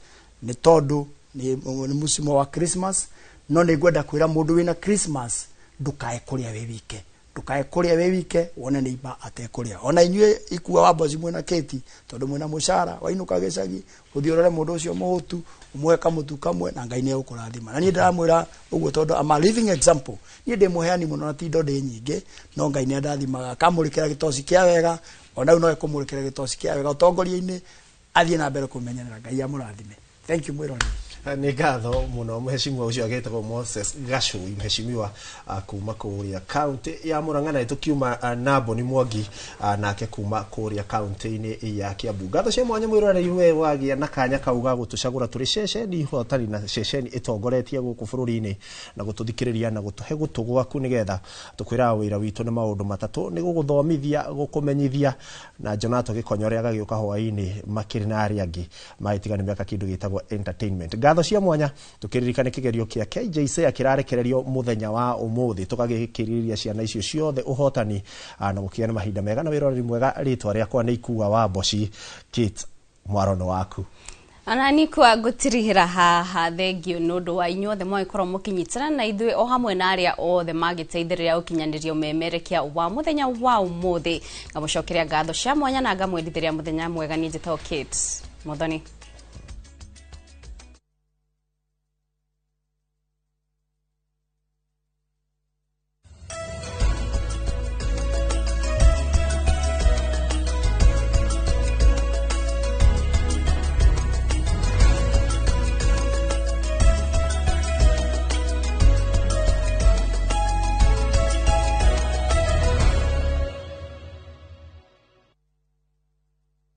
nĩ tondũ nĩ musimu wa Christmas, no nĩ ngwenda kwĩra mũndũ wĩna Christmas ndukae kũrĩa wĩ wike, ndukae kũrĩa wĩ wike wone neighbor atekũrĩa. Ona inyuĩ ikua wa Boci mwena Kiti tondũ mwena mũcara wainuka gĩcagi ũthiĩ ũrore mũndũ ũcio mũhũtu ũmũhe kamũtu kamwe na Ngai nĩ egũkũrathima. Na niĩ ndĩramwĩra ũguo tondũ I'm a living example. Niĩ ndĩ mũheani mũno na ti indo ndĩ nyingĩ no Ngai nĩ andathimaga akamũrĩkĩra gĩtoci kĩa wega ona no ekũmũrĩkĩra gĩtoci kĩa wega ũtongoria-inĩ athiĩ na mbere kũmenyerera. Ngai amũrathime. Thank you mwĩroreri. Nĩ ngatho mũno mheshimiwa ũcio agĩtagwo Moses Gachui mheshimiwa kuma kũrĩa kaunti ya Murang'a na tukiuma na Mboni Mwangi nake kuma kũrĩa kaunti-inĩ ya Kiambu. Ngatho cia mwanya mwĩroreri we wagĩa na kanya kau ga gũtũcagũra tũrĩ ceceni hotari na ceceni ĩtongoretie gũkũ bũrũri-inĩ na gũtũthikĩrĩria na gũtũhe gũtũ gwaku nĩgetha tũkwĩraga wĩra witũ nĩ maũndũ matatũ nĩ gũgũthomithia gũkũmenyithia na Jonato Gĩkonyo ũrĩa agagĩũka hwaĩ-inĩ makĩrĩ na arĩa angĩ magĩtigana mĩaka kĩndũ gĩtagwo entertainment. Ngatho cia mwanya tukiririkana kigerio kia KJC akirarekererio muthenya wa umuthi tukagikiriria ciana icio ciothe uhotani na gukiana mahinda mega na wiroreri mwega. Ritwa riakwa ni Ikua wa Boci Kit mwarono waku anani kwa gutirihira haha thengio nundu wa inyuothe mwagikorwo mukinyitana na ithuĩ o hamwe na aria othe magiteithĩrĩria ukinyanĩria umemerekia wa muthenya wa umuthi ngamucokeria ngatho cia mwanya na ngamwendithĩria muthenya mwega. Ni njĩtagwo Kit Muthoni.